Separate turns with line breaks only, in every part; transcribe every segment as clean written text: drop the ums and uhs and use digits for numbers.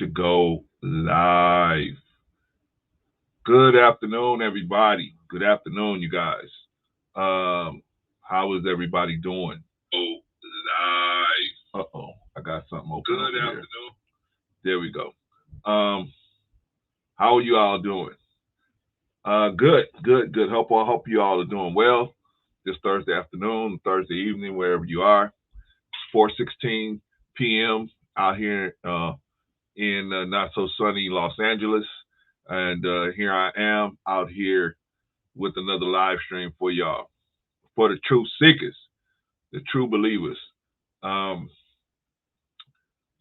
to go live. Good afternoon, everybody. Good afternoon, you guys. How is everybody doing? Oh, live. Uh-oh, I got something open. Good afternoon. There we go. How are you all doing? Good. Hope you all are doing well. This Thursday afternoon, Thursday evening, wherever you are. It's 4:16 p.m. out here in not so sunny Los Angeles, and here I am out here with another live stream for y'all, for the truth seekers, the true believers. Want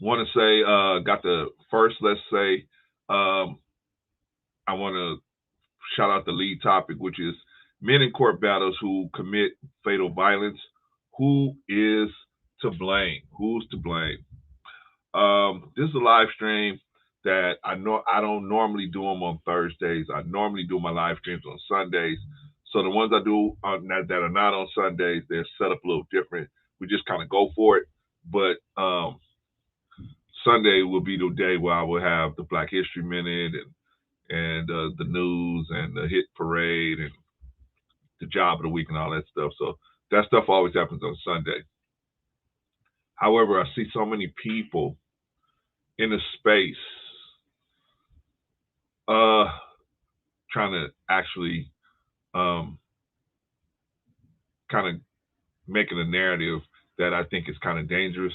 to say, got the first, let's say, I want to shout out the lead topic, which is men in court battles who commit fatal violence. Who is to blame? Who's to blame? This is a live stream that I don't normally do them on Thursdays. I normally do my live streams on Sundays. So the ones I do that are not on Sundays, they're set up a little different. We just kind of go for it. But Sunday will be the day where I will have the Black History Minute and the news and the hit parade and the job of the week and all that stuff. So that stuff always happens on Sunday. However, I see so many people in the space trying to actually kind of making a narrative that I think is kind of dangerous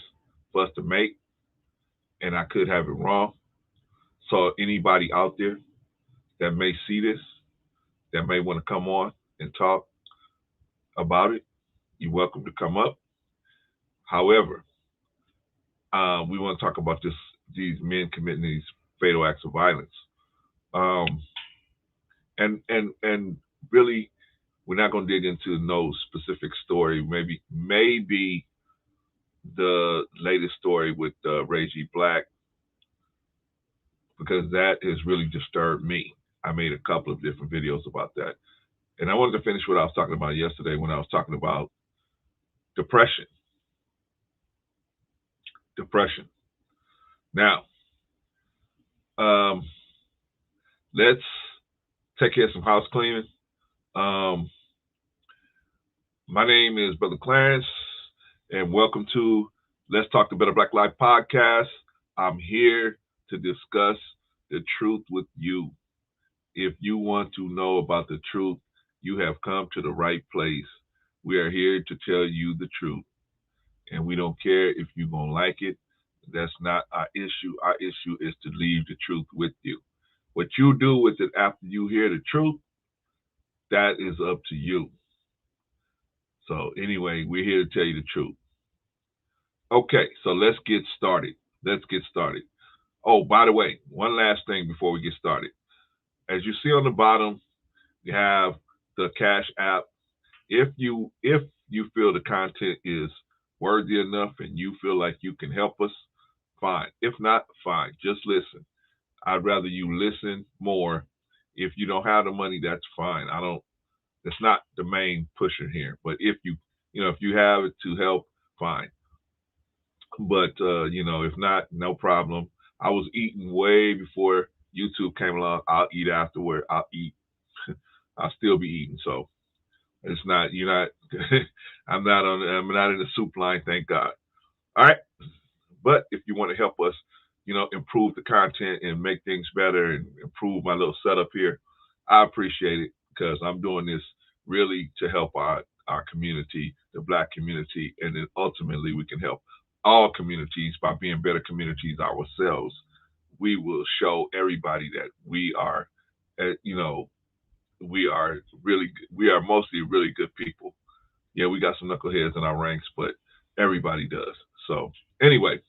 for us to make, and I could have it wrong. So anybody out there that may see this, that may want to come on and talk about it, you're welcome to come up. However, we want to talk about these men committing these fatal acts of violence. And really, we're not going to dig into no specific story. Maybe the latest story with Ray G. Black, because that has really disturbed me. I made a couple of different videos about that. And I wanted to finish what I was talking about yesterday when I was talking about depression. Now, let's take care of some house cleaning. My name is Brother Clarence, and welcome to Let's Talk the Better Black Life podcast. I'm here to discuss the truth with you. If you want to know about the truth, you have come to the right place. We are here to tell you the truth, and we don't care if you're going to like it. That's not our issue. Our issue is to leave the truth with you. What you do with it after you hear the truth, that is up to you. So anyway, we're here to tell you the truth. Okay, so let's get started. Oh, by the way, one last thing before we get started. As you see on the bottom, you have the Cash App. If you feel the content is worthy enough and you feel like you can help us, fine. If not, fine. Just listen. I'd rather you listen more. If you don't have the money, that's fine. It's not the main pusher here. But if you have it to help, fine. But if not, no problem. I was eating way before YouTube came along. I'll eat afterward. I'll eat. I'll still be eating. So it's not. You're not. I'm not in the soup line. Thank God. All right. But if you want to help us, improve the content and make things better and improve my little setup here, I appreciate it, because I'm doing this really to help our community, the Black community, and then ultimately we can help all communities by being better communities ourselves. We will show everybody that we are, we are mostly really good people. Yeah, we got some knuckleheads in our ranks, but everybody does. So anyway,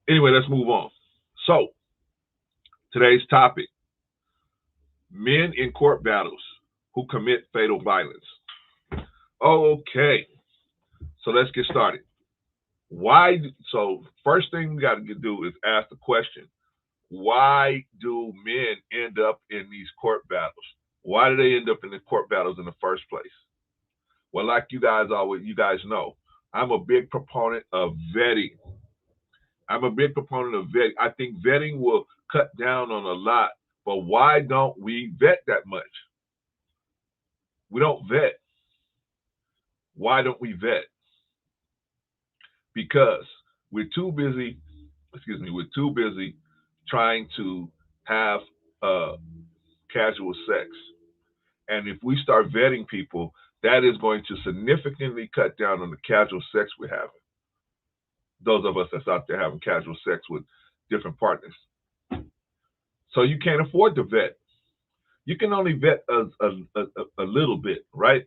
let's move on. So today's topic: men in court battles who commit fatal violence. Okay, so let's get started. Why? So first thing we got to do is ask the question: why do men end up in these court battles? Why do they end up in the court battles in the first place? Well, like you guys know, I'm a big proponent of vetting I'm a big proponent of vetting. I think vetting will cut down on a lot, but why don't we vet that much? We don't vet. Why don't we vet? Because we're too busy, we're too busy trying to have casual sex. And if we start vetting people, that is going to significantly cut down on the casual sex we're having. Those of us that's out there having casual sex with different partners. So you can't afford to vet. You can only vet a little bit, right?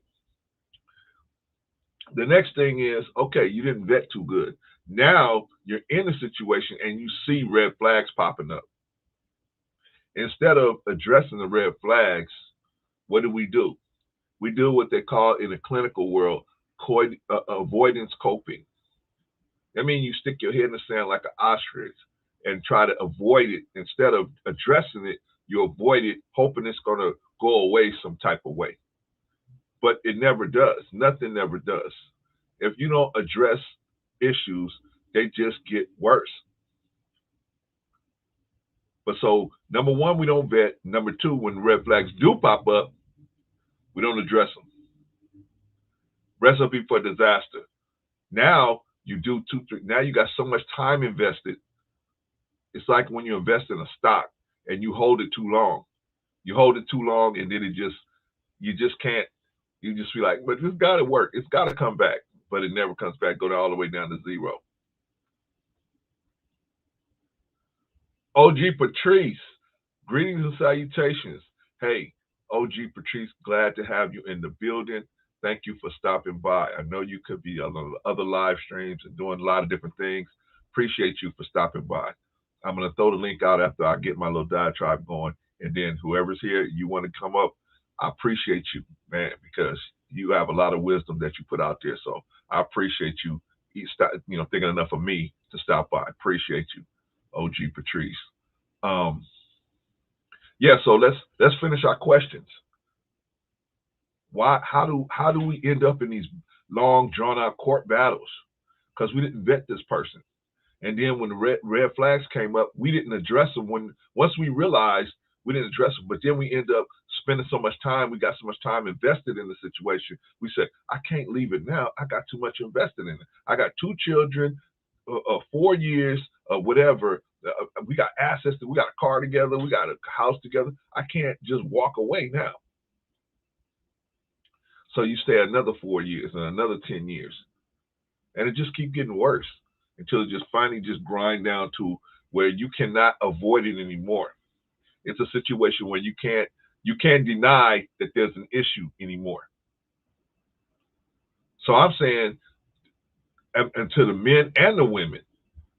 The next thing is, okay, you didn't vet too good. Now you're in a situation and you see red flags popping up. Instead of addressing the red flags, what do? We do what they call in the clinical world avoidance coping. I mean, you stick your head in the sand like an ostrich and try to avoid it. Instead of addressing it, you avoid it, hoping it's going to go away some type of way. But it never does. Nothing never does. If you don't address issues, they just get worse. But so, number one, we don't vet. Number two, when red flags do pop up, we don't address them. Recipe for disaster. Now you do two, three. Now you got so much time invested. It's like when you invest in a stock and you hold it too long. You hold it too long, and then you just can't. You just feel like, but it's got to work. It's got to come back, but it never comes back. Go all the way down to zero. OG Patrice, greetings and salutations. Hey, OG Patrice, glad to have you in the building. Thank you for stopping by. I know you could be on other live streams and doing a lot of different things. Appreciate you for stopping by. I'm going to throw the link out after I get my little diatribe going. And then whoever's here, you want to come up, I appreciate you, man, because you have a lot of wisdom that you put out there. So I appreciate you, thinking enough of me to stop by. Appreciate you, OG Patrice. Yeah, so let's finish our questions. Why? How do we end up in these long, drawn out court battles? Because we didn't vet this person. And then when the red flags came up, we didn't address them. Once we realized we didn't address them, but then we end up spending so much time. We got so much time invested in the situation. We said, I can't leave it now. I got too much invested in it. I got 2 children, 4 years, whatever. We got assets. We got a car together. We got a house together. I can't just walk away now. So you stay another 4 years and another 10 years, and it just keeps getting worse until it just finally just grind down to where you cannot avoid it anymore. It's a situation where you can't deny that there's an issue anymore. So I'm saying, and to the men and the women,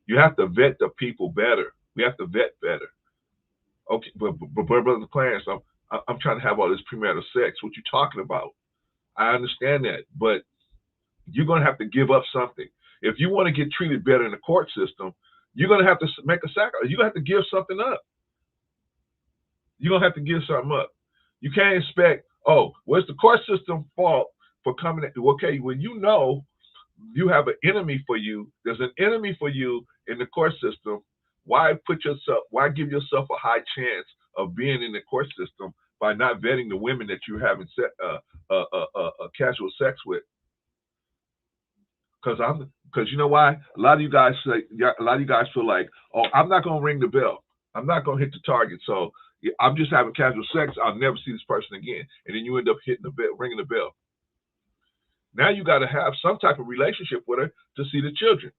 you have to vet the people better. We have to vet better. Okay, but Brother Clarence, I'm trying to have all this premarital sex. What you talking about? I understand that, but you're going to have to give up something. If you want to get treated better in the court system, you're going to have to make a sacrifice. You're going to have to give something up. You're going to have to give something up. You can't expect, it's the court system fault for coming at you. Okay, when you know you have an enemy for you, there's an enemy for you in the court system, why give yourself a high chance of being in the court system by not vetting the women that you're having casual sex with? Because you know why? A lot of you guys feel like, I'm not gonna ring the bell. I'm not gonna hit the target. So I'm just having casual sex. I'll never see this person again. And then you end up hitting the bell, ringing the bell. Now you got to have some type of relationship with her to see the children.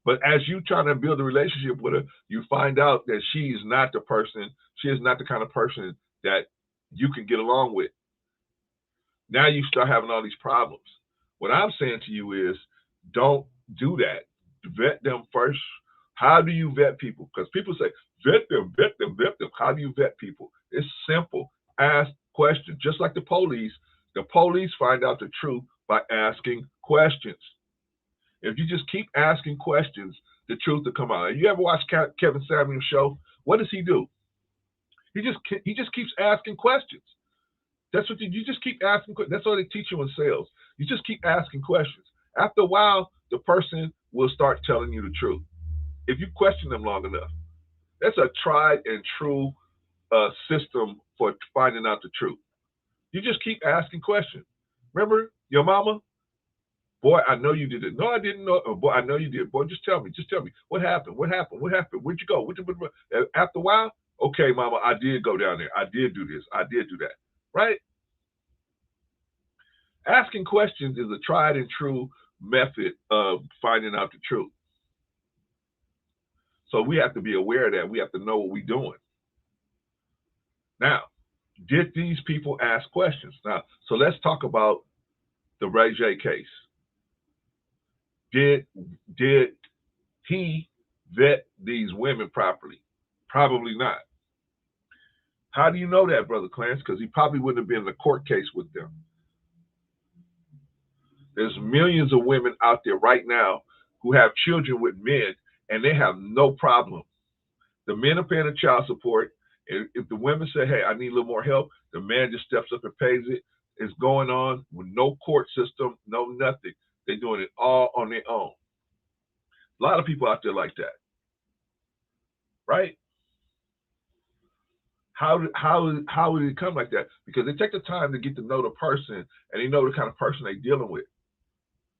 But as you trying to build a relationship with her, you find out that she is not the person. She is not the kind of person that you can get along with. Now you start having all these problems. What I'm saying to you is, don't do that. Vet them first. How do you vet people? Because people say, vet them. How do you vet people? It's simple. Ask questions. Just like the police find out the truth by asking questions. If you just keep asking questions, the truth will come out. You ever watch Kevin Samuel's show? What does he do? He just keeps asking questions. That's what you just keep asking. That's what they teach you in sales. You just keep asking questions. After a while, the person will start telling you the truth. if you question them long enough. That's a tried and true system for finding out the truth. You just keep asking questions. Remember your mama? Boy, I know you did it. No, I didn't know. Oh, boy, I know you did. Boy, just tell me. Just tell me. What happened? What happened? What happened? Where'd you go? After a while, okay, mama, I did go down there. I did do this. I did do that. Right? Asking questions is a tried and true method of finding out the truth. So we have to be aware of that. We have to know what we're doing. Now, did these people ask questions? Now, so let's talk about the Ray J case. Did he vet these women properly? Probably not. How do you know that, Brother Clarence? Because he probably wouldn't have been in a court case with them. There's millions of women out there right now who have children with men, and they have no problem. The men are paying the child support. And if the women say, hey, I need a little more help, the man just steps up and pays it. It's going on with no court system, no nothing. They're doing it all on their own. A lot of people out there like that. Right? How would it come like that? Because they take the time to get to know the person, and they know the kind of person they're dealing with.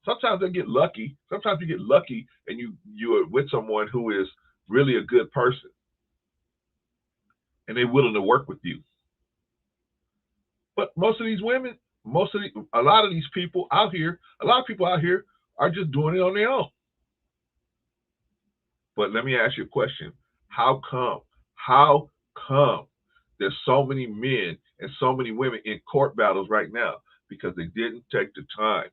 Sometimes they get lucky. Sometimes you get lucky, and you are with someone who is really a good person, and they're willing to work with you. But most of these women, a lot of these people out here, are just doing it on their own. But let me ask you a question: How come? How come there's so many men and so many women in court battles right now? Because they didn't take the time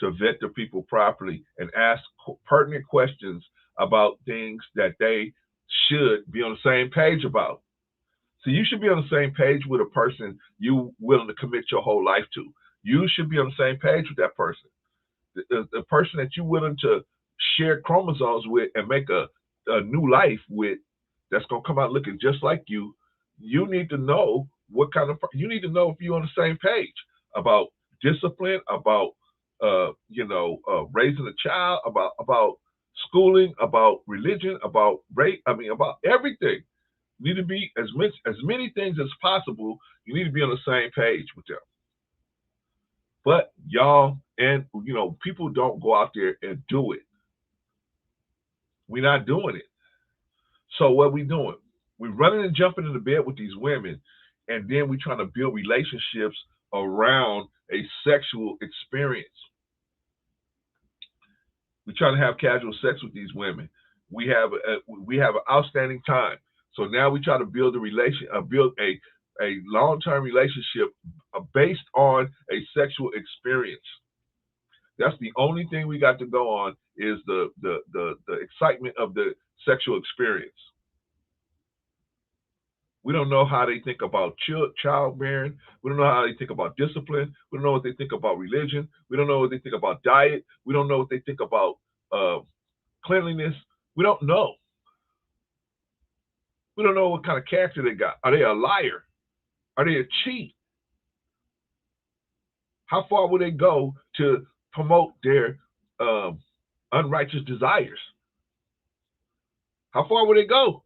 to vet the people properly and ask pertinent questions about things that they should be on the same page about. So you should be on the same page with a person you willing to commit your whole life to. You should be on the same page with that person. The person that you're willing to share chromosomes with and make a new life with, that's going to come out looking just like you. You need to know you need to know if you're on the same page about discipline, about raising a child, about schooling, about religion, about race. About everything. You need to be as many things as possible. You need to be on the same page with them. But y'all, and people don't go out there and do it. We're not doing it. So what we doing? We're running and jumping into bed with these women, and then we're trying to build relationships around a sexual experience. We're trying to have casual sex with these women. We have an outstanding time. So now we try to build a long-term relationship based on a sexual experience. That's the only thing we got to go on is the excitement of the sexual experience. We don't know how they think about childbearing. We don't know how they think about discipline. We don't know what they think about religion. We don't know what they think about diet. We don't know what they think about cleanliness. We don't know. We don't know what kind of character they got. Are they a liar? Are they a cheat? How far will they go to promote their unrighteous desires? How far will they go?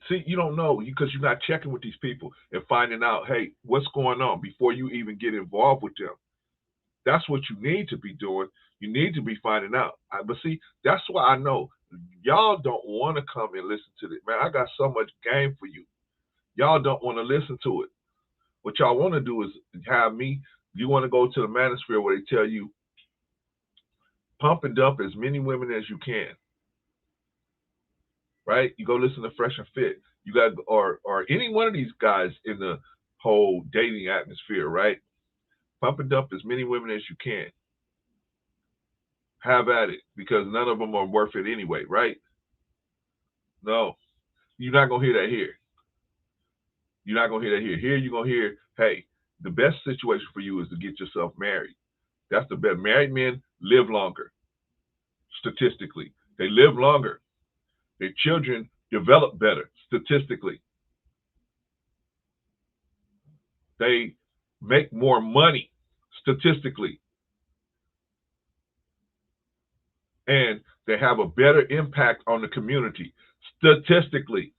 See, you don't know because you're not checking with these people and finding out, hey, what's going on before you even get involved with them. That's what you need to be doing. You need to be finding out. But see, that's why I know y'all don't want to come and listen to this. Man, I got so much game for you. Y'all don't want to listen to it. What y'all want to do is have me. You want to go to the manosphere where they tell you, pump and dump as many women as you can. Right? You go listen to Fresh and Fit. You got or any one of these guys in the whole dating atmosphere, right? Pump and dump as many women as you can. Have at it, because none of them are worth it anyway, right? No, you're not gonna hear that here. You're not gonna hear that here. Here you're gonna hear, hey, the best situation for you is to get yourself married. That's the best. Married men live longer. Statistically, they live longer. Their children develop better. Statistically, they make more money. Statistically, and they have a better impact on the community. Statistically,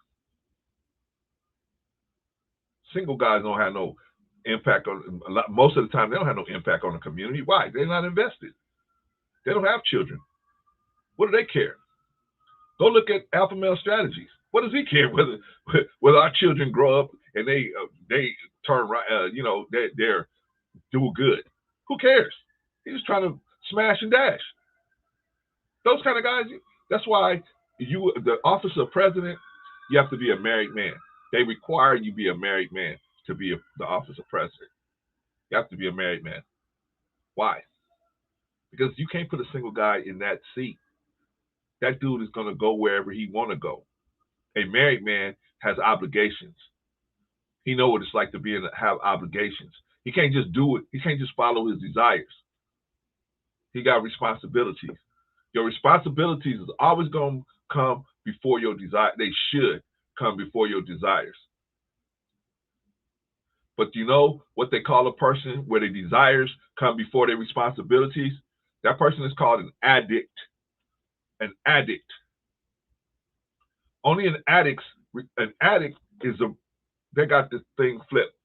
single guys don't have no impact on most of the time. They don't have no impact on the community. Why? They're not invested. They don't have children. What do they care? Go look at alpha male strategies. What does he care whether our children grow up and they turn right? They're do good. Who cares? He's trying to smash and dash. Those kind of guys. That's why the office of president, you have to be a married man. They require you be a married man to be the office of president. You have to be a married man. Why? Because you can't put a single guy in that seat. That dude is going to go wherever he want to go. A married man has obligations. He knows what it's like to have obligations. He can't just do it. He can't just follow his desires. He got responsibilities. Your responsibilities is always going to come before your desire. They should come before your desires. But you know what they call a person where their desires come before their responsibilities? That person is called an addict. An addict. Only an addict is they got this thing flipped.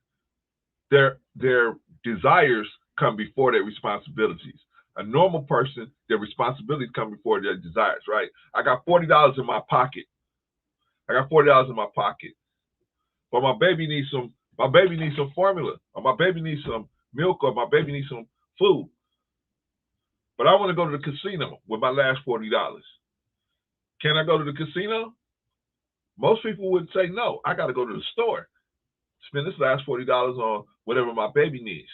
Their desires come before their responsibilities. A normal person, their responsibilities come before their desires, right? I got $40 in my pocket. But my baby needs some formula, or my baby needs some milk, or my baby needs some food. But I want to go to the casino with my last $40. Can I go to the casino? Most people would say no. I got to go to the store, spend this last $40 on whatever my baby needs.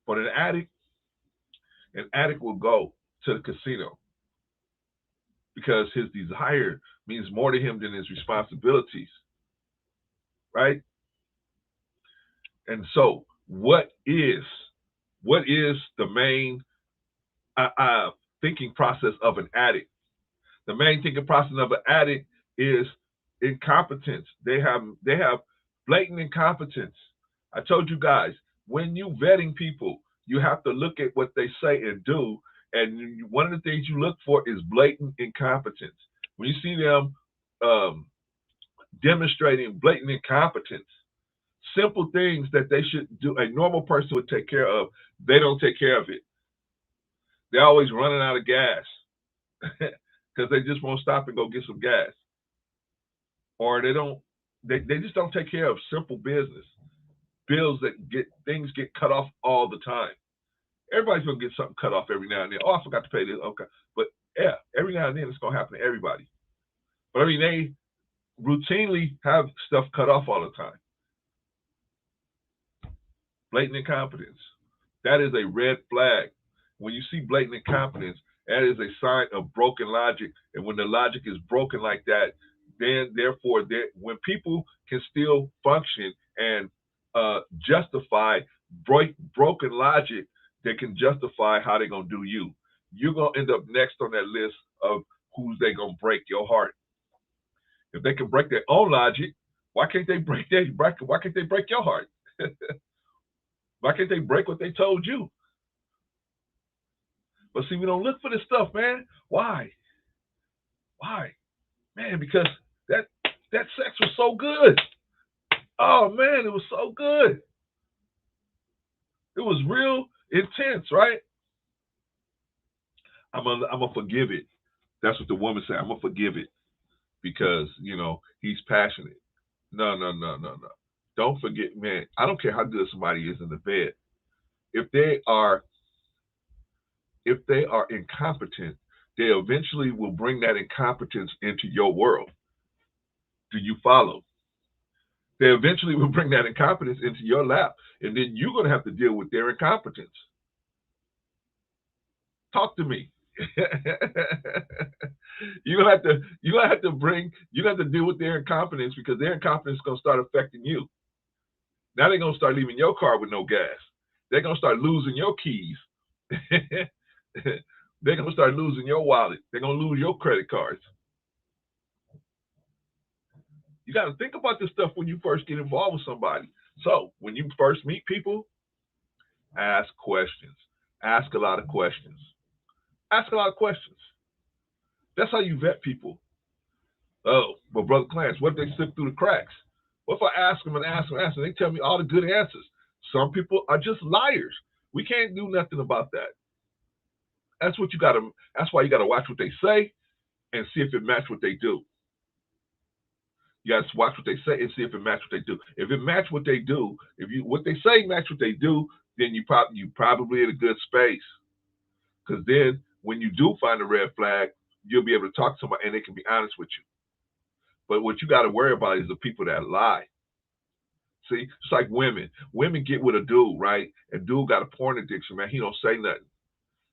But an addict will go to the casino because his desire means more to him than his responsibilities, right? And so, what is the main thinking process of an addict? The main thinking process of an addict is incompetence. They have blatant incompetence. I told you guys, when you vetting people, you have to look at what they say and do. And one of the things you look for is blatant incompetence. When you see them demonstrating blatant incompetence, simple things that they should do, a normal person would take care of, they don't take care of it. They're always running out of gas because they just won't stop and go get some gas. Or they just don't take care of simple business. Bills things get cut off all the time. Everybody's gonna get something cut off every now and then. Oh, I forgot to pay this. Okay. But yeah, every now and then it's gonna happen to everybody. But I mean, they routinely have stuff cut off all the time. Blatant incompetence. That is a red flag. When you see blatant incompetence, that is a sign of broken logic. And when the logic is broken like that, then therefore, when people can still function and justify broken logic, they can justify how they're gonna do you. You're gonna end up next on that list of who's they gonna break your heart. If they can break their own logic, why can't they break your heart? Why can't they break what they told you? But see, we don't look for this stuff, man. Why? Man, because that sex was so good. Oh man, it was so good. It was real intense, right? I'm gonna forgive it. That's what the woman said. I'm gonna forgive it because he's passionate. No. Don't forget, man. I don't care how good somebody is in the bed. If they are incompetent, they eventually will bring that incompetence into your world. Do you follow? They eventually will bring that incompetence into your lap, and then you're going to have to deal with their incompetence. Talk to me. You have to deal with their incompetence because their incompetence is going to start affecting you. Now they're going to start leaving your car with no gas. They're going to start losing your keys. They're going to start losing your wallet. They're going to lose your credit cards. You got to think about this stuff when you first get involved with somebody. So when you first meet people, ask questions. Ask a lot of questions. Ask a lot of questions. That's how you vet people. Oh, but Brother Clarence, what if they slip through the cracks? What if I ask them and ask them and ask them? They tell me all the good answers. Some people are just liars. We can't do nothing about that. That's what you gotta. That's why you gotta watch what they say and see if it matches what they do. You gotta watch what they say and see if it matches what they do. If it matches what they do, if you what they say match what they do, then you probably in a good space. Because then when you do find a red flag, you'll be able to talk to somebody and they can be honest with you. But what you got to worry about is the people that lie. See, it's like women. Women get with a dude, right? And dude got a porn addiction, man. He don't say nothing,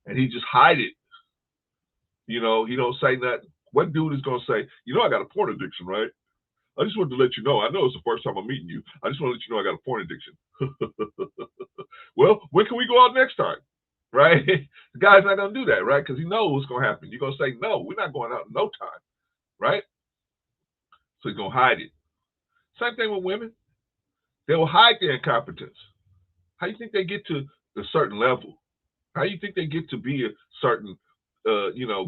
and he just hide it. He don't say nothing. What dude is gonna say? I got a porn addiction, right? I just wanted to let you know. I know it's the first time I'm meeting you. I just want to let you know I got a porn addiction. Well, when can we go out next time? Right? The guy's not gonna do that, right? Because he knows what's gonna happen. You're gonna say, no, we're not going out in no time, right? So he's gonna hide it. Same thing with women. They will hide their incompetence. How do you think they get to a certain level? How do you think they get to be a certain,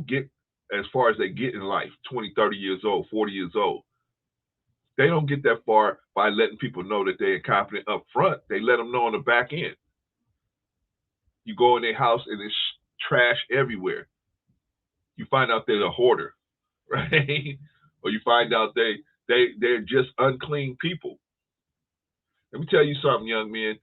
get as far as they get in life, 20, 30 years old, 40 years old? They don't get that far by letting people know that they're incompetent up front. They let them know on the back end. You go in their house and there's trash everywhere. You find out they're a hoarder, right? Or you find out they're just unclean people. Let me tell you something, young men.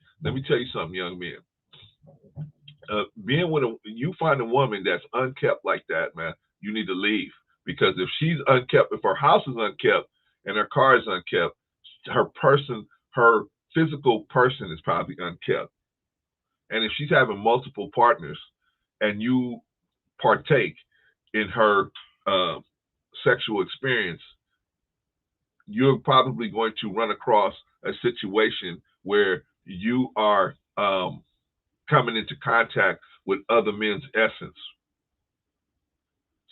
You find a woman that's unkept like that, man, you need to leave. Because if she's unkept, if her house is unkept and her car is unkept, her physical person is probably unkept. And if she's having multiple partners and you partake in her sexual experience, you're probably going to run across a situation where you are coming into contact with other men's essence.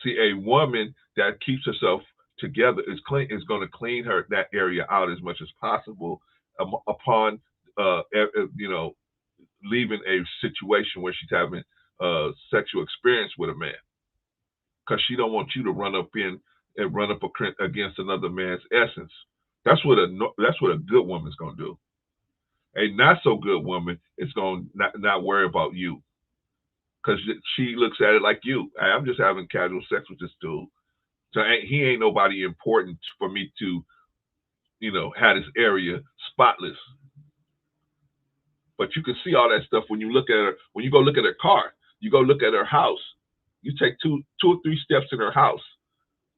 See, a woman that keeps herself together is going to clean that area out as much as possible upon leaving a situation where she's having sexual experience with a man, because she don't want you to run up against another man's essence. That's what a good woman's going to do. A not so good woman is going to not worry about you, because she looks at it like you. I'm just having casual sex with this dude, so he ain't nobody important for me to, have this area spotless. But you can see all that stuff when you look at her. When you go look at her car, you go look at her house. You take two or three steps in her house.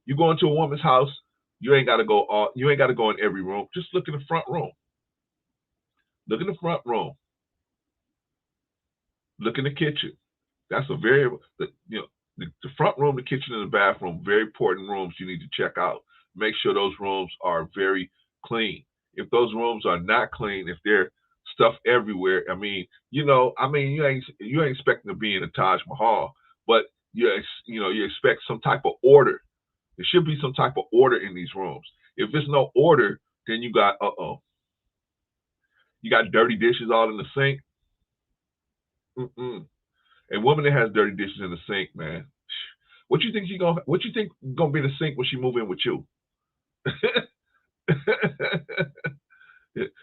You go into a woman's house. You ain't got to go. You ain't got to go in every room. Just look in the front room. Look in the front room. Look in the kitchen. That's the front room, the kitchen, and the bathroom. Very important rooms you need to check out. Make sure those rooms are very clean. If those rooms are not clean, if they're stuff everywhere, you ain't expecting to be in a Taj Mahal, but you expect some type of order. There should be some type of order in these rooms. If there's no order, then you got you got dirty dishes all in the sink. A woman that has dirty dishes in the sink, man, what you think gonna be in the sink when she move in with you?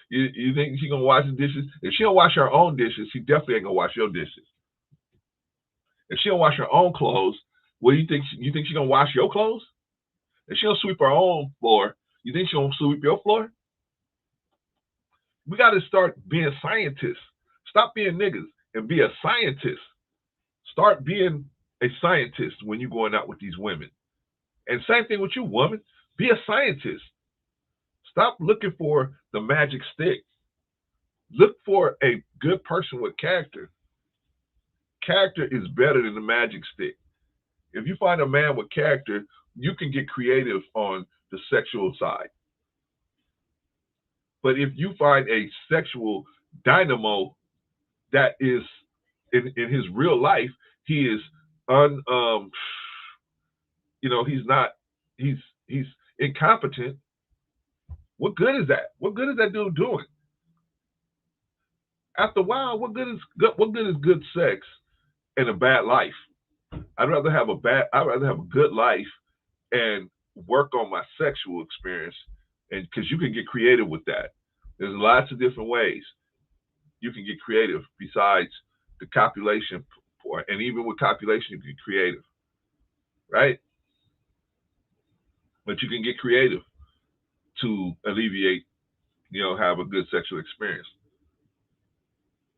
You think she gonna wash the dishes? If she don't wash her own dishes, she definitely ain't gonna wash your dishes. If she don't wash her own clothes, what do you think? You think she gonna wash your clothes? If she don't sweep her own floor, you think she gonna sweep your floor? We got to start being scientists. Stop being niggas and be a scientist. Start being a scientist when you're going out with these women. And same thing with you, woman. Be a scientist. Stop looking for the magic stick. Look for a good person with character. Character is better than the magic stick. If you find a man with character, you can get creative on the sexual side. But if you find a sexual dynamo that is in his real life, he is he's incompetent. What good is that? What good is that dude doing? After a while, what good is good sex and a bad life? I'd rather have a good life and work on my sexual experience, and because you can get creative with that. There's lots of different ways you can get creative besides the copulation part, and even with copulation, you can get creative, right? But you can get creative to alleviate, have a good sexual experience.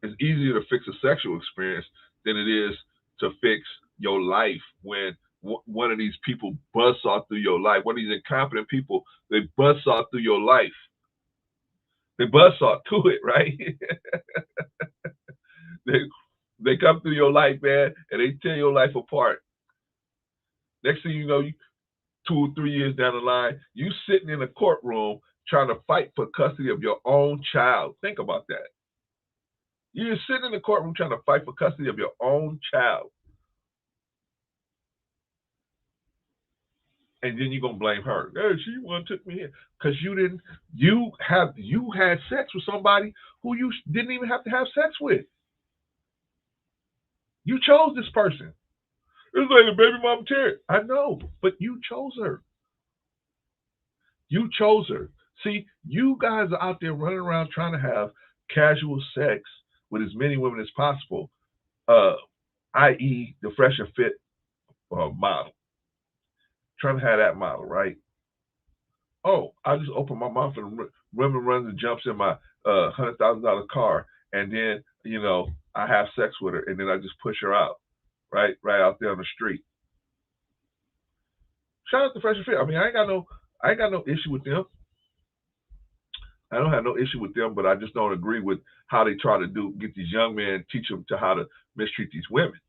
It's easier to fix a sexual experience than it is to fix your life when one of these people buzzsaw through your life. One of these incompetent people, they buzzsaw through your life. They buzzsaw to it, right? they they come through your life, man, and they tear your life apart. Next thing you know, 2 or 3 years down the line, you sitting in a courtroom trying to fight for custody of your own child. Think about that. You're sitting in the courtroom trying to fight for custody of your own child. And then you're gonna blame her. Hey, she one took me in. Because you had sex with somebody who you didn't even have to have sex with. You chose this person. It's like a baby mama Terry. I know, but you chose her. You chose her. See, you guys are out there running around trying to have casual sex with as many women as possible, i.e., the fresh and fit model. Trying to have that model, right? Oh, I just open my mouth and women runs and jumps in my $100,000 car, and then I have sex with her, and then I just push her out, right out there on the street. Shout out to Fresh and Fit. I mean, I ain't got no issue with them. I don't have no issue with them, but I just don't agree with how they try to get these young men, teach them to how to mistreat these women.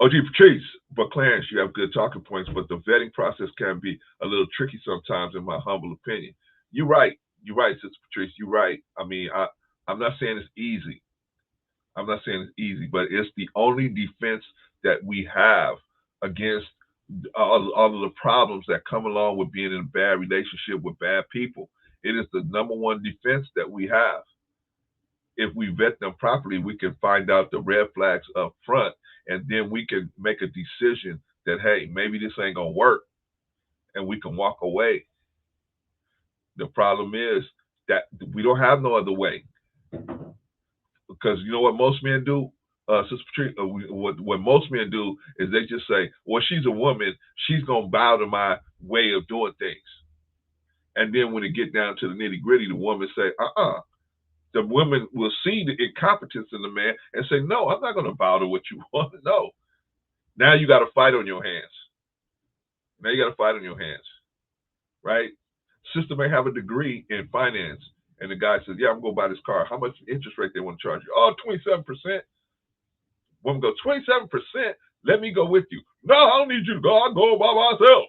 OG Patrice, but Clarence, you have good talking points, but the vetting process can be a little tricky sometimes, in my humble opinion. You're right. You're right, Sister Patrice. You're right. I mean, I'm not saying it's easy. I'm not saying it's easy, but it's the only defense that we have against all of the problems that come along with being in a bad relationship with bad people. It is the number one defense that we have. If we vet them properly, we can find out the red flags up front, and then we can make a decision that, hey, maybe this ain't gonna work, and we can walk away. The problem is that we don't have no other way, because you know what most men do, Sister Patricia, what most men do is they just say, well, she's a woman, she's gonna bow to my way of doing things. And then when it get down to the nitty gritty, the woman say, the women will see the incompetence in the man and say, no, I'm not going to bow to what you want. No. Now you got a fight on your hands. Now you got a fight on your hands, right? Sister may have a degree in finance, and the guy says, yeah, I'm going to buy this car. How much interest rate they want to charge you? Oh, 27%. Woman goes, 27%? Let me go with you. No, I don't need you to go. I'll go by myself,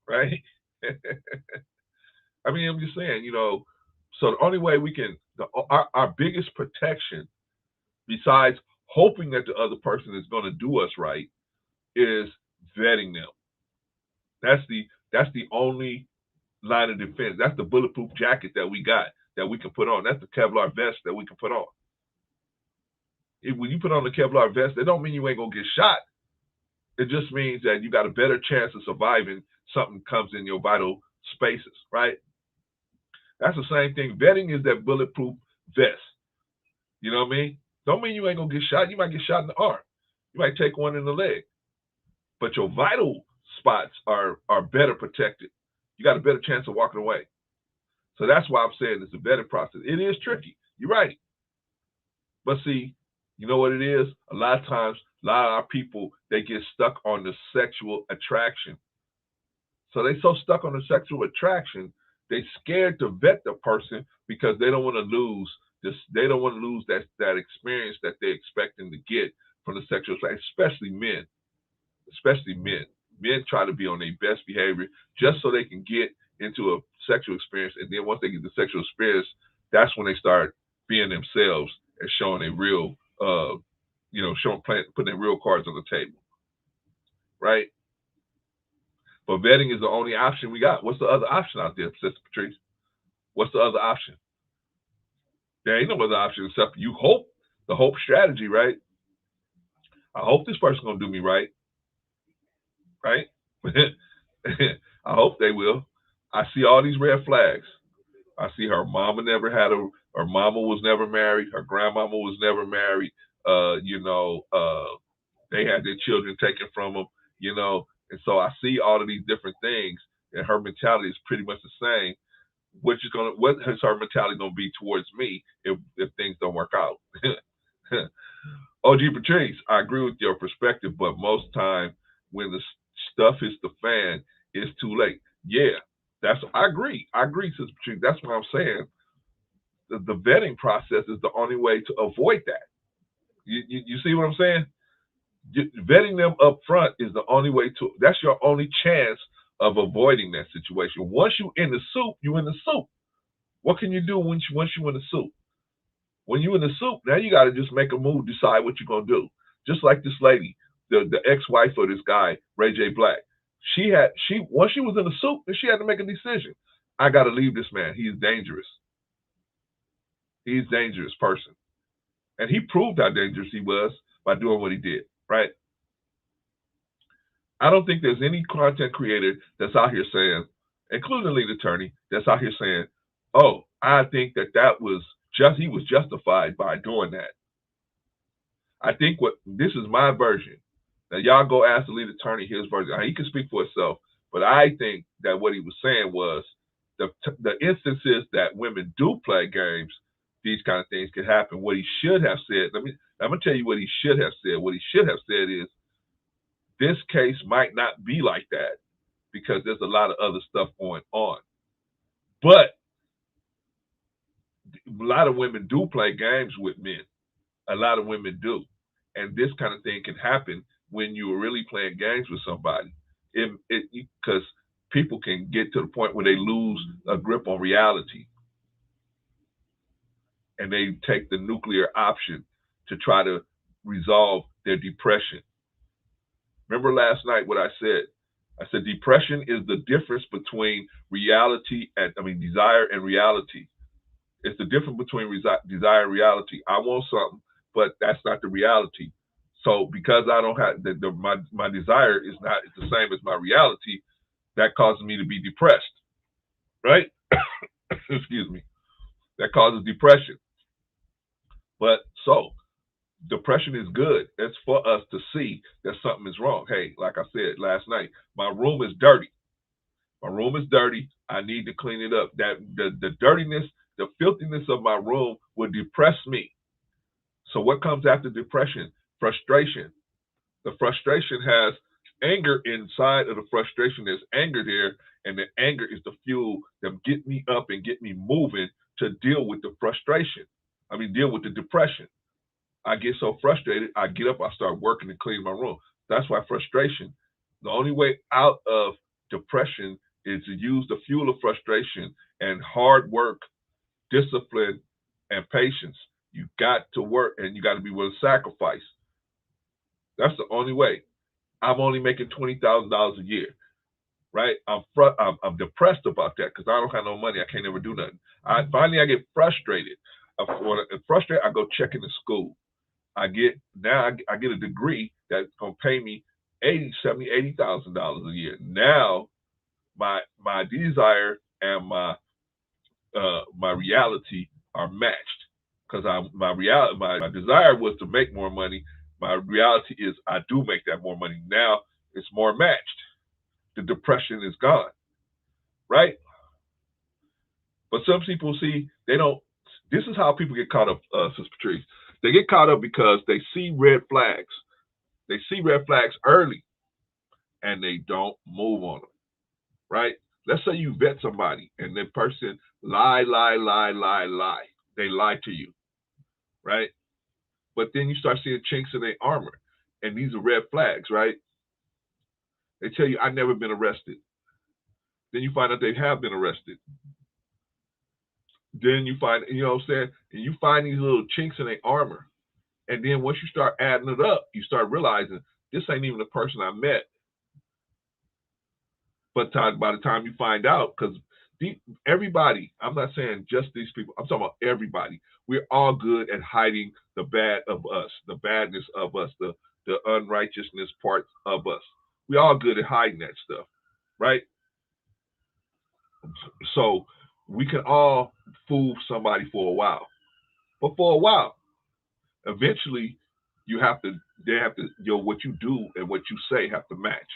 right? I mean, I'm just saying, so the only way we can, our biggest protection, besides hoping that the other person is going to do us right, is vetting them. That's the only line of defense. That's the bulletproof jacket that we got, that we can put on. That's the Kevlar vest that we can put on. When you put on the Kevlar vest, that don't mean you ain't going to get shot. It just means that you got a better chance of surviving something comes in your vital spaces, right? That's the same thing. Vetting is that bulletproof vest. You know what I mean? Don't mean you ain't gonna get shot. You might get shot in the arm. You might take one in the leg. But your vital spots are better protected. You got a better chance of walking away. So that's why I'm saying it's a vetting process. It is tricky. You're right. But see, you know what it is? A lot of times, a lot of our people, they get stuck on the sexual attraction. So they so stuck on the sexual attraction, they scared to vet the person because they don't want to lose this. They don't want to lose that experience that they're expecting to get from the sexual attraction, especially men. Especially men. Men try to be on their best behavior just so they can get into a sexual experience, and then once they get the sexual experience, that's when they start being themselves and showing a real, putting their real cards on the table, right? But vetting is the only option we got. What's the other option out there, Sister Patrice? What's the other option? There ain't no other option except you hope, the hope strategy, right? I hope this person's gonna do me right, right? I hope they will. I see all these red flags. I see her mama never had a. Her mama was never married. Her grandmama was never married. They had their children taken from them. And so I see all of these different things, and her mentality is pretty much the same. What is her mentality gonna be towards me if things don't work out? OG Patrice, I agree with your perspective, but most time when the stuff hits the fan, it's too late. Yeah, I agree. I agree, Sister Patrice. That's what I'm saying. The vetting process is the only way to avoid that. You see what I'm saying? Vetting them up front is the only way to. That's your only chance of avoiding that situation. Once you in the soup, you in the soup. What can you do once you in the soup? When you in the soup, now you got to just make a move, decide what you're gonna do. Just like this lady, the ex-wife of this guy, Ray J. Black. Once she was in the soup, she had to make a decision. I got to leave this man. He's dangerous. He's a dangerous person, and he proved how dangerous he was by doing what he did. Right? I don't think there's any content creator that's out here saying, including the lead attorney, that's out here saying, "Oh, I think that was he was justified by doing that." I think this is my version. Now y'all go ask the lead attorney his version. He can speak for himself, but I think that what he was saying was the instances that women do play games, these kind of things can happen. What he should have said, I'm gonna tell you what he should have said. What he should have said is, this case might not be like that because there's a lot of other stuff going on. But a lot of women do play games with men. A lot of women do. And this kind of thing can happen when you're really playing games with somebody. Because people can get to the point where they lose a grip on reality. And they take the nuclear option to try to resolve their depression. Remember last night what I said? I said depression is the difference between desire and reality. It's the difference between desire and reality. I want something, but that's not the reality. So because I don't have my desire is not the same as my reality, that causes me to be depressed, right? Excuse me. That causes depression. But so depression is good. It's for us to see that something is wrong. Hey, like I said last night, my room is dirty. My room is dirty. I need to clean it up. That the dirtiness, the filthiness of my room would depress me. So what comes after depression? Frustration. The frustration has anger inside of the frustration. There's anger there, and the anger is the fuel that get me up and get me moving to deal with the frustration. Deal with the depression. I get so frustrated, I get up, I start working and cleaning my room. That's why frustration. The only way out of depression is to use the fuel of frustration and hard work, discipline, and patience. You got to work, and you got to be willing to sacrifice. That's the only way. I'm only making $20,000 a year, right? I'm depressed about that because I don't have no money. I can't ever do nothing. I get frustrated. When I'm frustrated, I go check into school. I get a degree that's gonna pay me $80,000 a year. Now my desire and my reality are matched because my desire was to make more money. My reality is I do make that more money. Now it's more matched. The depression is gone, right? But some people see they don't. This is how people get caught up, Sister Patrice. They get caught up because they see red flags. They see red flags early, and they don't move on them, right? Let's say you vet somebody, and that person lie. They lie to you, right? But then you start seeing chinks in their armor, and these are red flags, right? They tell you, I've never been arrested. Then you find out they have been arrested. Then you find, you know what I'm saying? And you find these little chinks in their armor. And then once you start adding it up, you start realizing this ain't even the person I met. But by the time you find out, because everybody, I'm not saying just these people, I'm talking about everybody. We're all good at hiding the bad of us, the badness of us, the the unrighteousness parts of us. We all good at hiding that stuff, right? So we can all fool somebody for a while, but for a while, eventually, they have to, what you do and what you say have to match.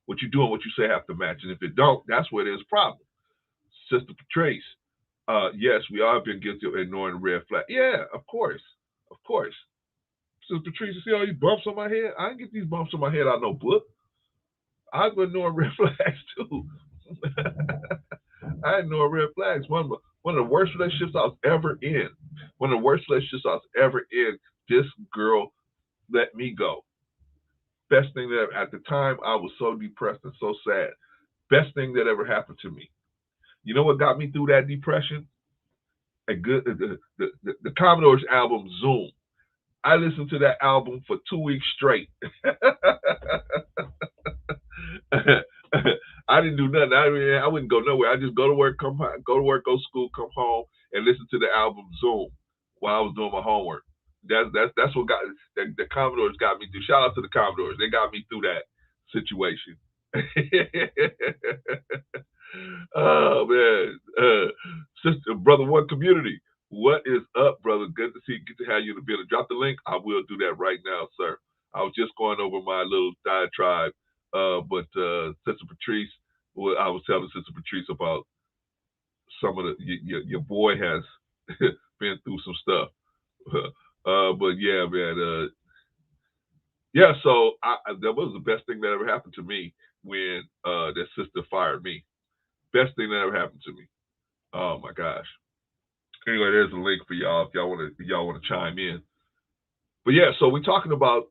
What you do and what you say have to match, and if it don't, that's where there's a problem. Sister Patrice, yes, we all have been guilty of ignoring the red flag. Yeah, of course, of course. Sister Patrice, you see all these bumps on my head? I didn't get these bumps on my head out of no book. I've been ignoring red flags too. I ignore red flags. One of the worst relationships I was ever in. One of the worst relationships I was ever in. This girl let me go. Best thing that at the time I was so depressed and so sad. Best thing that ever happened to me. You know what got me through that depression? The Commodores album Zoom. I listened to that album for 2 weeks straight. I didn't do nothing. I wouldn't go nowhere. I just go to work, go to school, come home, and listen to the album Zoom while I was doing my homework. That's what got the Commodores got me through. Shout out to the Commodores. They got me through that situation. Oh man, sister, brother, one community. What is up, brother? Good to see you. Good to have you in the building. Drop the link. I will do that right now, sir. I was just going over my little diatribe, but Sister Patrice, I was telling Sister Patrice about some of the your boy has been through some stuff. But yeah, man. Yeah, so that was the best thing that ever happened to me when that sister fired me. Best thing that ever happened to me. Oh my gosh. Anyway, there's a link for y'all if y'all want to chime in. But yeah, so we're talking about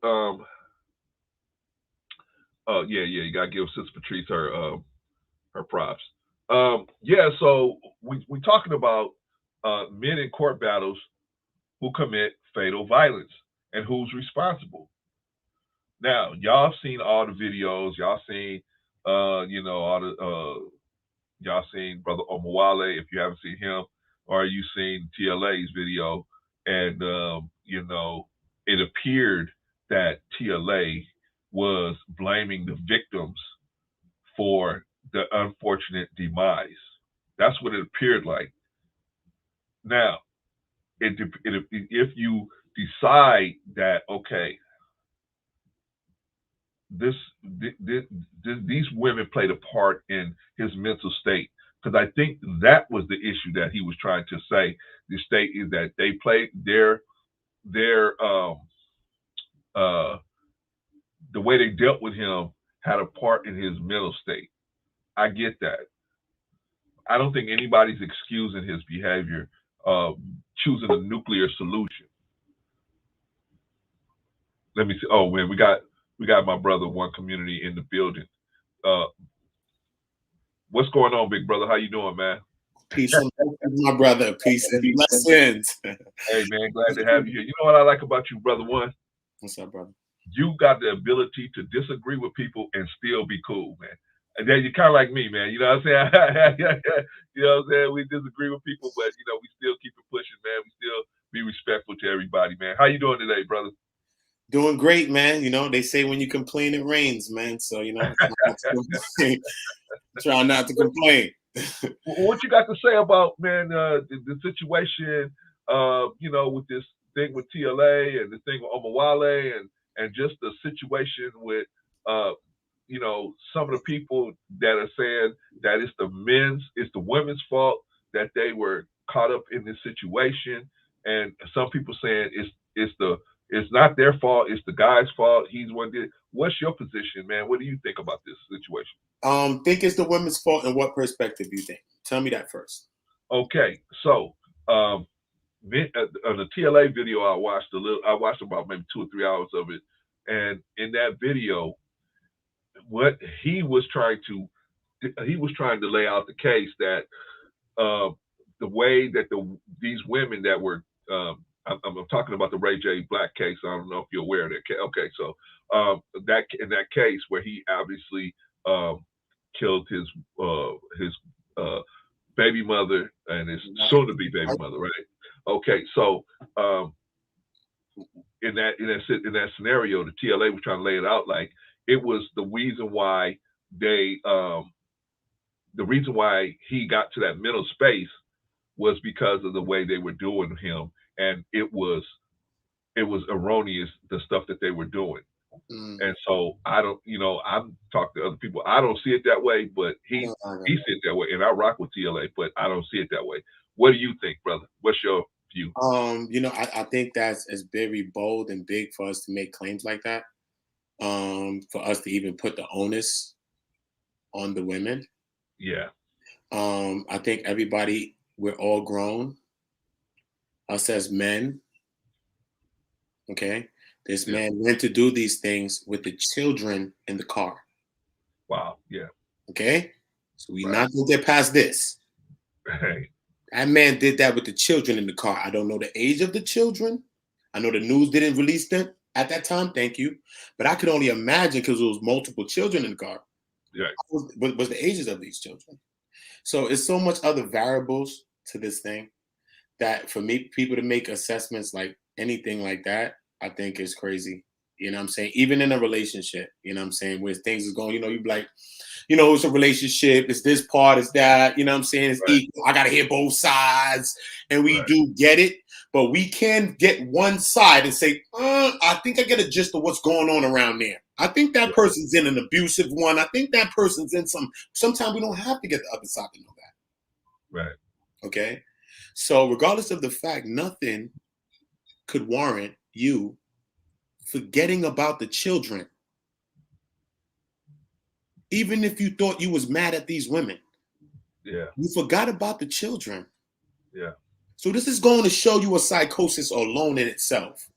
you gotta give Sister Patrice her props. Yeah, so we're talking about men in court battles who commit fatal violence and who's responsible. Now, y'all have seen all the videos, y'all seen all the y'all seen Brother Omawale if you haven't seen him, or you seen TLA's video, and it appeared that TLA was blaming the victims for the unfortunate demise. That's what it appeared like. Now, if you decide that these women played a part in his mental state, because I think that was the issue that he was trying to say. The state is that they played their the way they dealt with him had a part in his mental state. I get that. I don't think anybody's excusing his behavior of choosing a nuclear solution. Let me see. Oh man, we got my brother One Community in the building. What's going on, big brother? How you doing, man?
Peace and my brother. Peace and blessings.
Hey man, glad to have you here. You know what I like about you, brother One?
What's up, brother?
You got the ability to disagree with people and still be cool, man. And then you're kind of like me, man. You know what I'm saying? You know what I'm saying? We disagree with people, but we still keep it pushing, man. We still be respectful to everybody, man. How you doing today, brother?
Doing great, man. They say when you complain, it rains, man. So try not to complain.
What you got to say about, man, the situation, with this thing with TLA and the thing with Omawale and just the situation with, some of the people that are saying that it's the women's fault that they were caught up in this situation, and some people saying it's not their fault, it's the guy's fault. He's one did. What's your position, man? What do you think about this situation?
Think it's the women's fault. And what perspective do you think? Tell me that first.
Okay, so on the TLA video I watched about maybe 2 or 3 hours of it, and in that video, what he was trying to lay out the case that the way that these women that were I'm talking about the Ray J Black case. I don't know if you're aware of that case. Okay, so that in that case where he obviously killed his baby mother and his soon-to-be baby mother, right? Okay, so in in that scenario, the TLA was trying to lay it out like it was the reason why he got to that mental space was because of the way they were doing him, and it was erroneous, the stuff that they were doing. And so I don't, I've talked to other people. I don't see it that way, but he sees it that way, and I rock with TLA, but I don't see it that way. What do you think, brother? What's your view?
I think it's very bold and big for us to make claims like that. For us to even put the onus on the women.
Yeah.
I think we're all grown. Us as men. Okay. This man went to do these things with the children in the car.
Wow. Yeah.
Okay. So we're not going to get past this.
Hey.
That man did that with the children in the car. I don't know the age of the children. I know the news didn't release them at that time. Thank you. But I could only imagine because there was multiple children in the car.
Yeah.
Was the ages of these children. So it's so much other variables to this thing that for me, people to make assessments like anything like that, I think is crazy. You know what I'm saying? Even in a relationship, you know what I'm saying, where things is going, you be like, it's a relationship, it's this part, it's that, you know what I'm saying? It's equal. I gotta hear both sides. And we do get it, but we can get one side and say, I think I get a gist of what's going on around there. I think that person's in an abusive one. I think that person's in sometimes we don't have to get the other side to know that.
Right.
Okay. So regardless of the fact, nothing could warrant you forgetting about the children. Even if you thought you was mad at these women.
Yeah.
You forgot about the children.
Yeah.
So this is going to show you a psychosis alone in itself.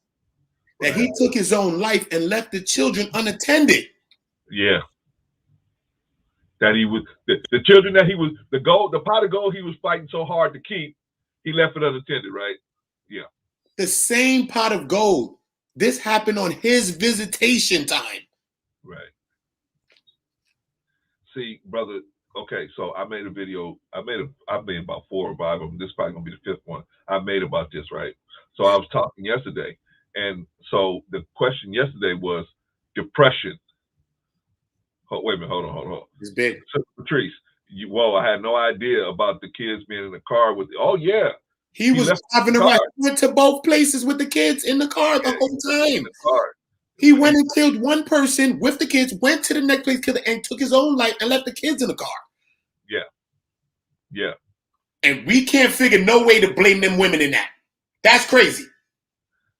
That he took his own life and left the children unattended.
Yeah. That he was the children that he was the pot of gold he was fighting so hard to keep, he left it unattended, right? Yeah.
The same pot of gold. This happened on his visitation time.
Right. See, brother, okay, so I made a video. I made about 4 or 5 of them. This is probably gonna be the 5th one I made about this, right? So I was talking yesterday, and so the question yesterday was depression. Wait a minute, hold on.
It's big.
So, Patrice, I had no idea about the kids being in the car with. Oh yeah,
he was driving around. He went to both places with the kids in the car the whole time.
In the car.
He went and killed one person with the kids, went to the next place, killed it, and took his own life and left the kids in the car.
Yeah. Yeah.
And we can't figure no way to blame them women in that. That's crazy.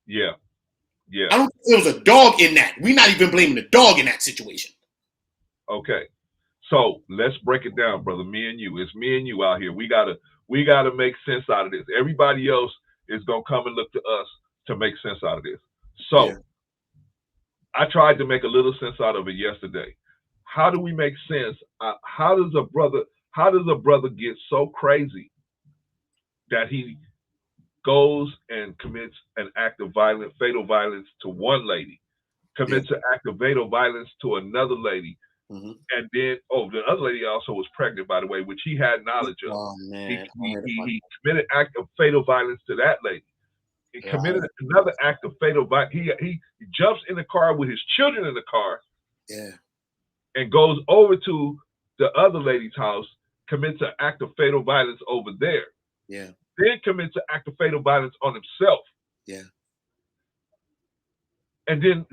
Yeah. Yeah.
I don't think there was a dog in that. We're not even blaming the dog in that situation.
Okay. So let's break it down, brother. Me and you. It's me and you out here. We gotta make sense out of this. Everybody else is gonna come and look to us to make sense out of this. So I tried to make a little sense out of it yesterday. How do we make sense? How does a brother get so crazy that he goes and commits an act of fatal violence to one lady, commits an act of fatal violence to another lady, and then the other lady also was pregnant, by the way, which he had knowledge of.
Oh man,
he committed an act of fatal violence to that lady. He committed another act of fatal violence. He jumps in the car with his children in the car.
Yeah.
And goes over to the other lady's house, commits an act of fatal violence over there.
Yeah.
Then commits an act of fatal violence on himself.
Yeah.
And then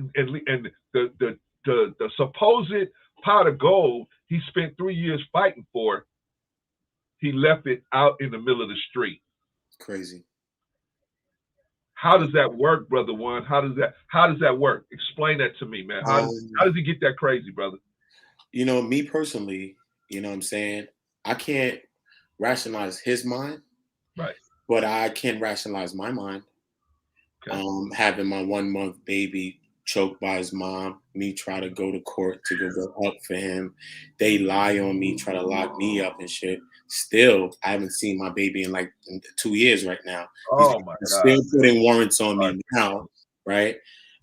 the supposed pot of gold he spent 3 years fighting for, he left it out in the middle of the street.
Crazy.
How does that work, brother One? How does that work? Explain that to me, man. How does he get that crazy, brother?
Me personally, you know what I'm saying? I can't rationalize his mind.
Right.
But I can rationalize my mind. Okay. Having my 1-month baby choked by his mom, me try to go to court to go up for him. They lie on me, try to lock me up and shit. Still, I haven't seen my baby in 2 years right now.
Oh my God.
Still putting warrants on me now, right?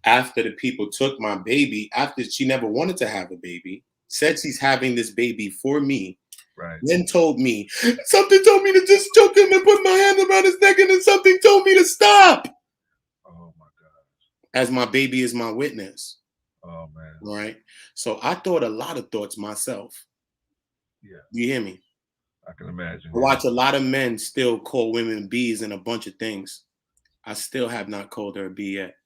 After the people took my baby, after she never wanted to have a baby, said she's having this baby for me.
Right.
Then told me, something told me to just choke him and put my hand around his neck, and then something told me to stop.
Oh my God.
as my baby is my witness.
Oh man.
Right. So I thought a lot of thoughts myself.
Yeah.
Do you hear me?
I can imagine.
I watch a lot of men still call women B's and a bunch of things. I still have not called her a B yet.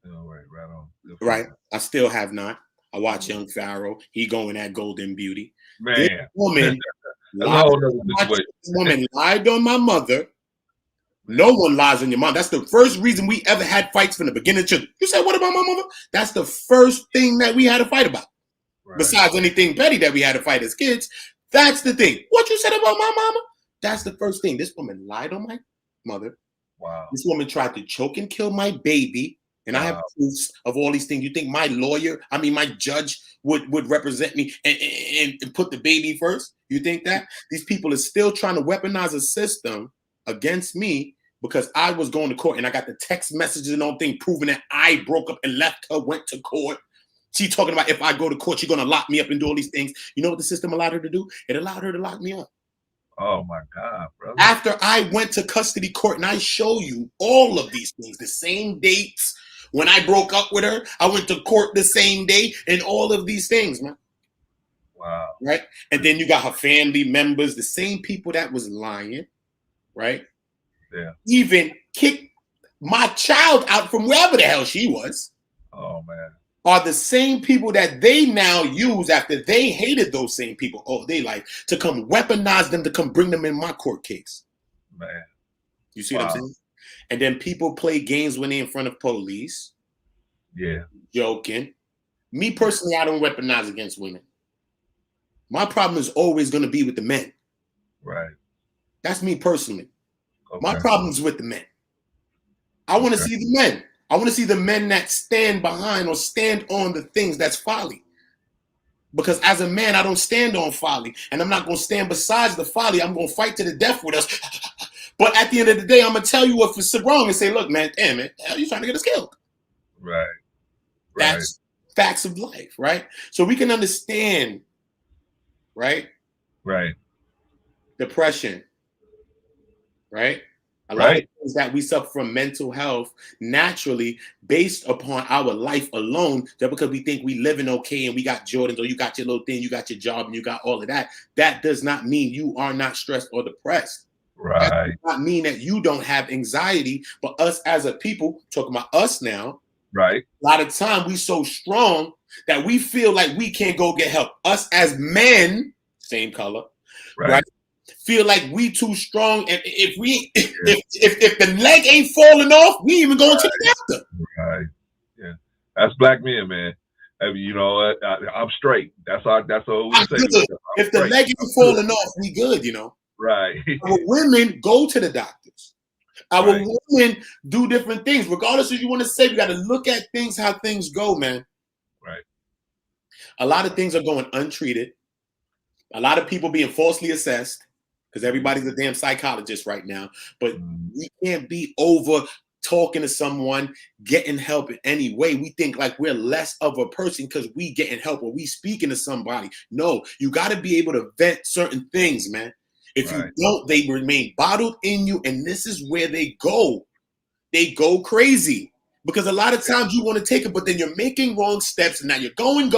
All right, right on.
Right. I still have not. I watch Young Pharaoh. He going at Golden Beauty.
Man.
This woman
That's a whole nother situation.
This woman lied on my mother. No one lies on your mom. That's the first reason we ever had fights from the beginning. You said, what about my mother? That's the first thing that we had to fight about. Right. Besides anything petty that we had to fight as kids. That's the thing. What you said about my mama? That's the first thing. This woman lied on my mother.
Wow.
This woman tried to choke and kill my baby. And I have proofs of all these things. You think my my judge would represent me and put the baby first? You think that? These people are still trying to weaponize a system against me because I was going to court and I got the text messages and all thing proving that I broke up and left her, went to court. She talking about if I go to court, she's going to lock me up and do all these things. You know what the system allowed her to do? It allowed her to lock me up.
Oh my God, brother.
After I went to custody court and I show you all of these things, the same dates. When I broke up with her, I went to court the same day and all of these things, man.
Wow.
Right? And then you got her family members, the same people that was lying, right?
Yeah.
Even kicked my child out from wherever the hell she was.
Oh, man.
Are the same people that they now use after they hated those same people all day life to come weaponize them to come bring them in my court case.
Man.
You see what I'm saying? And then people play games when they're in front of police.
Yeah.
Joking. Me personally, I don't weaponize against women. My problem is always going to be with the men.
Right.
That's me personally.
Okay.
My problem's with the men. I want to see the men. I want to see the men that stand behind or stand on the things that's folly. Because as a man, I don't stand on folly. And I'm not going to stand besides the folly. I'm going to fight to the death with us. But at the end of the day, I'm going to tell you if it's wrong and say, look, man, damn it, hell, you trying to get us killed.
Right.
That's facts of life, right? So we can understand, right?
Right.
Depression, right? A lot of things that we suffer from mental health naturally based upon our life alone, just because we think we living okay and we got Jordans or you got your little thing, you got your job and you got all of that. That does not mean you are not stressed or depressed.
Right.
That does not mean that you don't have anxiety, but us as a people, talking about us now,
right?
A lot of time we so strong that we feel like we can't go get help. Us as men, same color, right? Feel like we too strong, and if the leg ain't falling off, we even going to the doctor.
Right. Yeah. That's black men, man. I mean, you know, I'm straight. That's all we say.
If the leg ain't falling off, we good, you know.
Right.
Our women go to the doctors. Our women do different things. Regardless of what you want to say, we got to look at things how things go, man.
Right.
A lot of things are going untreated. A lot of people being falsely assessed because everybody's a damn psychologist right now. But we can't be over talking to someone, getting help in any way. We think like we're less of a person because we getting help or we speaking to somebody. No, you got to be able to vent certain things, man. If you don't, they remain bottled in you, and this is where they go. They go crazy because a lot of times you want to take it, but then you're making wrong steps, and now you're going,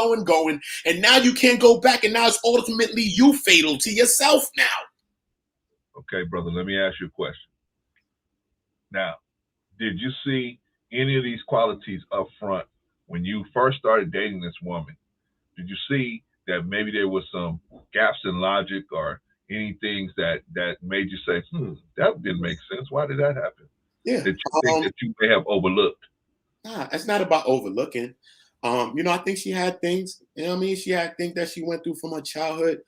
and now you can't go back, and now it's ultimately you fatal to yourself now.
Okay, brother, let me ask you a question. Now, did you see any of these qualities up front when you first started dating this woman? Did you see that maybe there was some gaps in logic or any things that made you say, that didn't make sense? Why did that happen?
Yeah.
That you think that you may have overlooked?
Nah, it's not about overlooking. You know, I think she had things, you know what I mean? She had things that she went through from her childhood,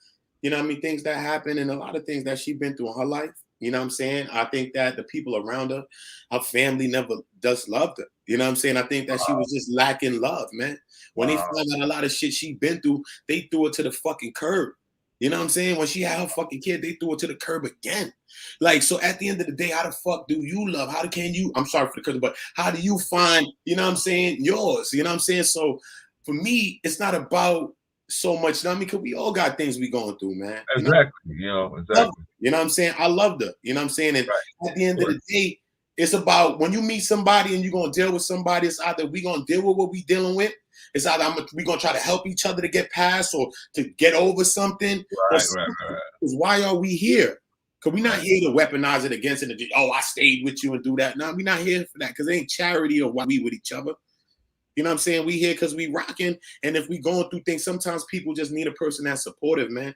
you know what I mean? Things that happened and a lot of things that she's been through in her life. You know what I'm saying? I think that the people around her, her family never just loved her. You know what I'm saying? I think that she was just lacking love, man. When they found out a lot of shit she been through, they threw her to the fucking curb. You know what I'm saying? When she had her fucking kid, they threw her to the curb again. Like, so at the end of the day, how the fuck do you love? How can you, I'm sorry for the curse, but how do you find, you know what I'm saying, yours? You know what I'm saying? So for me, it's not about so much, you know what I mean? Because we all got things we going through, man.
Exactly. You know, exactly.
You know what I'm saying? I loved her. You know what I'm saying? And at the end of the day, It's about when you meet somebody and you're gonna deal with somebody, it's either we gonna deal with what we dealing with, it's either we gonna try to help each other to get past or to get over something, or
Right.
because why are we here? Because we're not
Right.
here to weaponize it against it. Oh, I stayed with you and do that. No, we're not here for that because it ain't charity or why we with each other. You know what I'm saying? We here because we rocking. And if we going through things, sometimes people just need a person that's supportive, man.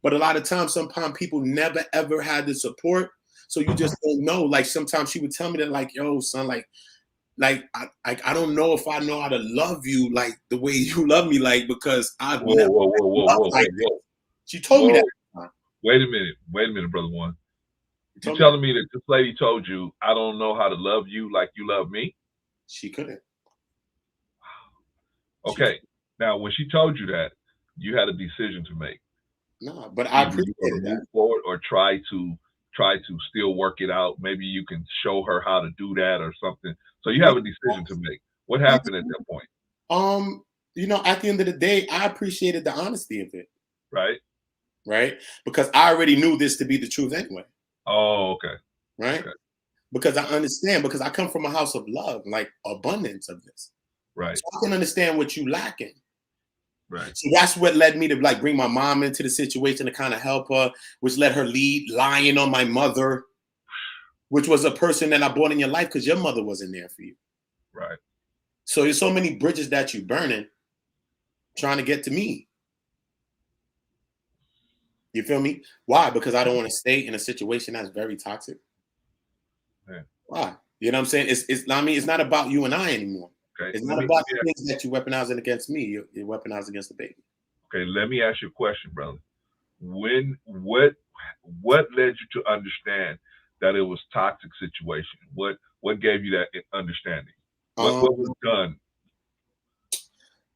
But a lot of times, sometimes people never ever had the support. So you just don't know. Like sometimes she would tell me that, like, yo, son, I don't know if I know how to love you like the way you love me, like, because I've never loved like this. She told me that.
Wait a minute, brother one. You
Told me
telling me that this lady told you I don't know how to love you like you love me?
she couldn't.
Okay. Now, when she told you that, you had a decision to make.
No, but I
Either you're going
appreciated
to move
that.
forward or try to still work it out. Maybe you can show her how to do that or something. So you have a decision to make. What happened at that point?
You know, at the end of the day, I appreciated the honesty of it.
Right?
Right? Because I already knew this to be the truth anyway.
Oh, okay.
Right?
Okay.
Because I understand, because I come from a house of love, like abundance of this.
Right.
So I can understand what you lacking.
Right.
So that's what led me to like bring my mom into the situation to kind of help her, which let her lead lying on my mother, which was a person that I brought in your life because your mother wasn't there for you.
Right.
So there's so many bridges that you burning trying to get to me. You feel me? Why? Because I don't want to stay in a situation that's very toxic.
Yeah.
Why? You know what I'm saying? I mean, it's not about you and I anymore.
Okay.
It's not about the things that you're weaponizing against me. You're weaponizing against the baby.
Okay, let me ask you a question, brother. What led you to understand that it was toxic situation? What gave you that understanding? What was done?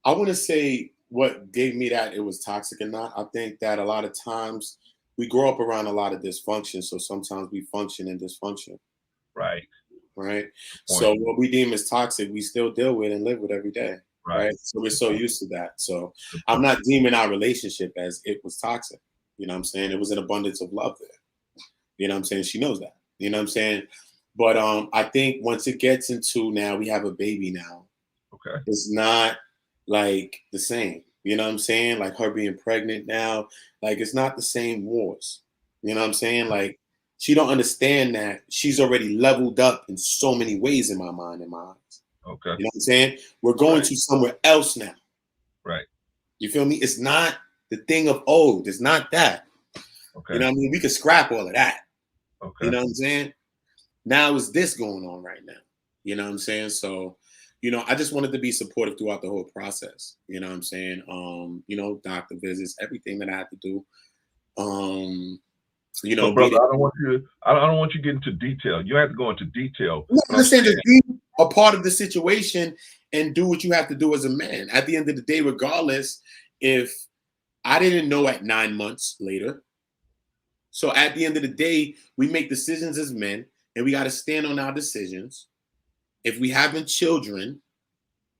I want to say what gave me that it was toxic or not. I think that a lot of times we grow up around a lot of dysfunction, so sometimes we function in dysfunction.
Right.
Right. So what we deem as toxic, we still deal with and live with every day. Right. So we're so used to that. So I'm not deeming our relationship as it was toxic. You know what I'm saying? It was an abundance of love there. You know what I'm saying? She knows that. You know what I'm saying? But I think once it gets into now, we have a baby now.
Okay.
It's not like the same. You know what I'm saying? Like her being pregnant now, like it's not the same wars. You know what I'm saying? Like she don't understand that she's already leveled up in so many ways in my mind and my eyes.
Okay.
You know what I'm saying? We're going to somewhere else now.
Right.
You feel me? It's not the thing of old. It's not that.
Okay.
You know what I mean? We could scrap all of that.
Okay.
You know what I'm saying? Now is this going on right now? You know what I'm saying? So, you know, I just wanted to be supportive throughout the whole process. You know what I'm saying? You know, doctor visits, everything that I had to do. You know,
so brother, I don't want you to get into detail. You have to go into detail.
No, I'm saying just be a part of the situation and do what you have to do as a man. At the end of the day, regardless, if I didn't know at 9 months later. So at the end of the day, we make decisions as men and we got to stand on our decisions. If we having children,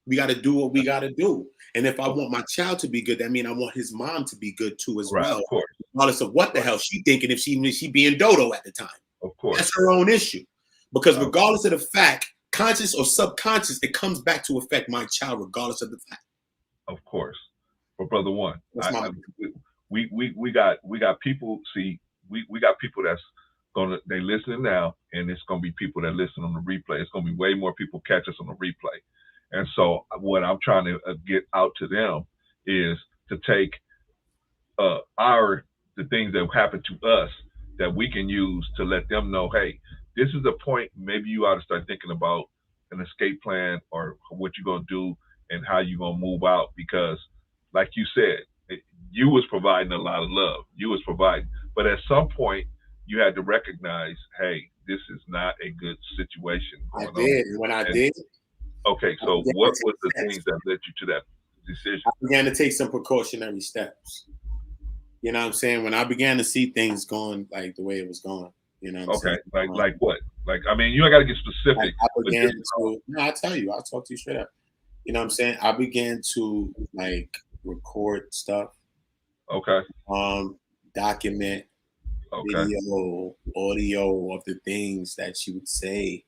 we got to do what we got to do. And if I want my child to be good, that means I want his mom to be good too as well.
Of course.
Regardless of what the hell she thinking, if she being dodo at the time.
Of course.
That's her own issue. Because regardless of the fact, conscious or subconscious, it comes back to affect my child regardless of the fact.
Of course. But brother one, we got people, see, we got people that's they listening now, and it's gonna be people that listen on the replay. It's gonna be way more people catch us on the replay. And so what I'm trying to get out to them is to take the things that happen to us that we can use to let them know, hey, this is a point maybe you ought to start thinking about an escape plan or what you're going to do and how you're going to move out. Because like you said, you was providing a lot of love. You was providing. But at some point, you had to recognize, hey, this is not a good situation going on.
I did. When I did.
Okay, so what was the things that led you to that decision?
I began to take some precautionary steps. You know what I'm saying? When I began to see things going like the way it was going, you know what I'm saying?
Like what? Like, I mean, you got to get specific.
I tell you, I'll talk to you straight up. You know what I'm saying? I began to like record stuff.
Okay.
Document video, audio of the things that she would say.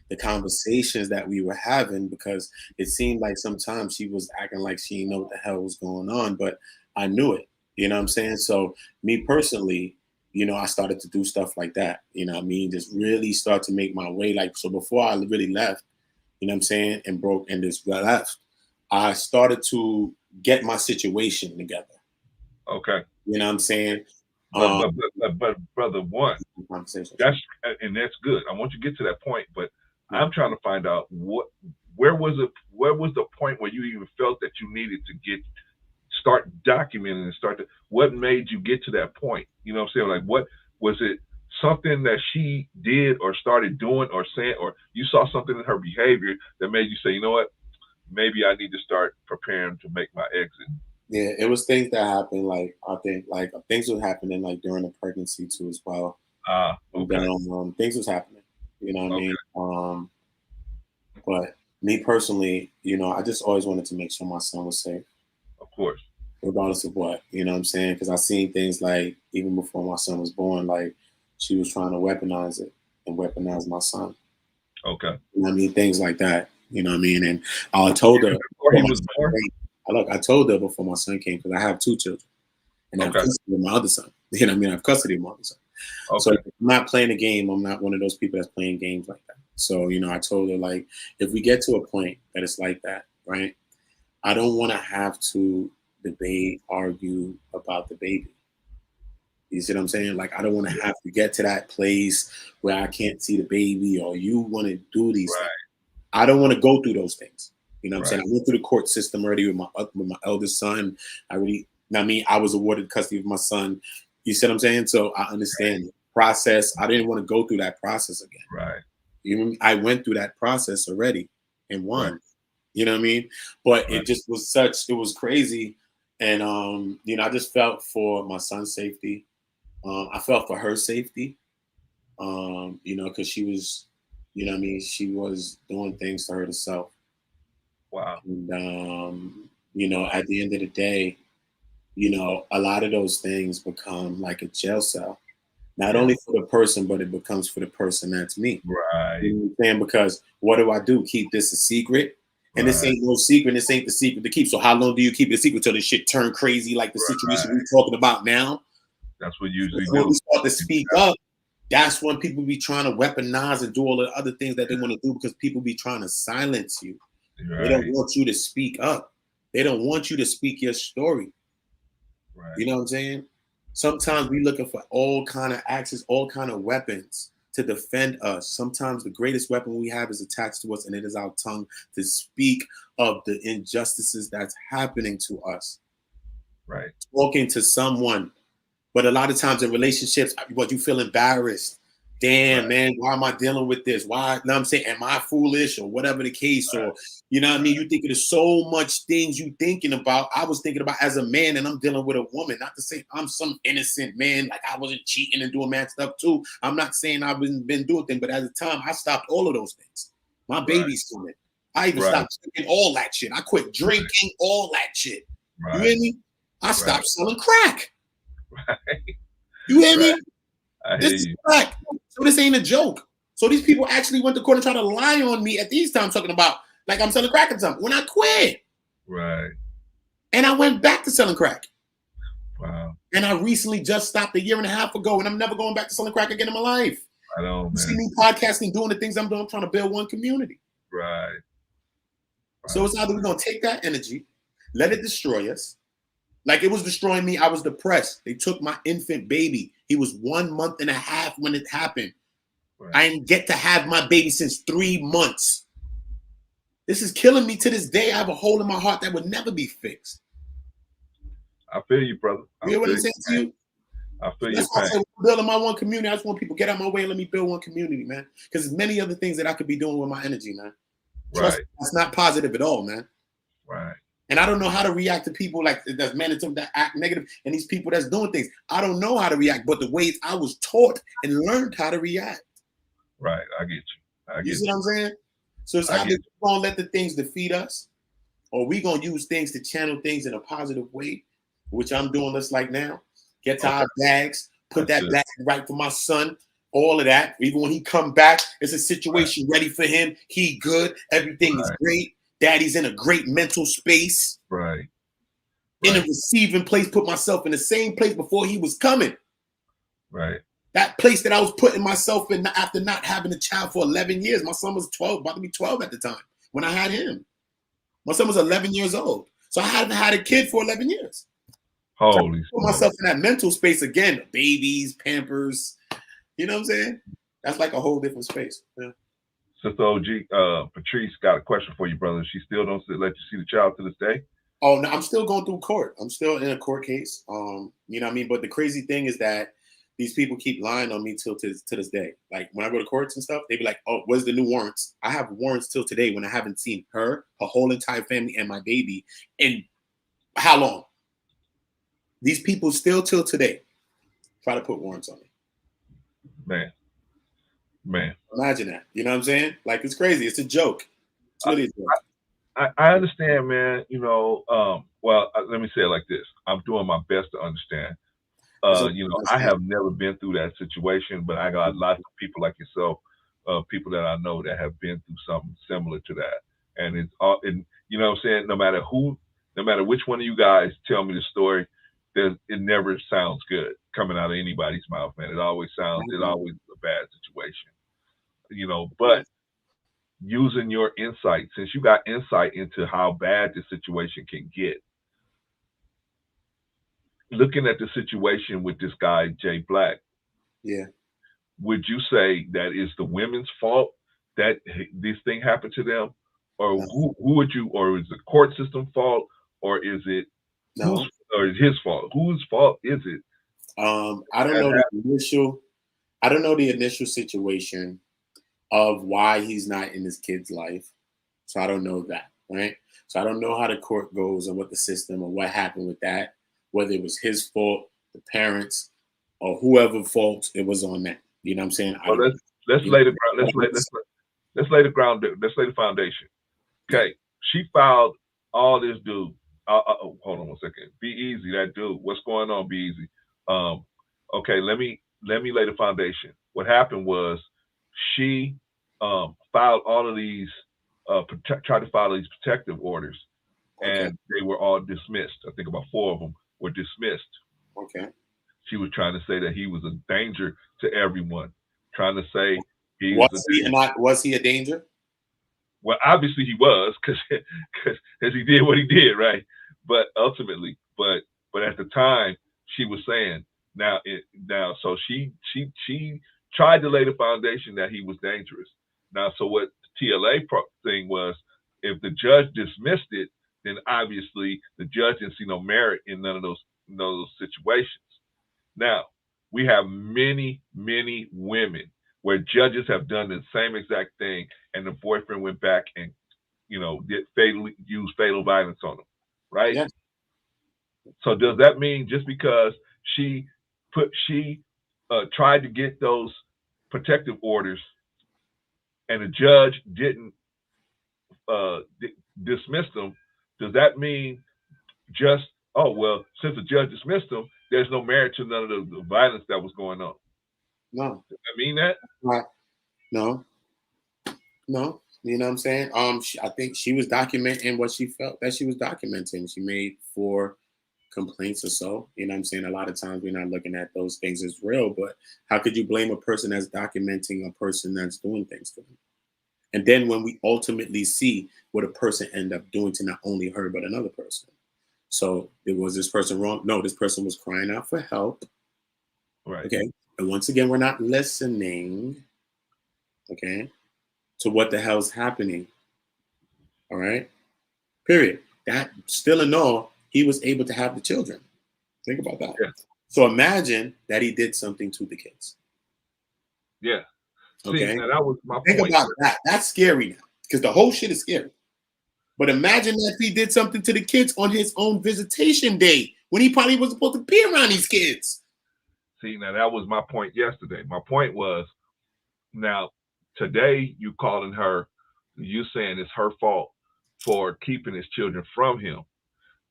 the conversations that we were having, because it seemed like sometimes she was acting like she didn't know what the hell was going on, but I knew it. You know what I'm saying? So me personally, I started to do stuff like that. You know what I mean? Just really start to make my way. Like, so before I really left, you know what I'm saying, and broke and just left, I started to get my situation together.
Okay.
You know what I'm saying?
But brother, one,
Conversation.
that's good. I want you to get to that point, but I'm trying to find out where was the point where you even felt that you needed to start documenting and what made you get to that point? You know what I'm saying? Like, what was it? Something that she did or started doing or saying, or you saw something in her behavior that made you say, you know what, maybe I need to start preparing to make my exit?
Yeah, it was things that happened. Like, I think like things was happening like during the pregnancy too as well.
Okay.
And things was happening. You know what I
Okay.
mean? But me personally, I just always wanted to make sure my son was safe,
Of course.
regardless of what. You know what I'm saying? Because I seen things like even before my son was born, like she was trying to weaponize it and weaponize my son.
Okay.
You know what I mean? Things like that. You know what I mean? And I told her
before he was born.
I told her before my son came, because I have two children, and I have custody of my other son. You know what I mean? I have custody of my other son.
Okay.
So I'm not playing a game. I'm not one of those people that's playing games like that. So, I told her, like, if we get to a point that it's like that, right? I don't want to have to debate, argue about the baby. You see what I'm saying? Like, I don't want to have to get to that place where I can't see the baby, or you want to do these things. I don't want to go through those things. You know what I'm saying? I went through the court system already with my eldest son. I was awarded custody of my son. You see what I'm saying? So I understand the process. I didn't want to go through that process again.
Right.
I went through that process already and won. Right. You know what I mean? But it just was it was crazy. And, I just felt for my son's safety. I felt for her safety, because she was, she was doing things to hurt herself.
Wow.
And, at the end of the day, a lot of those things become like a jail cell, not only for the person, but it becomes for the person that's me.
Right.
You know what I'm saying? Because what do? Keep this a secret? And this ain't no secret. This ain't the secret to keep. So how long do you keep it a secret till this shit turn crazy, like the situation we're talking about now?
That's what usually
when we start to speak up, that's when people be trying to weaponize and do all the other things that they want to do, because people be trying to silence you. Right. They don't want you to speak up. They don't want you to speak your story. Right. You know what I'm saying? Sometimes we looking for all kind of axes, all kind of weapons to defend us. Sometimes the greatest weapon we have is attached to us, and it is our tongue to speak of the injustices that's happening to us.
Right.
Talking to someone. But a lot of times in relationships, you feel embarrassed. Damn, man, why am I dealing with this? Why? You know what I'm saying? Am I foolish, or whatever the case? Or, you know what I mean? You thinking of so much things you thinking about. I was thinking about as a man, and I'm dealing with a woman. Not to say I'm some innocent man, like I wasn't cheating and doing mad stuff too. I'm not saying I've been doing things, but at the time, I stopped all of those things. My baby's coming. I even stopped drinking all that shit. I quit drinking all that shit. You hear me? I stopped selling crack. You hear me? This is crack. So this ain't a joke. So these people actually went to court and tried to lie on me at these times, talking about like I'm selling crack or something. When I quit.
Right.
And I went back to selling crack.
Wow.
And I recently just stopped a year and a half ago, and I'm never going back to selling crack again in my life.
I know, man.
You see me podcasting, doing the things I'm doing, trying to build one community.
Right.
So it's either we're going to take that energy, let it destroy us. Like it was destroying me. I was depressed. They took my infant baby. He was 1 month and a half when it happened. Right. I didn't get to have my baby since 3 months. This is killing me to this day. I have a hole in my heart that would never be fixed.
I feel you, brother.
You hear what I'm saying to you?
I feel you.
That's why I say building my one community. I just want people to get out my way and let me build one community, man. Because there's many other things that I could be doing with my energy, man. Trust me, that's not positive at all, man.
Right.
And I don't know how to react to people like that's mandatory that act negative, and these people that's doing things. I don't know how to react, but the ways I was taught and learned how to react.
Right, I get you.
You see what I'm saying? So it's either we're gonna let the things defeat us, or we're gonna use things to channel things in a positive way, which I'm doing just like now. Get to our bags, put that bag right for my son. all of that. Even when he come back, it's a situation ready for him. He good. Everything is great. Daddy's in a great mental space.
Right.
In a receiving place, put myself in the same place before he was coming.
Right.
That place that I was putting myself in after not having a child for 11 years. My son was 12, about to be 12 at the time when I had him. My son was 11 years old. So I hadn't had a kid for 11 years.
Holy
put myself in that mental space again. Babies, Pampers. You know what I'm saying? That's like a whole different space. Yeah.
Sister OG, Patrice got a question for you, brother. She still don't let you see the child to this day?
Oh, no, I'm still going through court. I'm still in a court case. You know what I mean? But the crazy thing is that these people keep lying on me till to this day. Like when I go to courts and stuff, they be like, "Oh, where's the new warrants?" I have warrants till today when I haven't seen her whole entire family, and my baby in how long? These people still till today try to put warrants on me.
Man.
Imagine that. You know what I'm saying? Like it's crazy. It's a joke. It's really a joke.
I understand, man. You know, well, let me say it like this. I'm doing my best to understand. You know, I have never been through that situation, but I got lots of people like yourself, people that I know that have been through something similar to that. And it's all, and you know what I'm saying? No matter which one of you guys tell me the story, it never sounds good coming out of anybody's mouth, man. It always a bad situation. You know, but using your insight, since you got insight into how bad the situation can get, looking at the situation with this guy Jay Black, would you say that is the women's fault that this thing happened to them, or who would you, or is the court system fault, or is it or is his fault? Whose fault is it?
I don't know the initial situation of why he's not in his kid's life, so I don't know that, right? So I don't know how the court goes and what the system or what happened with that, whether it was his fault, the parents, or whoever fault it was on that. You know what I'm saying?
Well, let's lay the foundation. Okay, she filed all this dude. Hold on one second. Be easy, that dude. What's going on? Be easy. Okay, let me lay the foundation. What happened was she filed all of these, tried to file these protective orders, and they were all dismissed. I think about 4 of them were dismissed.
Okay.
She was trying to say that he was a danger to everyone. Trying to say
was he a danger?
Well, obviously he was, because he did what he did, right? But ultimately, but at the time, she was saying so she tried to lay the foundation that he was dangerous. Now, so what the TLA thing was, if the judge dismissed it, then obviously the judge didn't see no merit in none of those situations. Now, we have many women where judges have done the same exact thing, and the boyfriend went back and, you know, used fatal violence on them, right?
Yeah.
So does that mean just because she tried to get those protective orders and the judge didn't dismiss them, does that mean just, oh, well, since the judge dismissed them, there's no merit to none of the violence that was going on?
No.
Does that mean that?
No. You know what I'm saying? I think she was documenting what she felt that she was documenting. She made 4 complaints or so. You know what I'm saying? A lot of times we're not looking at those things as real, but how could you blame a person that's documenting a person that's doing things to them? And then when we ultimately see what a person end up doing to not only her, but another person. So was this person wrong? No, this person was crying out for help.
Right.
Okay. And once again, we're not listening. Okay. To what the hell's happening. All right. Period. That still in all, he was able to have the children. Think about that.
Yeah.
So imagine that he did something to the kids.
Yeah.
Okay.
See, now that was my
Think
point.
about that. That's scary now, because the whole shit is scary. But imagine that if he did something to the kids on his own visitation day when he probably was supposed to be around these kids.
See, now that was my point yesterday. My point was, now today you calling her, you saying it's her fault for keeping his children from him.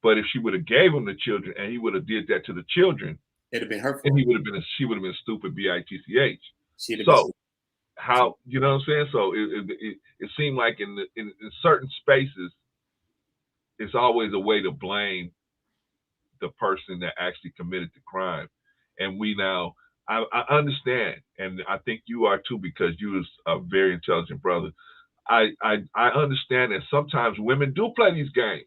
But if she would have gave him the children and he would have did that to the children,
it'd have been her fault.
And she would have been a stupid bitch.
She the best.
So how, you know what I'm saying? So it seemed like in certain spaces, it's always a way to blame the person that actually committed the crime. And we now, I understand, and I think you are too, because you was a very intelligent brother. I understand that sometimes women do play these games.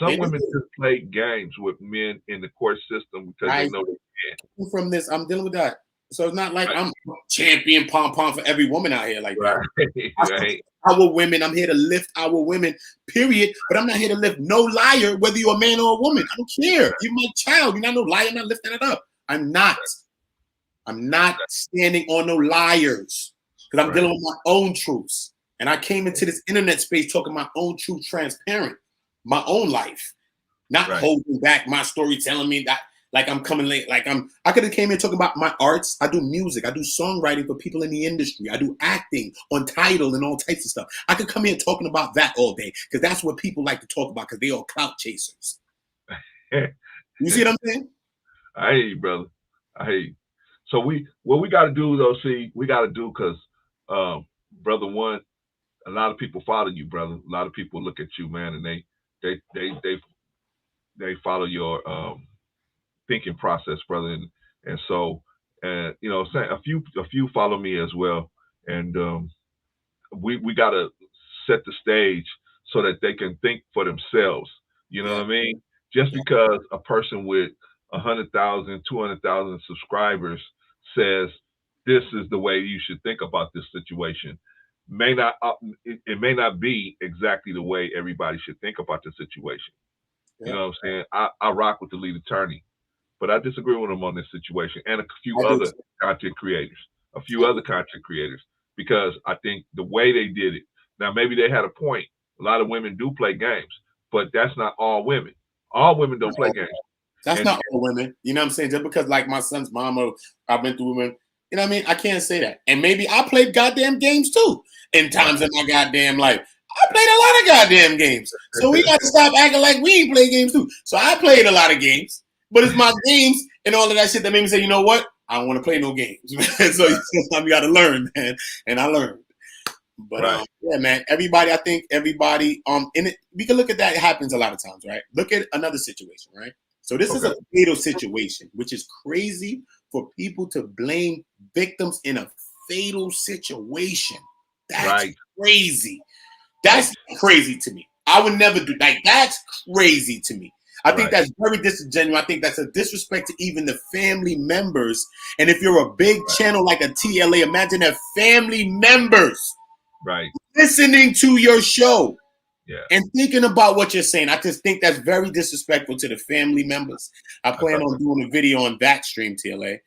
They
Some
do.
women just play games with men in the court system because they
I
know they
from this, I'm dealing with that. So it's not like
can.
I'm champion pom pom for every woman out here like that.
Right, right,
Our women, I'm here to lift our women, period. But I'm not here to lift no liar, whether you're a man or a woman. I don't care. You're my child. You're not no liar. I'm not lifting it up. I'm not. I'm not standing on no liars because I'm dealing with my own truths. And I came into this internet space talking my own truth, transparent, my own life, not holding back my story, telling me that like I'm coming late. Like I could have came in talking about my arts. I do music. I do songwriting for people in the industry. I do acting on Tidal and all types of stuff. I could come in talking about that all day because that's what people like to talk about because they all clout chasers. You see what I'm saying?
I hear you, brother. I hear you. So what we got to do though, see, we got to do because, brother, one, a lot of people follow you, brother. A lot of people look at you, man, and they follow your thinking process, brother, and so you know, a few follow me as well, and we got to set the stage so that they can think for themselves. You know what I mean? Just because a person with 100,000, 200,000 subscribers says this is the way you should think about this situation, may not it may not be exactly the way everybody should think about the situation. You know what I'm saying? I rock with the lead attorney, but I disagree with him on this situation and a few other content creators, because I think the way they did it. Now maybe they had a point. A lot of women do play games, but that's not all women. All women don't play games.
That's not all women. You know what I'm saying? Just because like my son's mama, I've been through women. You know what I mean? I can't say that. And maybe I played goddamn games too in times in my goddamn life. I played a lot of goddamn games. So we got to stop acting like we ain't play games too. So I played a lot of games, but it's my games and all of that shit that made me say, you know what? I don't want to play no games, man. So sometimes you got to learn, man. And I learned. But yeah, man, everybody, I think everybody, in it, we can look at that. It happens a lot of times, right? Look at another situation, right? So this is a fatal situation, which is crazy for people to blame victims in a fatal situation. That's crazy. That's crazy to me. I would never do like that's crazy to me. I think that's very disingenuous. I think that's a disrespect to even the family members. And if you're a big channel like a TLA, imagine that family members listening to your show and thinking about what you're saying. I just think that's very disrespectful to the family members. I plan on doing a video on that stream, TLA,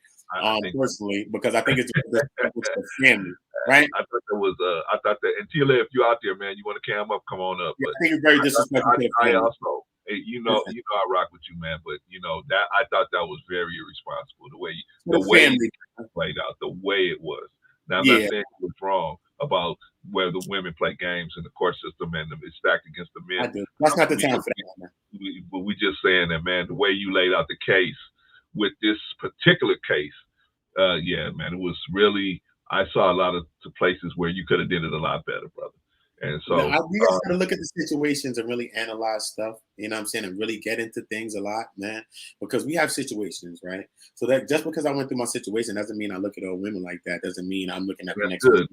personally, because I think it's disrespectful to the family. Right?
I thought that, and TLA, if you're out there, man, you want to cam up, come on up.
Yeah, I think it's very disrespectful.
I also, you know, I rock with you, man. But you know that I thought that was very irresponsible the way it played out, the way it was. Now I'm not saying it was wrong about where the women play games in the court system and it's stacked against the men.
That's not the time for that, man.
But we just saying that, man. The way you laid out the case with this particular case, yeah, man, it was really. I saw a lot of places where you could have did it a lot better, brother. And so
we got to look at the situations and really analyze stuff. You know what I'm saying? And really get into things a lot, man. Because we have situations, right? So that just because I went through my situation doesn't mean I look at all women like that. Doesn't mean I'm looking at the next person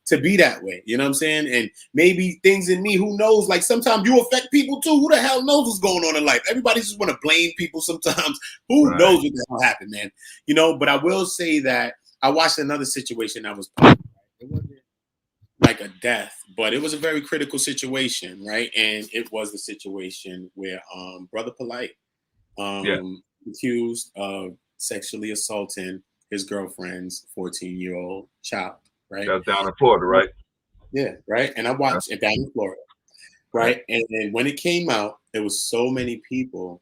to be that way. You know what I'm saying? And maybe things in me, who knows? Like sometimes you affect people too. Who the hell knows what's going on in life? Everybody just want to blame people sometimes. Who knows what the hell happened, man? You know, but I will say that I watched another situation that was public. It wasn't like a death, but it was a very critical situation, right? And it was the situation where Brother Polite accused of sexually assaulting his girlfriend's 14-year-old child, right?
That's down in Florida, right?
Yeah, right. And I watched it down in Florida, right? And when it came out, there was so many people.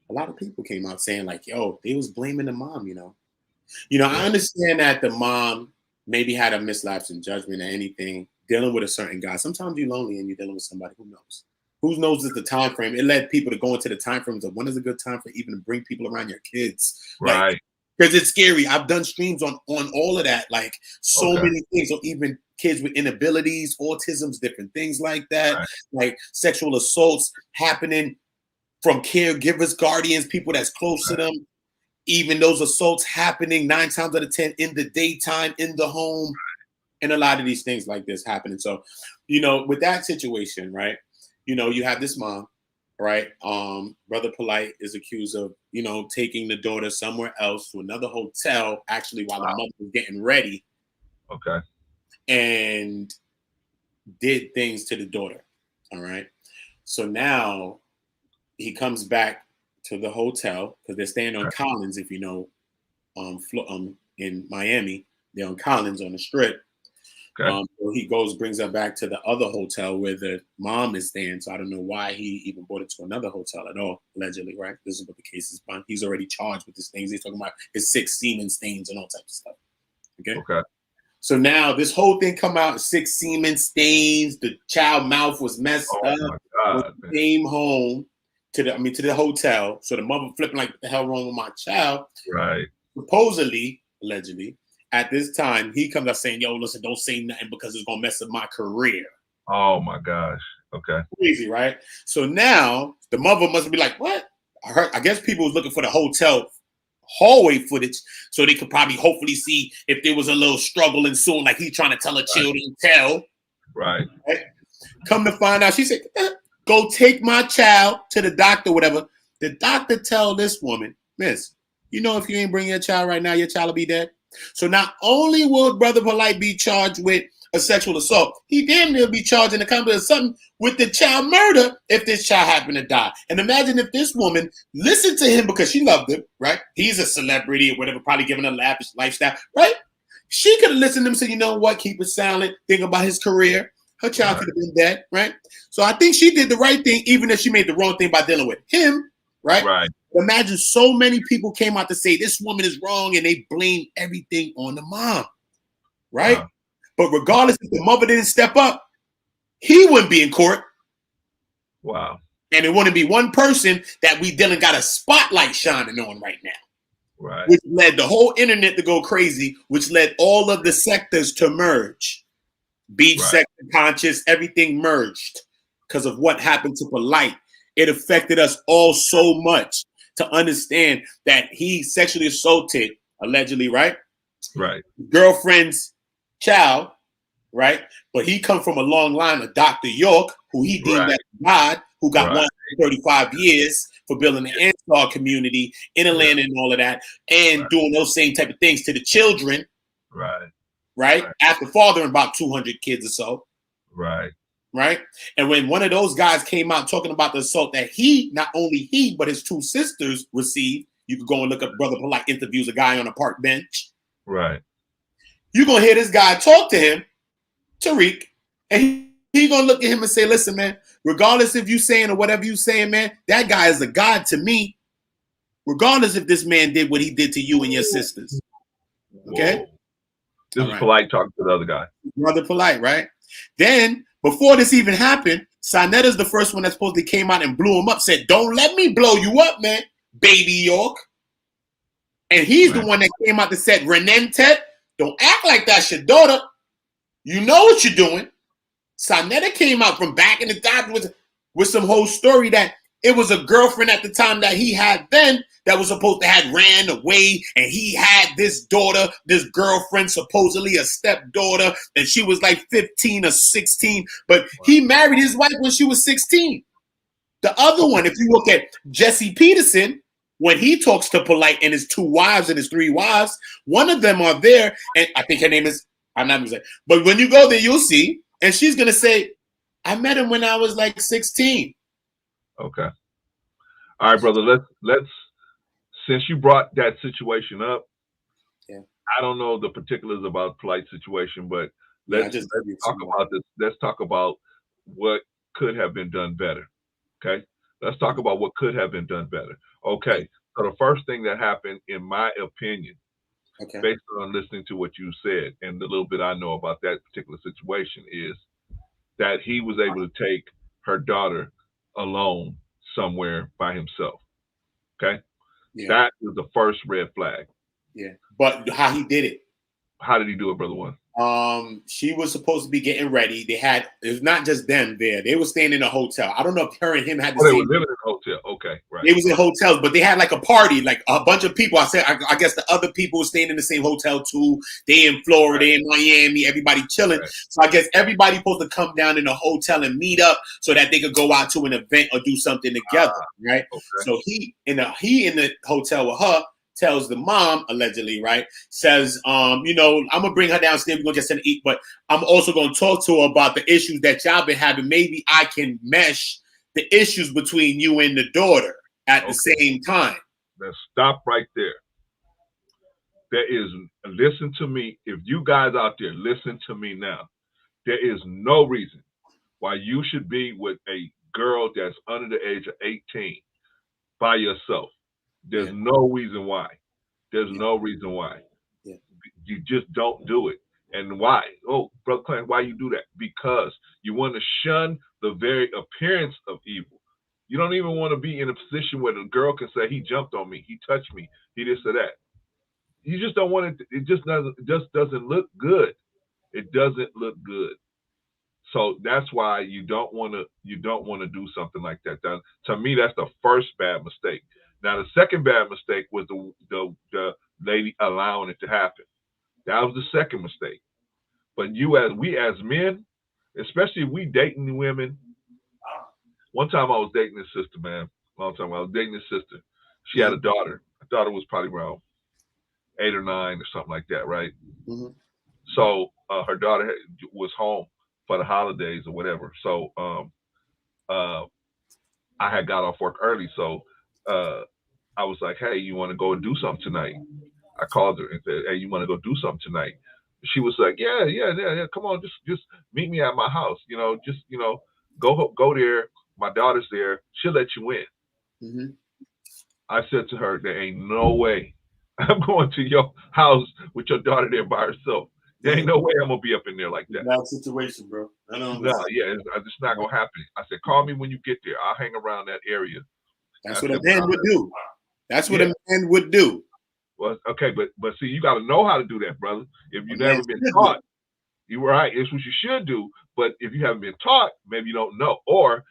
A lot of people came out saying like, "Yo, they was blaming the mom," you know. I understand that the mom maybe had a mislapse in judgment or anything, dealing with a certain guy. Sometimes you're lonely and you're dealing with somebody who knows. Who knows is the time frame. It led people to go into the time frames of when is a good time for even to bring people around your kids.
Right.
Like, because it's scary. I've done streams on all of that, like so
Okay.
many things, or even kids with inabilities, autisms, different things like that,
Right.
like sexual assaults happening from caregivers, guardians, people that's close to
Right.
them. Even those assaults happening 9 times out of 10 in the daytime, in the home, and a lot of these things like this happening. So, with that situation, right? You have this mom, right? Brother Polite is accused of, taking the daughter somewhere else to another hotel, actually while the
Wow.
mother was getting ready,
Okay.
and did things to the daughter. All right. So now he comes back to the hotel because they're staying on
Okay.
Collins, if you know, in Miami. They're on Collins on the strip.
Okay.
So he goes, brings her back to the other hotel where the mom is staying. So I don't know why he even brought it to another hotel at all, allegedly, right? This is what the case is on. He's already charged with these things. He's talking about his 6 semen stains and all types of stuff. Okay.
Okay.
So now this whole thing come out, 6 semen stains, the child mouth was messed
Oh
up.
my
When
God, man.
he came home to the hotel. So the mother flipping like, what the hell wrong with my child?
Right.
Supposedly, allegedly, at this time, he comes out saying, yo, listen, don't say nothing because it's going to mess up my career.
Oh my gosh. Okay.
Crazy, right? So now the mother must be like, what? I guess people was looking for the hotel hallway footage so they could probably hopefully see if there was a little struggle ensuing, like he's trying to tell a children tell.
Right.
Right? Come to find out, she said, go take my child to the doctor, whatever. The doctor tell this woman, miss, if you ain't bring your child right now, your child will be dead. So not only will Brother Polite be charged with a sexual assault, he damn near be charged in the company of something with the child murder if this child happened to die. And imagine if this woman listened to him because she loved him, right? He's a celebrity or whatever, probably giving a lavish lifestyle, right? She could have listened to him and said, you know what, keep it silent, think about his career. Her child could have been dead, right? So I think she did the right thing, even if she made the wrong thing by dealing with him, right?
Right.
Imagine so many people came out to say this woman is wrong and they blame everything on the mom, right?
Wow.
But regardless if the mother didn't step up, he wouldn't be in court.
Wow.
And it wouldn't be one person that we dealing got a spotlight shining on right now.
Right.
Which led the whole internet to go crazy, which led all of the sectors to merge. Beach
Right.
sector, conscious, everything merged because of what happened to Polite. It affected us all so much to understand that he sexually assaulted, allegedly, right?
Right.
Girlfriend's child, right? But he come from a long line of Dr. York, who he deemed
Right.
as God, who got
Right.
135 years for building the Ansar community in Atlanta and all of that, and
Right.
doing those same type of things to the children,
Right.
right?
Right.
After fathering about 200 kids or so.
Right.
Right. And when one of those guys came out talking about the assault that not only he, but his 2 sisters received, you could go and look up Brother Polite interviews a guy on a park bench.
Right.
You're going to hear this guy talk to him, Tariq, and he going to look at him and say, listen, man, regardless if you saying or whatever you saying, man, that guy is a God to me, regardless if this man did what he did to you and your sisters. Okay?
Whoa. This is Polite talking to the other guy.
Brother Polite, right? Then, before this even happened, Sinetta's the first one that supposedly came out and blew him up, said, don't let me blow you up, man, baby York. And he's the one that came out that said, Renente, don't act like that's your daughter. You know what you're doing. Sinetta came out from back in the day with some whole story that it was a girlfriend at the time that he had then that was supposed to have ran away, and he had this daughter, this girlfriend, supposedly a stepdaughter, and she was like 15 or 16, but he married his wife when she was 16. The other one, if you look at Jesse Peterson, when he talks to Polite and his 2 wives and his 3 wives, one of them are there, and I think her name is, I'm not going to say, but when you go there, you'll see, and she's going to say, I met him when I was like 16.
Okay. All right, brother. Let's since you brought that situation up,
yeah.
I don't know the particulars about Polite's situation, but let's talk about this. Let's talk about what could have been done better. Okay. Let's talk about what could have been done better. Okay. So the first thing that happened, in my opinion, based on listening to what you said and the little bit I know about that particular situation, is that he was able to take her daughter alone somewhere by himself. Okay. Yeah. That was the first red flag.
Yeah. But how he did it.
How did he do it, Brother One?
She was supposed to be getting ready. It was not just them there. They were staying in a hotel. I don't know if her and him had the
Oh, they
same.
were living in a hotel. Okay, right.
They was in hotels, but they had like a party, like a bunch of people. I guess the other people were staying in the same hotel too. They in Florida, in Miami, everybody chilling. Right. So I guess everybody supposed to come down in a hotel and meet up so that they could go out to an event or do something together, right? Okay. So he in the hotel with her. Tells the mom, allegedly, right? Says, I'm gonna bring her downstairs. We're gonna get something to eat, but I'm also gonna talk to her about the issues that y'all been having. Maybe I can mesh the issues between you and the daughter at the same time.
Let's stop right there. Listen to me. If you guys out there, listen to me now. There is no reason why you should be with a girl that's under the age of 18 by yourself. There's no reason why. There's no reason why. Yeah. You just don't do it. And why? Oh, Brother Clarence, why you do that? Because you want to shun the very appearance of evil. You don't even want to be in a position where the girl can say, he jumped on me, he touched me, he this or that. You just don't want it. It just doesn't look good. It doesn't look good. So that's why you don't want to do something like that. To me, that's the first bad mistake. Now, the second bad mistake was the lady allowing it to happen. That was the second mistake. But we as men, especially if we dating women. One time I was dating this sister, man. Long time I was dating this sister. She had a daughter. Her daughter was probably around 8 or 9 or something like that, right? Mm-hmm. So her daughter was home for the holidays or whatever. So I had got off work early. So I was like, hey, you want to go and do something tonight? I called her and said, hey, you want to go do something tonight? She was like, yeah. Come on, just meet me at my house. Go there. My daughter's there. She'll let you in. Mm-hmm. I said to her, there ain't no way I'm going to your house with your daughter there by herself. There ain't no way I'm gonna be up in there like that.
Bad situation, bro.
It's not gonna happen. I said, call me when you get there. I'll hang around that area.
That's what a man would do. That's what a man would do.
Well, okay, but see, you got to know how to do that, brother. If you've never been taught, you're right. It's what you should do. But if you haven't been taught, maybe you don't know. Or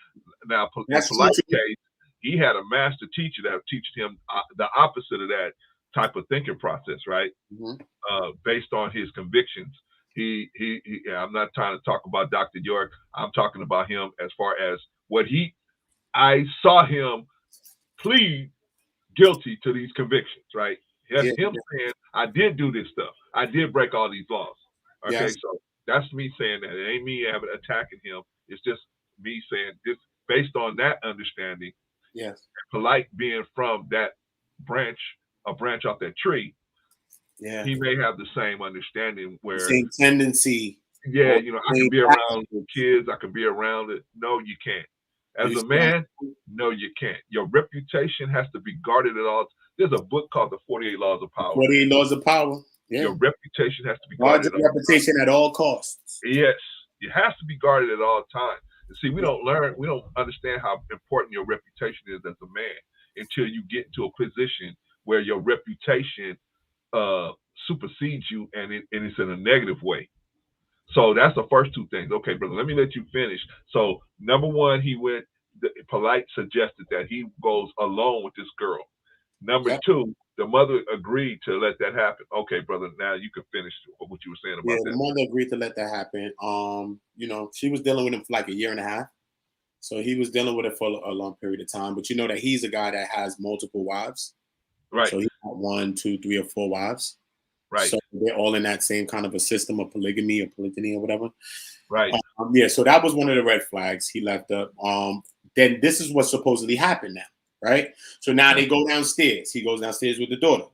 now, in Polite's case, he had a master teacher that teach him the opposite of that type of thinking process, right? Mm-hmm. Based on his convictions. I'm not trying to talk about Dr. York. I'm talking about him as far as I saw him plead guilty to these convictions, right? That's him saying, I did do this stuff. I did break all these laws. Okay, so that's me saying that. It ain't me attacking him. It's just me saying this based on that understanding.
Yes.
Polite being from that branch, a branch off that tree. Yeah. He may have the same understanding where
same tendency.
Yeah, I can be around kids, I can be around it. No, you can't. As a man, no, you can't. Your reputation has to be guarded at all. There's a book called The 48 Laws of Power.
48 Laws of Power.
Yeah. Your reputation has to be guarded.
Guard your reputation at all costs.
Yes, it has to be guarded at all times. And see, we don't understand how important your reputation is as a man until you get into a position where your reputation supersedes you, and it's in a negative way. So that's the first two things. Okay, brother, let me let you finish. So number one, Polite suggested that he goes alone with this girl. Number two, the mother agreed to let that happen. Okay, brother, now you can finish what you were saying about that.
Yeah, the mother agreed to let that happen. She was dealing with him for like a year and a half. So he was dealing with it for a long period of time. But you know that he's a guy that has multiple wives.
Right.
So he got 1, 2, 3, or 4 wives.
Right.
So they're all in that same kind of a system of polygamy or polygyny or whatever.
Right.
So that was one of the red flags. He left up. Then this is what supposedly happened now, right? So now they go downstairs. He goes downstairs with the daughter.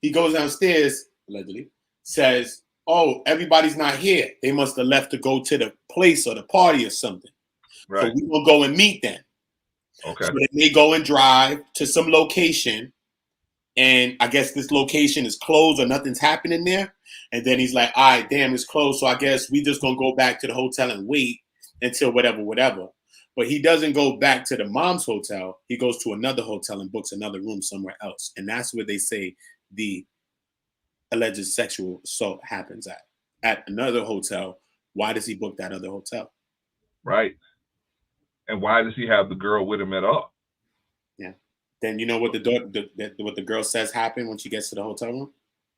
He goes downstairs, allegedly, says, oh, everybody's not here. They must have left to go to the place or the party or something. Right. So we will go and meet them.
Okay.
So then they go and drive to some location. And I guess this location is closed or nothing's happening there. And then he's like, all right, damn, it's closed. So I guess we just going to go back to the hotel and wait until whatever. But he doesn't go back to the mom's hotel. He goes to another hotel and books another room somewhere else. And that's where they say the alleged sexual assault happens at another hotel. Why does he book that other hotel?
Right. And why does he have the girl with him at all?
Yeah. Then you know what what the girl says happened when she gets to the hotel room?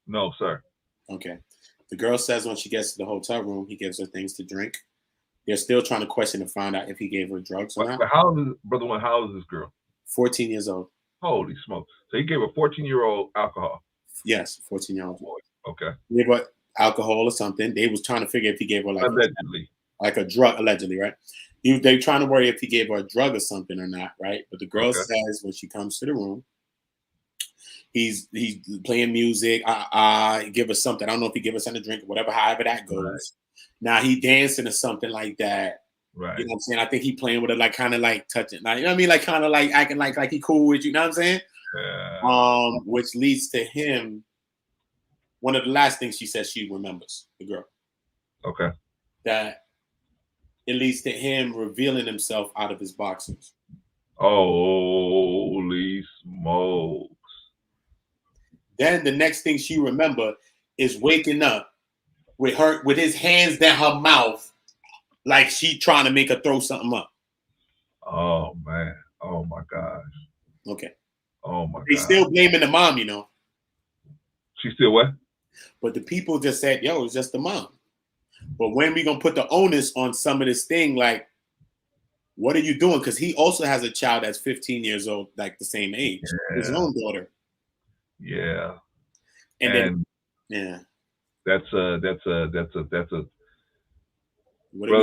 No, sir.
Okay. The girl says when she gets to the hotel room, he gives her things to drink. They're still trying to question to find out if he gave her drugs or not.
But how old is brother one? How old is this girl?
14 years old.
Holy smokes! So he gave a 14-year-old alcohol.
Yes, 14-year-old.
Okay.
He gave her alcohol or something. They was trying to figure if he gave her
allegedly
a drug, allegedly, right? They trying to worry if he gave her a drug or something or not, right? But the girl says when she comes to the room, he's playing music. Give her something. I don't know if he give her something to drink or whatever. However that goes. Right. Now he dancing or something like that.
Right.
You know what I'm saying? I think he playing with her, like kind of like touching, like, you know what I mean, like kind of like acting like he cool with you. You know what I'm saying?
Yeah.
Which leads to him. One of the last things she says she remembers, the girl.
Okay.
That it leads to him revealing himself out of his boxers.
Holy smokes.
Then the next thing she remember is waking up with his hands down her mouth, like she trying to make her throw something up.
Oh man. Oh my gosh.
Okay.
Oh my god.
They still blaming the mom, you know.
She still what?
But the people just said, yo, it's just the mom. But when we gonna put the onus on some of this thing, like, what are you doing? Because he also has a child that's 15 years old, like the same age, his own daughter.
Yeah.
And then, yeah.
That's a brother,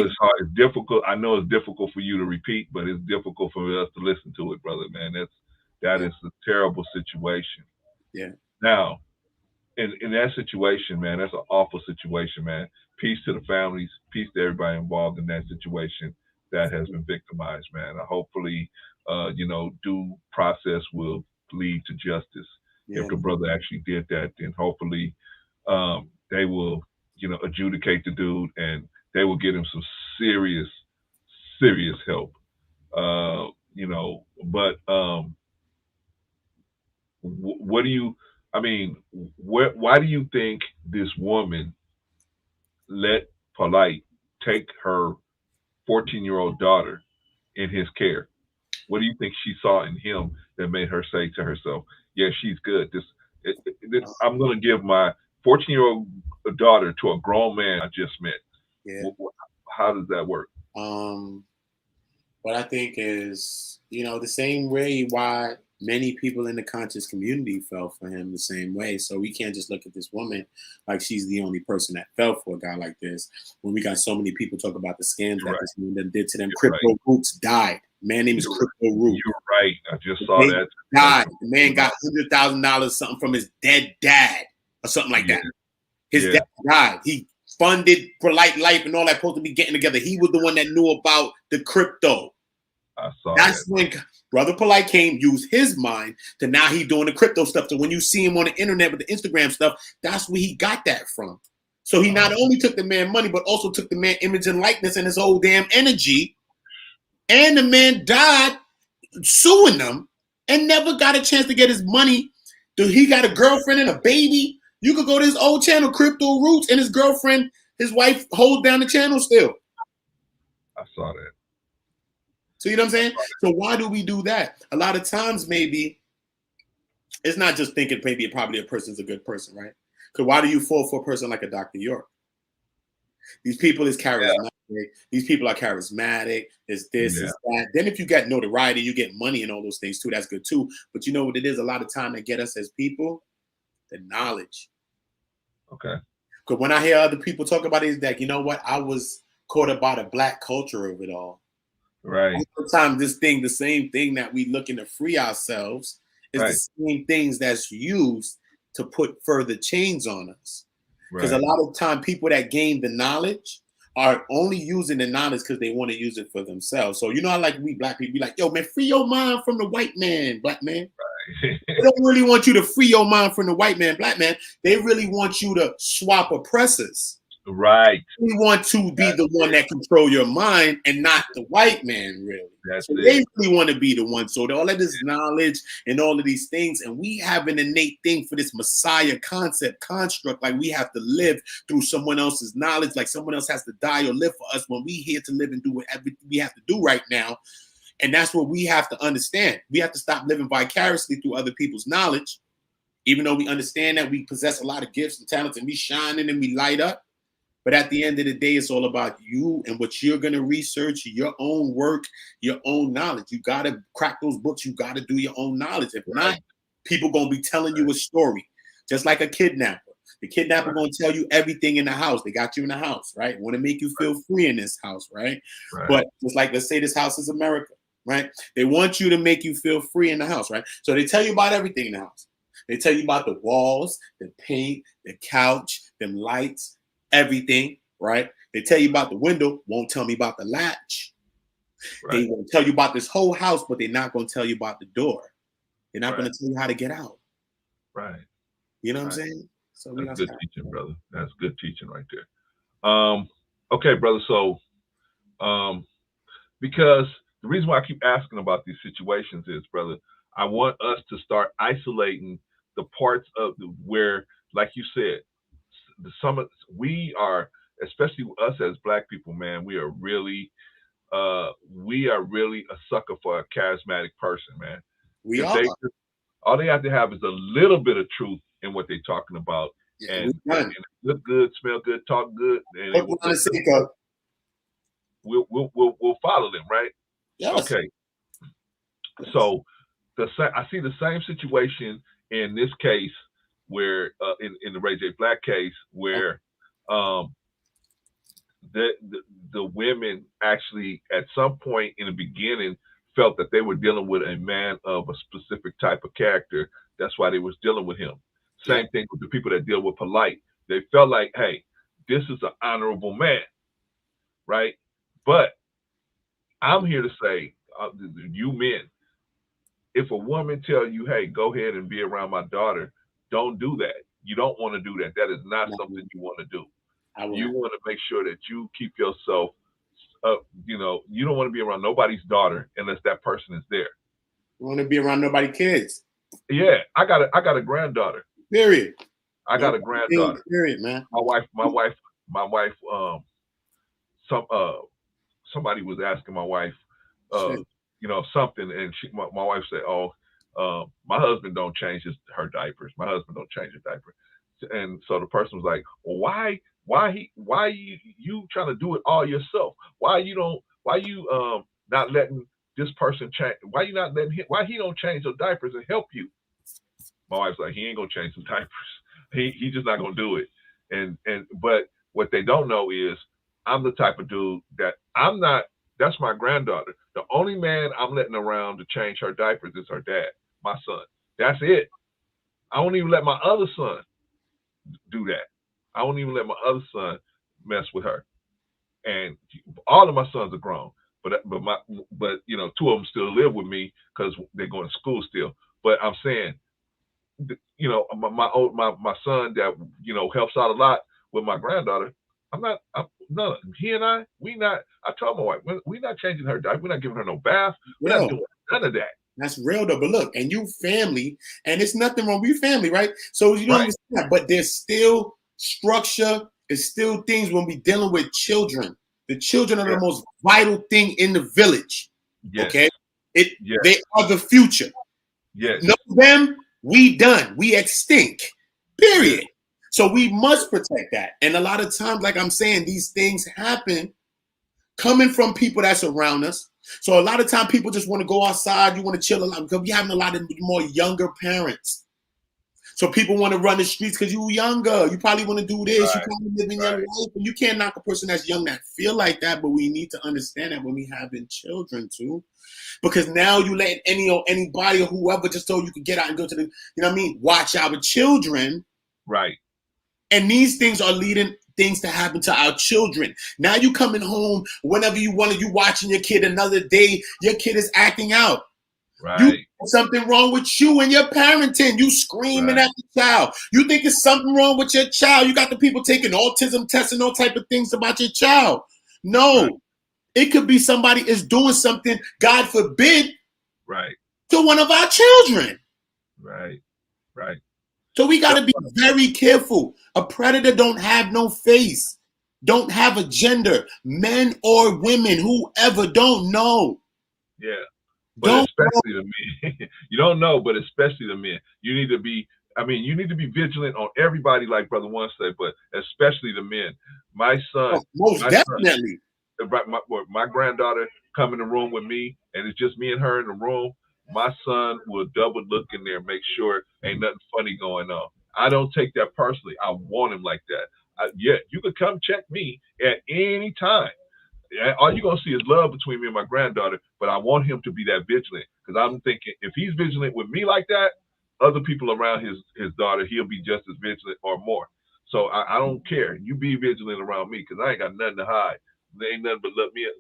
it's hard. It's difficult. I know it's difficult for you to repeat, but it's difficult for us to listen to it, brother, man. That is a terrible situation.
Yeah.
Now, in that situation, man, that's an awful situation, man. Peace to the families, peace to everybody involved in that situation that has been victimized, man. Hopefully, due process will lead to justice. Yeah. If the brother actually did that, then hopefully they will, adjudicate the dude and they will get him some serious help. What do you? I mean, why do you think this woman let Polite take her 14-year-old daughter in his care? What do you think she saw in him that made her say to herself, "Yeah, she's good. I'm going to give my 14-year-old daughter to a grown man I just met."
Yeah.
How does that work?
What I think is, the same way why many people in the conscious community fell for him the same way. So we can't just look at this woman like she's the only person that fell for a guy like this. When we got so many people talk about the scams that this woman did to them. Crypto Roots died. Man name is Crypto Roots.
You're right. I just saw that.
Died. The man got $100,000 something from his dead dad or something like that. His dad died. He funded Polite Life and all that, supposed to be getting together. He was the one that knew about the crypto.
I saw
That's when Brother Polite came, used his mind to now he doing the crypto stuff. So when you see him on the internet with the Instagram stuff, that's where he got that from. So he not only took the man money, but also took the man image and likeness and his whole damn energy. And the man died suing them and never got a chance to get his money. Dude, he got a girlfriend and a baby. You could go to his old channel, Crypto Roots, and his girlfriend, his wife, holds down the channel still.
I saw that.
So you know what I'm saying? So why do we do that? A lot of times, maybe it's not just thinking maybe probably a person's a good person, right? Because why do you fall for a person like a Dr. York? These people is charismatic. Yeah. These people are charismatic. It's this, it's that. Then if you get notoriety, you get money and all those things too. That's good too. But you know what it is? A lot of time that get us as people, the knowledge.
Okay.
Because when I hear other people talk about it, it's like, you know what? I was caught up by the black culture of it all.
Right.
Sometimes the same thing that we looking to free ourselves is the same things that's used to put further chains on us. Because a lot of time people that gain the knowledge are only using the knowledge because they want to use it for themselves. So you know how like we black people be like, yo, man, free your mind from the white man, black man. Right. They don't really want you to free your mind from the white man, black man. They really want you to swap oppressors.
Right.
We want to be the one that control your mind and not the white man, really.
That's
So
it.
they really want to be the one. So all of this knowledge and all of these things, and we have an innate thing for this Messiah concept, construct, like we have to live through someone else's knowledge, like someone else has to die or live for us when we here to live and do whatever we have to do right now. And that's what we have to understand. We have to stop living vicariously through other people's knowledge, even though we understand that we possess a lot of gifts and talents and we shine and we light up. But at the end of the day, it's all about you and what you're going to research, your own work, your own knowledge. You got to crack those books. You got to do your own knowledge. If not, people going to be telling you a story, just like a kidnapper. The kidnapper going to tell you everything in the house. They got you in the house, right? Want to make you feel free in this house, right? But just like, let's say this house is America, right? They want you to make you feel free in the house, right? So they tell you about everything in the house. They tell you about the walls, the paint, the couch, them lights, everything, right? They tell you about the window, won't tell me about the latch. They will tell you about this whole house, but they're not going to tell you about the door. They're not going to tell you how to get out.
Right.
You know what I'm saying? So
that's good teaching, brother. That's good teaching right there. Okay, brother. So, because the reason why I keep asking about these situations is, brother, I want us to start isolating the parts of where, like you said, we are, especially us as Black people, man, we are really a sucker for a charismatic person, man.
We are.
All they have to have is a little bit of truth in what they're talking about, and look good, smell good, talk good, and we'll follow them, right?
Yes.
Okay. So I see the same situation in this case where in the Ray J Black case where the women actually at some point in the beginning felt that they were dealing with a man of a specific type of character. That's why they was dealing with him. Same thing with the people that deal with Polite. They felt like, hey, this is an honorable man, right? But I'm here to say, you men, if a woman tell you, hey, go ahead and be around my daughter, don't do that. You don't want to do that. That is not something you want to do. You want to make sure that you keep yourself you don't want to be around nobody's daughter unless that person is there.
You want to be around nobody's kids.
Yeah, I got a granddaughter.
Period.
I got a granddaughter.
Period, man.
My wife. Somebody was asking my wife, something, and my wife said, "Oh, my husband don't change her diapers. My husband don't change her diaper." And so the person was like, "Well, why you trying to do it all yourself? Why you not letting this person change? Why you not letting him? Why he don't change the diapers and help you?" My wife's like, "He ain't gonna change some diapers. He just not gonna do it." But what they don't know is I'm the type of dude that I'm not. That's my granddaughter. The only man I'm letting around to change her diapers is her dad, my son. That's it. I don't even let my other son do that. I don't even let my other son mess with her. And all of my sons are grown, but two of them still live with me because they're going to school still. But I'm saying, my son that helps out a lot with my granddaughter. He and I told my wife, we're not changing her diaper. We're not giving her no bath. We're not doing none of that.
That's real though. But look, and you family, and it's nothing wrong with your family, right? So you don't understand that, but there's still structure, there's still things when we're dealing with children. The children are the most vital thing in the village. Yes. Okay? They are the future.
Yes.
None of them, we done. We extinct. Period. Yes. So we must protect that. And a lot of times, like I'm saying, these things happen coming from people that's around us. So a lot of time people just want to go outside. You want to chill a lot because we're having a lot of more younger parents. So people want to run the streets because you're younger. You probably want to do this. You probably living your life. And you can't knock a person that's young that feel like that. But we need to understand that when we having children too. Because now you letting anybody or whoever just told you could get out and go to the, watch our children.
Right.
And these things are leading things to happen to our children. Now you coming home whenever you want to, you watching your kid another day, your kid is acting out. You
Right.
something wrong with you and your parenting. You screaming at the child. You think it's something wrong with your child. You got the people taking autism tests and all type of things about your child. No,
Right.
it could be somebody is doing something, God forbid,
Right.
to one of our children.
Right. Right.
So we got
So,
to be very careful. A predator don't have no face, don't have a gender, men or women, whoever, don't know.
yeah. But
Don't know.
especially the men. You don't know, but especially the men. You need to be, I mean, you need to be vigilant on everybody, like Brother One said, but especially the men. My son,
Most
my son,
definitely.
my granddaughter come in the room with me, and it's just me and her in the room. My son will double look in there, make sure ain't nothing funny going on. I don't take that personally. I want him like that. Yeah, you could come check me at any time. All you're gonna see is love between me and my granddaughter, but I want him to be that vigilant because I'm thinking if he's vigilant with me like that, other people around his daughter, he'll be just as vigilant or more. So I don't care. You be vigilant around me because I ain't got nothing to hide. There ain't nothing but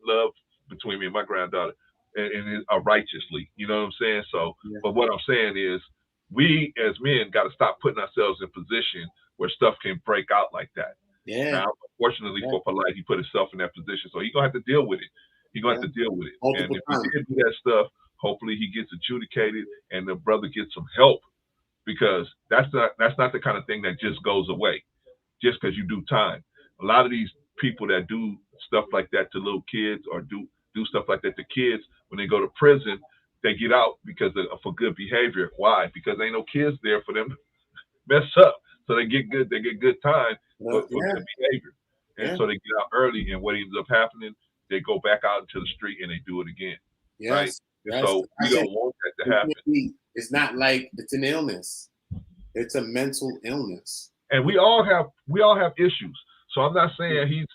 love between me and my granddaughter, and righteously. You know what I'm saying? So,
Yeah.
but what I'm saying is, we as men got to stop putting ourselves in position where stuff can break out like that.
Yeah.
Now, unfortunately for Polite, he put himself in that position, so he's gonna have to deal with it. He's gonna have to deal with it.
Multiple
And if
times.
he did do that stuff, hopefully he gets adjudicated and the brother gets some help because that's not the kind of thing that just goes away just because you do time. A lot of these people that do stuff like that to little kids or do stuff like that to kids when they go to prison, they get out because for good behavior. Why? Because ain't no kids there for them to mess up. So they get good time for good behavior. And so they get out early, and what ends up happening, they go back out into the street and they do it again. Right? So we don't want that to happen.
It's not like it's an illness. It's a mental illness.
And we all have issues. So I'm not saying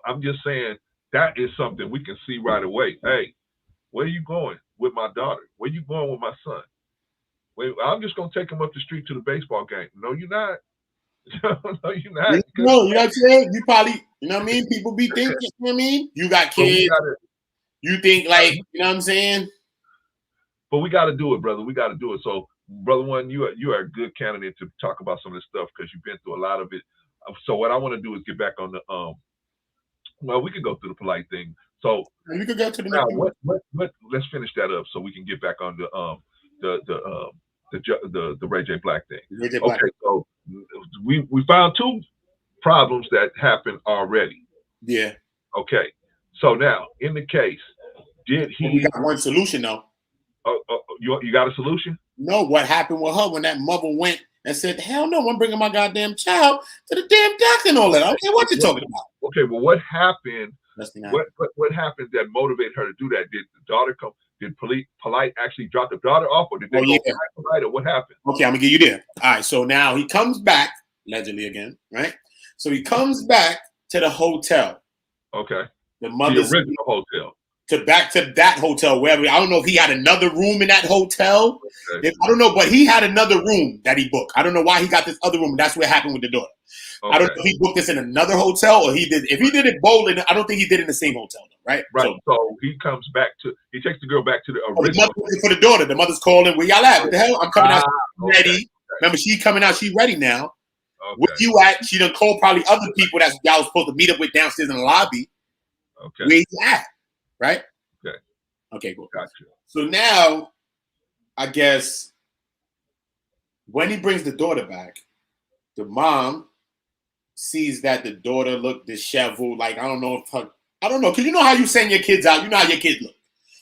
I'm just saying that is something we can see right away. Hey, where are you going with my daughter? Where are you going with my son? Wait, I'm just gonna take him up the street to the baseball game. No, you're not. No, you're not.
No, you know what I'm saying? You probably, you know what I mean? People be thinking, you know what I mean? You got kids. You think like, you know what I'm saying?
But we got to do it, brother. We got to do it. So, Brother One, you are a good candidate to talk about some of this stuff because you've been through a lot of it. So what I want to do is get back on the well, we can go through the polite thing. So
you can go to the
now let's finish that up so we can get back on the Ray J Black thing. Okay, so we found two problems that happened already.
Yeah.
Okay. So now in the case, did he?
We got one solution though.
You got a solution?
No. What happened with her when that mother went and said, "Hell no, I'm bringing my goddamn child to the damn doctor and all that." I don't care what you're talking about.
Okay, well, what happened? What happened that motivated her to do that? Did the daughter come? Did Polite actually drop the daughter off, or did they go back Polite, or what happened?
Okay, I'm gonna get you there. All right, so now he comes back allegedly again, right? So he comes back to the hotel.
Okay.
The mother's
original hotel.
Back to that hotel, wherever. I don't know if he had another room in that hotel.
Okay.
I don't know, but he had another room that he booked. I don't know why he got this other room. That's what happened with the daughter. Okay. I don't know if he booked this in another hotel or he did. If he did it both, I don't think he did it in the same hotel, right?
Right. So he comes back he takes the girl back to the original.
For the daughter, the mother's calling. Where y'all at? What the hell? I'm coming out. Ready. Okay. Remember, she coming out. She ready now. Okay. Where you at? She done called probably other people that y'all was supposed to meet up with downstairs in the lobby.
Okay.
Where you at? Right.
Okay.
Okay, cool.
Gotcha.
So now, I guess, when he brings the daughter back, the mom sees that the daughter looked disheveled. Like, I don't know, because you know how you send your kids out. You know how your kids look.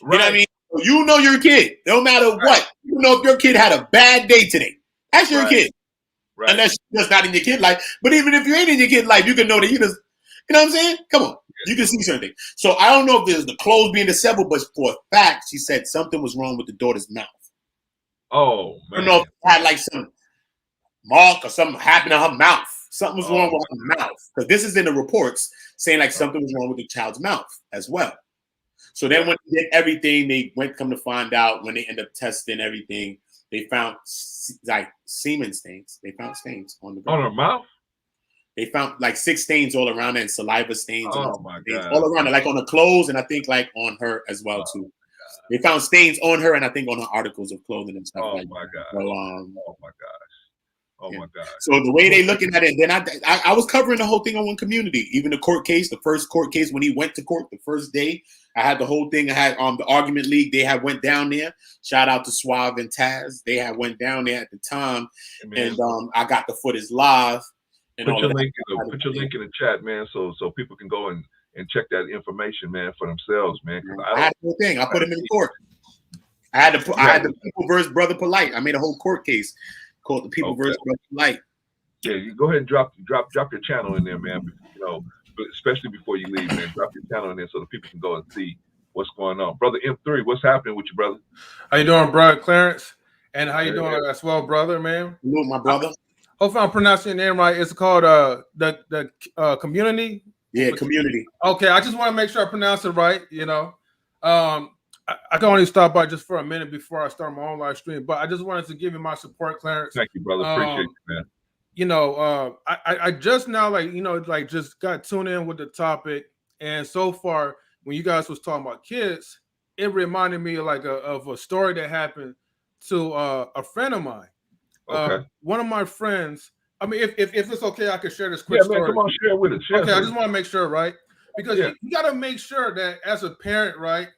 Right. You know what I mean? So you know your kid. No matter what. You know if your kid had a bad day today. That's your kid. Right. Unless you're just not in your kid life. But even if you ain't in your kid life, you can know that you just, you know what I'm saying? Come on. You can see something. So I don't know if there's the clothes being disheveled, but for a fact, she said something was wrong with the daughter's mouth.
Oh, man.
I don't know if it had like some mark or something happened to her mouth. Something was wrong with her mouth. Because this is in the reports saying like something was wrong with the child's mouth as well. So then when they did everything, they come to find out when they end up testing everything, they found like semen stains. They found stains on the ground.
On her mouth?
They found like 6 stains all around it and saliva stains.
Oh my God.
All around it, like on the clothes and I think like on her as well too. They found stains on her, and I think on her articles of clothing and stuff
Oh
like
my
that.
God.
So,
Oh my gosh. Oh
yeah.
my God.
So the way they looking at it, then I was covering the whole thing on One Community, even the court case, the first court case when he went to court the first day. I had the whole thing. I had the Argument League. They had went down there. Shout out to Suave and Taz. They had went down there at the time, and I got the footage live. And
put
all
your
of
link
that.
put your link in the chat, man, so people can go and check that information, man, for themselves, man.
I had the whole thing. I put him in court. I had the People versus Brother Polite. I made a whole court case called the People versus Brother Polite.
Yeah, you go ahead and drop your channel in there, man. You know, especially before you leave, man. Drop your channel in there so the people can go and see what's going on. Brother M3, what's happening with you, brother?
How you doing, brother Clarence? And how you doing as well, brother, man?
Hello, my brother.
Hopefully I'm pronouncing your name right. It's called the Community.
Yeah, Community.
Okay, I just want to make sure I pronounce it right. You know, I can only stop by just for a minute before I start my own live stream, but I just wanted to give you my support, Clarence.
Thank you, brother. Appreciate you, man.
You know, I just now, like, you know, like just got tuned in with the topic, and so far when you guys was talking about kids, it reminded me like of a story that happened to a friend of mine.
Okay.
One of my friends. I mean, if it's okay, I could share this quick story.
Man, come on, share with us.
Okay, I just want to make sure, right? Because you got to make sure that as a parent, right,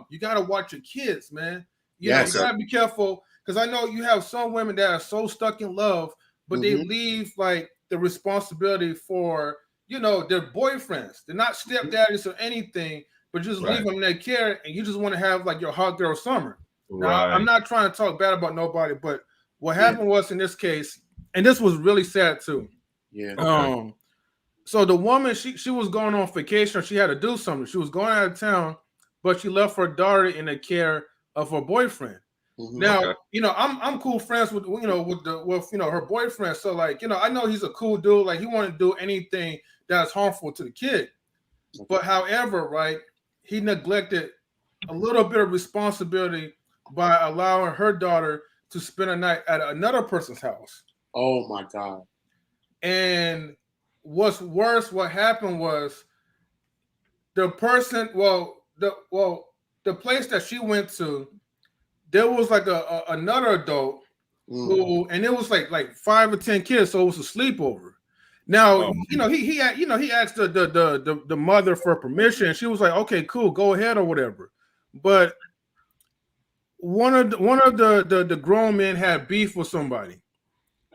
you got to watch your kids, man. You know, you got to be careful, because I know you have some women that are so stuck in love, but they leave like the responsibility for, you know, their boyfriends. They're not stepdaddies or anything, but just leave them in their care, and you just want to have like your hot girl summer. Now, I'm not trying to talk bad about nobody, but what happened was, in this case, and this was really sad too.
Yeah.
Okay. So the woman, she was going on vacation, or she had to do something. She was going out of town, but she left her daughter in the care of her boyfriend. Now, you know, I'm cool friends with her boyfriend. So, like, you know, I know he's a cool dude. Like, he wouldn't do anything that's harmful to the kid. But however, right, he neglected a little bit of responsibility by allowing her daughter to spend a night at another person's house.
Oh my God.
And what's worse, what happened was the person, the place that she went to, there was like another adult who, and it was like 5 or 10 kids, so it was a sleepover. Now, you know, he asked the mother for permission, and she was like, okay, cool, go ahead or whatever. But one of the grown men had beef with somebody,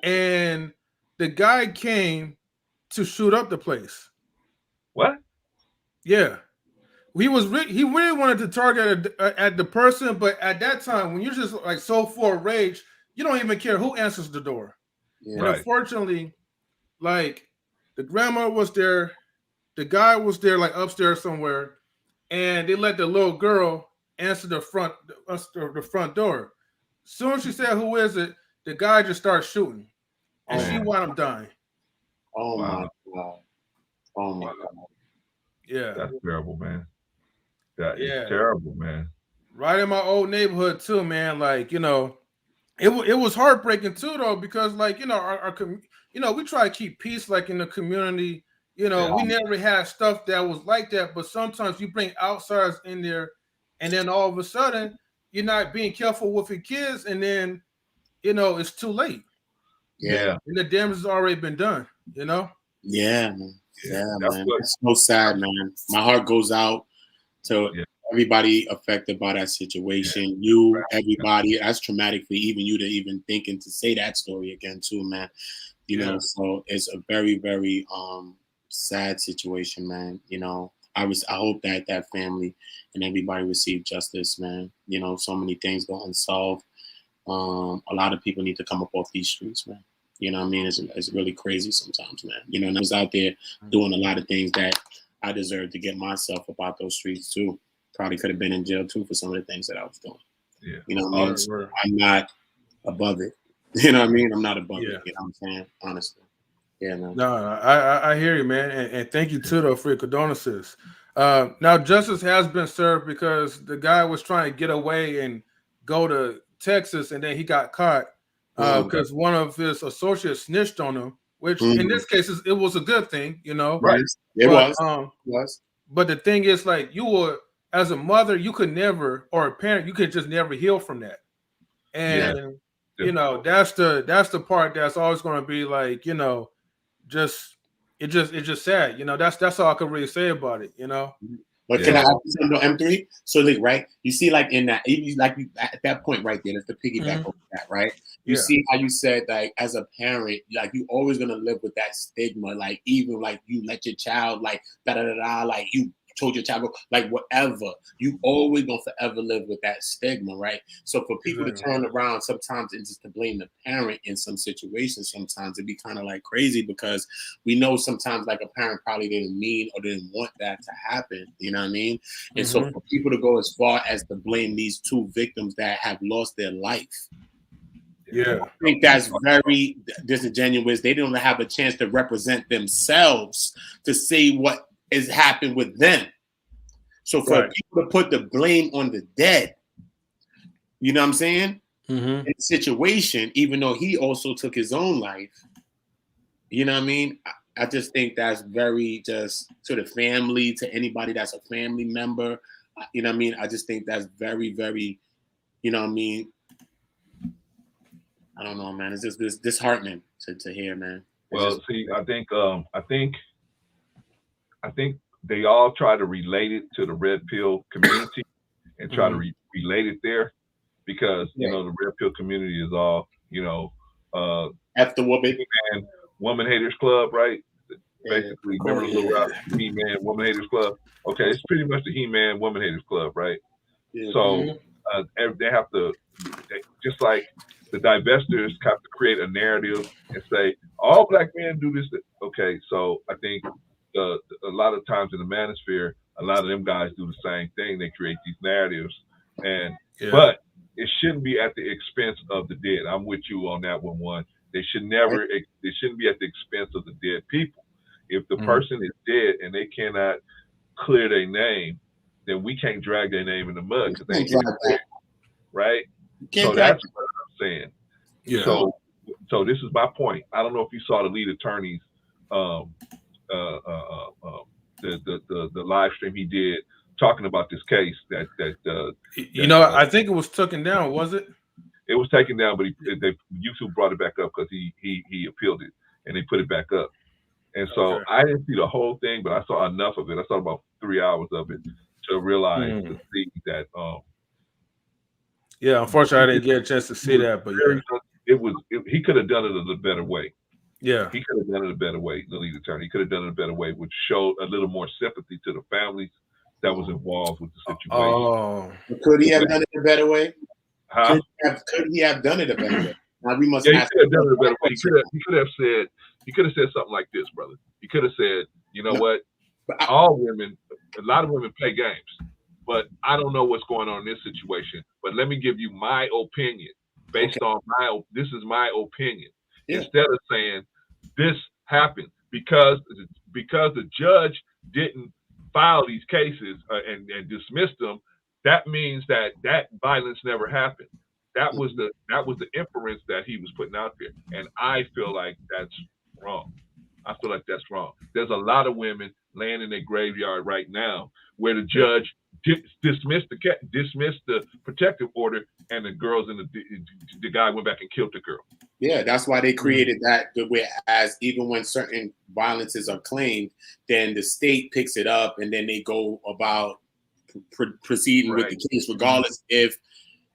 and the guy came to shoot up the place.
What?
Yeah, he really wanted to target at the person, but at that time, when you're just like so full of rage, you don't even care who answers the door. Yeah. And unfortunately, like, the grandma was there, the guy was there, like upstairs somewhere, and they let the little girl answer the front door. Soon as she said, "Who is it?" the guy just started shooting, and she wound up dying.
Oh my God! Oh my God!
Yeah,
that's terrible, man. That is terrible, man.
Right in my old neighborhood too, man. Like, you know, it was heartbreaking too, though, because, like, you know, our you know, we try to keep peace, like, in the community. You know, we never had stuff that was like that, but sometimes you bring outsiders in there, and then all of a sudden you're not being careful with your kids, and then, you know, it's too late.
Yeah,
and the damage has already been done. You know.
Yeah, man. Yeah, man. It's so sad, man. My heart goes out to everybody affected by that situation. You, everybody. That's traumatic for even you to even thinking to say that story again, too, man. You know, so it's a very, very sad situation, man. You know, I hope that that family and everybody receive justice, man. You know, so many things go unsolved. A lot of people need to come up off these streets, man. You know what I mean? It's really crazy sometimes, man. You know, and I was out there doing a lot of things that I deserved to get myself up out those streets too. Probably could have been in jail too for some of the things that I was doing. Yeah. You know what I mean? So I'm not above it. You know what I mean? I'm not above it. You know what I'm saying? Honestly. Yeah, man.
No, I hear you, man. And thank you too, though, for your condolences. Now, justice has been served because the guy was trying to get away and go to Texas, and then he got caught. Because one of his associates snitched on him, which in this case it was a good thing, you know.
Right. It was.
But the thing is, like, you would as a mother, you could never, or a parent, you could just never heal from that. And you know, that's the part that's always going to be like, you know, just it's just sad. You know, that's all I could really say about it. You know.
But can I ask you something on M3? So, like, right, you see, like in that, like at that point right there, that's the piggyback over that, right? You see how you said, like, as a parent, like, you always gonna live with that stigma, like, even like you let your child, like, da da da da, like you told your child, like, whatever, you always gonna forever live with that stigma, right? So for people to turn around sometimes and just to blame the parent in some situations, sometimes it'd be kind of like crazy, because we know sometimes like a parent probably didn't mean or didn't want that to happen, you know what I mean? And so for people to go as far as to blame these two victims that have lost their life, I think that's very disingenuous. They don't have a chance to represent themselves to say what has happened with them. So for people to put the blame on the dead, you know what I'm saying? In the situation, even though he also took his own life, you know what I mean? I just think that's very just to the family, to anybody that's a family member, you know what I mean? I just think that's very, very, you know what I mean? I don't know, man. It's just disheartening to hear, man.
Well, see, I think they all try to relate it to the red pill community and try to relate it there, because you know the red pill community is all, you know,
after
woman haters club, right? Basically, remember the little rap, He-Man Woman Haters Club? Okay, it's pretty much the He-Man Woman Haters Club, right? So they have to, just like the divestors have to create a narrative and say all black men do this. Okay, so I think a lot of times in the manosphere, a lot of them guys do the same thing. They create these narratives, but it shouldn't be at the expense of the dead. I'm with you on that one. They should never. It shouldn't be at the expense of the dead people. If the person is dead and they cannot clear their name, then we can't drag their name in the mud because they ain't clear, right? So that's what I'm saying. Yeah. So this is my point. I don't know if you saw the lead attorney's the live stream he did talking about this case.
I think it was taken down, was it?
It was taken down, but YouTube brought it back up because he appealed it and they put it back up. And so I didn't see the whole thing, but I saw enough of it. I saw about 3 hours of it to realize to see that.
Unfortunately, I didn't get a chance to see that, but
he could have done it a better way.
Yeah,
he could have done it a better way. The lead attorney, he could have done it a better way, which showed a little more sympathy to the families that was involved with the situation.
Could he have done it a better way? Could he have done it a better way? Now we must.
He could have done it a better way. He could have said something like this, brother. He could have said, you know what? All women, a lot of women play games, but I don't know what's going on in this situation. But let me give you my opinion based on this is my opinion. Yeah. Instead of saying this happened because the judge didn't file these cases and dismiss them, that means that violence never happened. That was the inference that he was putting out there, and I feel like that's wrong. I feel like that's wrong. There's a lot of women laying in their graveyard right now where the judge dismissed the protective order, and the girls and the guy went back and killed the girl.
Yeah, that's why they created that. Whereas even when certain violences are claimed, then the state picks it up, and then they go about proceeding with the case, regardless if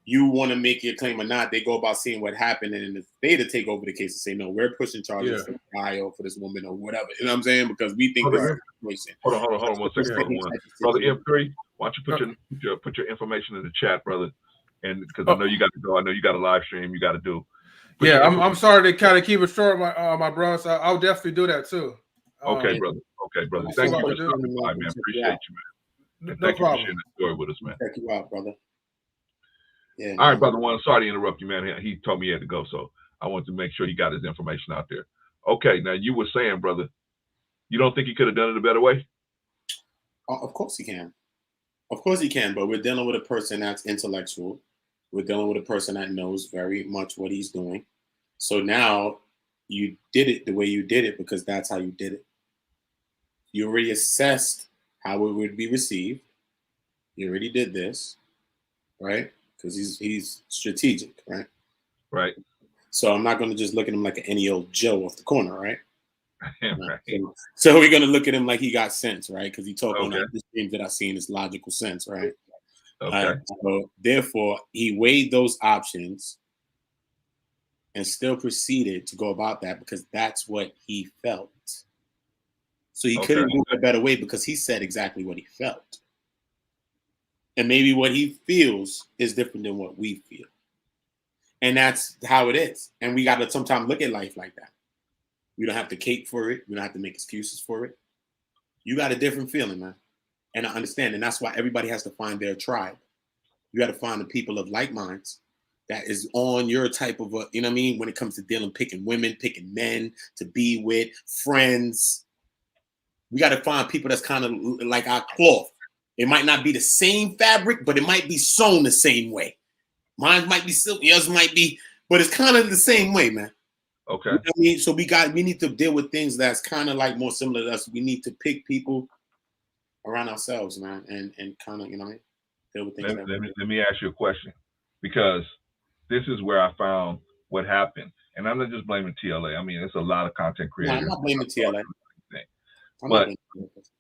you want to make your claim or not. They go about seeing what happened, and if they to take over the case and say, no, we're pushing charges for trial for this woman or whatever. You know what I'm saying? Because we think this is a situation.
Hold on 1 second. Brother M3, why don't you put your information in the chat, brother? And because I know you got to go. I know you got a live stream you got to do.
I'm sorry to kind of keep it short, my bro. So I'll definitely do that too.
Okay, brother. Thank you for stopping by, man. Appreciate you, man. Thank you for sharing the story with us, man.
Check you out, brother.
Yeah. All right, brother one. Sorry to interrupt you, man. He told me he had to go, so I wanted to make sure he got his information out there. Okay, now you were saying, brother, you don't think he could have done it a better way?
Of course he can. Of course he can, but we're dealing with a person that's intellectual. We're dealing with a person that knows very much what he's doing. So now you did it the way you did it because that's how you did it. You already assessed how it would be received. He already did this, right? Because he's strategic, right?
Right.
So I'm not going to just look at him like any old Joe off the corner, right?
Right.
So we're going to look at him like he got sense, right? Because he talk on
Okay.
the streams that I see in his logical sense, right?
Okay.
So therefore, he weighed those options and still proceeded to go about that because that's what he felt. So he couldn't do it a better way because he said exactly what he felt. And maybe what he feels is different than what we feel. And that's how it is. And we got to sometimes look at life like that. We don't have to cape for it. We don't have to make excuses for it. You got a different feeling, man. And I understand. And that's why everybody has to find their tribe. You got to find the people of like minds that is on your type of, you know what I mean? When it comes to dealing, picking women, picking men to be with, friends. We got to find people that's kind of like our cloth. It might not be the same fabric, but it might be sewn the same way. Mine might be silky, yours might be, but it's kind of the same way, man.
Okay.
You know what I mean? So we need to deal with things that's kind of like more similar to us. We need to pick people around ourselves, man, and kind of, you know what I mean? Deal with things.
Let me ask you a question, because this is where I found what happened. And I'm not just blaming TLA. I mean, it's a lot of content creators.
No, I'm not blaming TLA.
But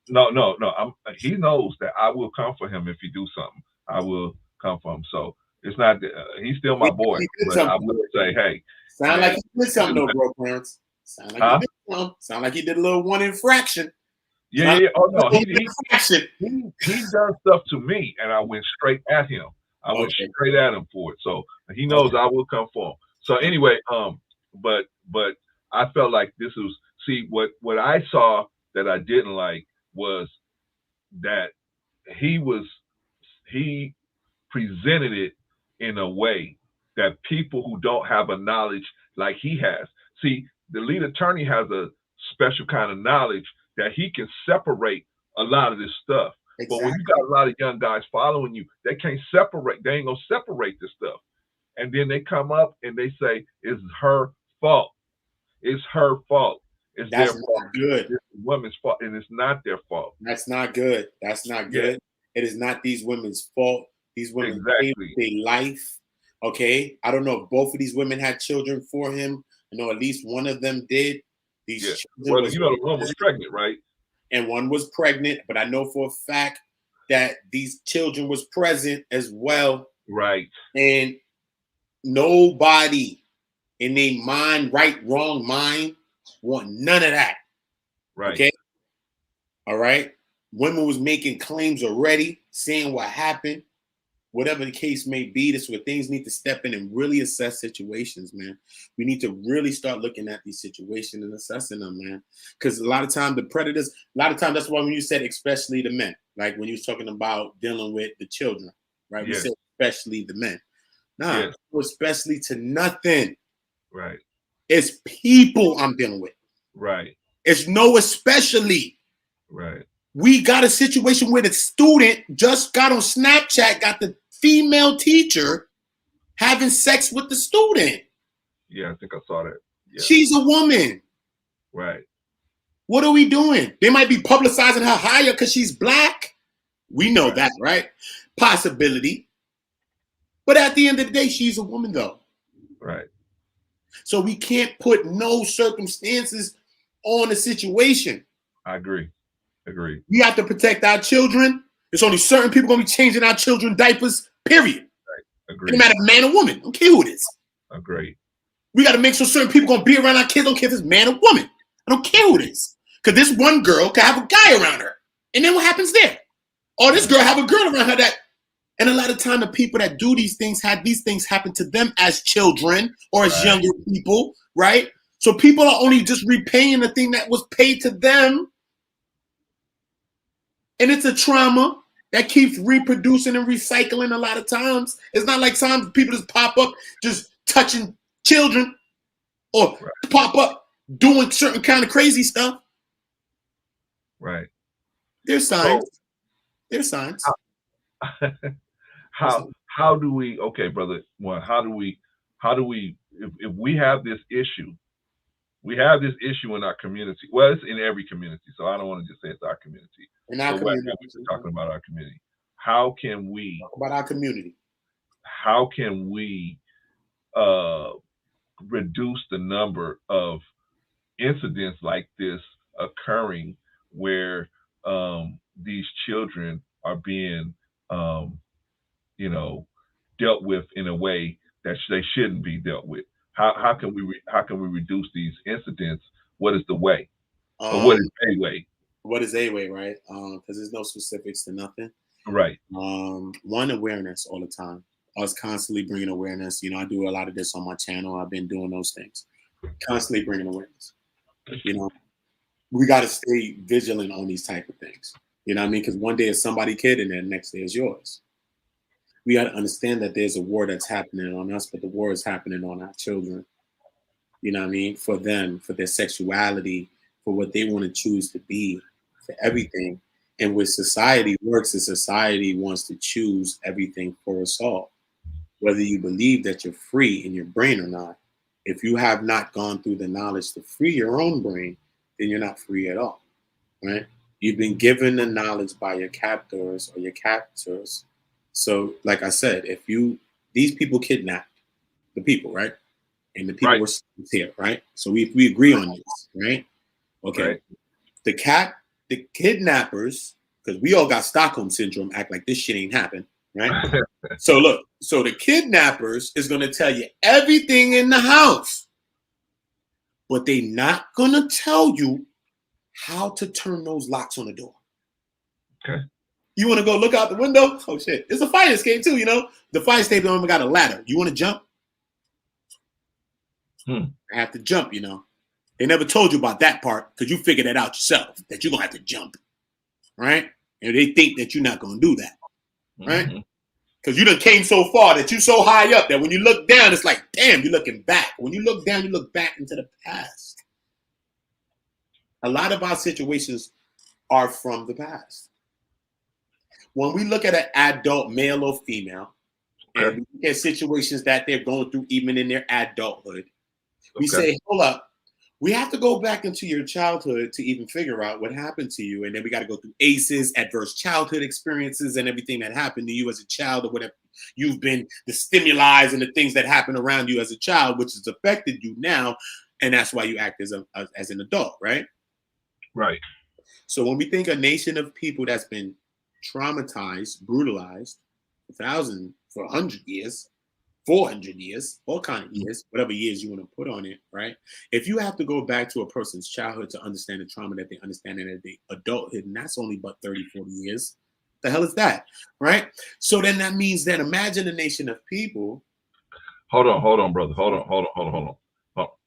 no. He knows that I will come for him if he do something. I will come for him. So it's not. He's still my boy. But I will say, hey.
Sound like he did something, though, bro, Clarence. Sound like he did something. Sound like he did a little one infraction.
Yeah. Oh no, he does stuff to me, and I went straight at him. I went straight at him for it. So he knows I will come for him. So anyway, but I felt like this was, see, what I saw that I didn't like was that he presented it in a way that people who don't have a knowledge like he has. See, the lead attorney has a special kind of knowledge that he can separate a lot of this stuff. Exactly. But when you got a lot of young guys following you, they can't separate. They ain't gonna separate this stuff. And then they come up and they say, it's her fault. It's her fault. It's their fault.
Good.
It's the woman's fault, and it's not their fault.
That's not good. That's not good. Yeah. It is not these women's fault. These women saved their life. Okay. I don't know if both of these women had children for him. I know at least one of them did.
Well, you know, the one was pregnant, right?
And one was pregnant, but I know for a fact that these children was present as well.
Right.
And nobody in their mind, right, wrong mind, want none of that.
Right.
Okay. All right. Women was making claims already, saying what happened. Whatever the case may be, this is where things need to step in and really assess situations, man. We need to really start looking at these situations and assessing them, man. Because a lot of time the predators, a lot of time that's why when you said especially the men, like when you was talking about dealing with the children, right? We said especially the men. Nah, especially to nothing.
Right.
It's people I'm dealing with.
Right.
It's no especially.
Right.
We got a situation where the student just got on Snapchat, got the female teacher having sex with the student.
Yeah, I think I saw that. Yeah.
She's a woman.
Right.
What are we doing? They might be publicizing her higher because she's black. We know that, right? Possibility. But at the end of the day, she's a woman, though.
Right.
So we can't put no circumstances on the situation.
I agree.
We have to protect our children. There's only certain people going to be changing our children diapers, period.
Right. Agree.
It doesn't matter if man or woman. I don't care who it is.
Agree.
We got to make sure certain people going to be around our kids. I don't care if it's man or woman. I don't care who it is. Because this one girl can have a guy around her. And then what happens there? Or this girl have a girl around her that. And a lot of time the people that do these things have these things happen to them as children or as younger people, right? So people are only just repaying the thing that was paid to them. And it's a trauma that keeps reproducing and recycling a lot of times. It's not like sometimes people just pop up just touching children or pop up doing certain kind of crazy stuff.
Right.
There's signs. There's signs.
How do we, okay, brother, well, how do we if we have this issue, we have this issue in our community. Well, it's in every community, so I don't want to just say it's our community.
In our community.
We're talking about our community. how can we
Talk about our community.
how can we reduce the number of incidents like this occurring where these children are being um, dealt with in a way that they shouldn't be dealt with. How can we reduce these incidents? What is the way, or what is a way?
What is a way, right? Because there's no specifics to nothing.
Right.
One, awareness all the time. Us constantly bringing awareness. I do a lot of this on my channel. I've been doing those things, constantly bringing awareness. We got to stay vigilant on these type of things. You know what I mean? Because one day is somebody's kid, and then the next day is yours. We got to understand that there's a war that's happening on us, but the war is happening on our children. You know what I mean? For them, for their sexuality, for what they want to choose to be, for everything. And with society works, is society wants to choose everything for us all. Whether you believe that you're free in your brain or not, if you have not gone through the knowledge to free your own brain, then you're not free at all, right? You've been given the knowledge by your captors or your captors. So, like I said, these people kidnapped the people, right? And the people were here, right? So we agree on this, right? Okay.
Right.
The kidnappers, because we all got Stockholm syndrome, act like this shit ain't happened, right? So look, the kidnappers is gonna tell you everything in the house, but they not gonna tell you how to turn those locks on the door.
Okay.
You want to go look out the window? Oh shit! It's a fire escape too. The fire escape don't even got a ladder. You want to jump? I have to jump. They never told you about that part because you figured that out yourself. That you're gonna have to jump, right? And they think that you're not gonna do that, right? Because you done came so far that you're so high up that when you look down, it's like, damn, you're looking back. When you look down, you look back into the past. A lot of our situations are from the past. When we look at an adult, male or female, and we look at situations that they're going through even in their adulthood, we say, hold up, we have to go back into your childhood to even figure out what happened to you. And then we got to go through ACEs, adverse childhood experiences, and everything that happened to you as a child or whatever. You've been the stimuli and the things that happen around you as a child, which has affected you now. And that's why you act as an adult, right?
Right.
So when we think a nation of people that's been traumatized, brutalized for 100 years, 400 years, all kind of years, whatever years you want to put on it, right? If you have to go back to a person's childhood to understand the trauma that they understand in their adulthood, and that's only about 30, 40 years, the hell is that, right? So then that means that imagine a nation of people.
Hold on, brother. Hold on.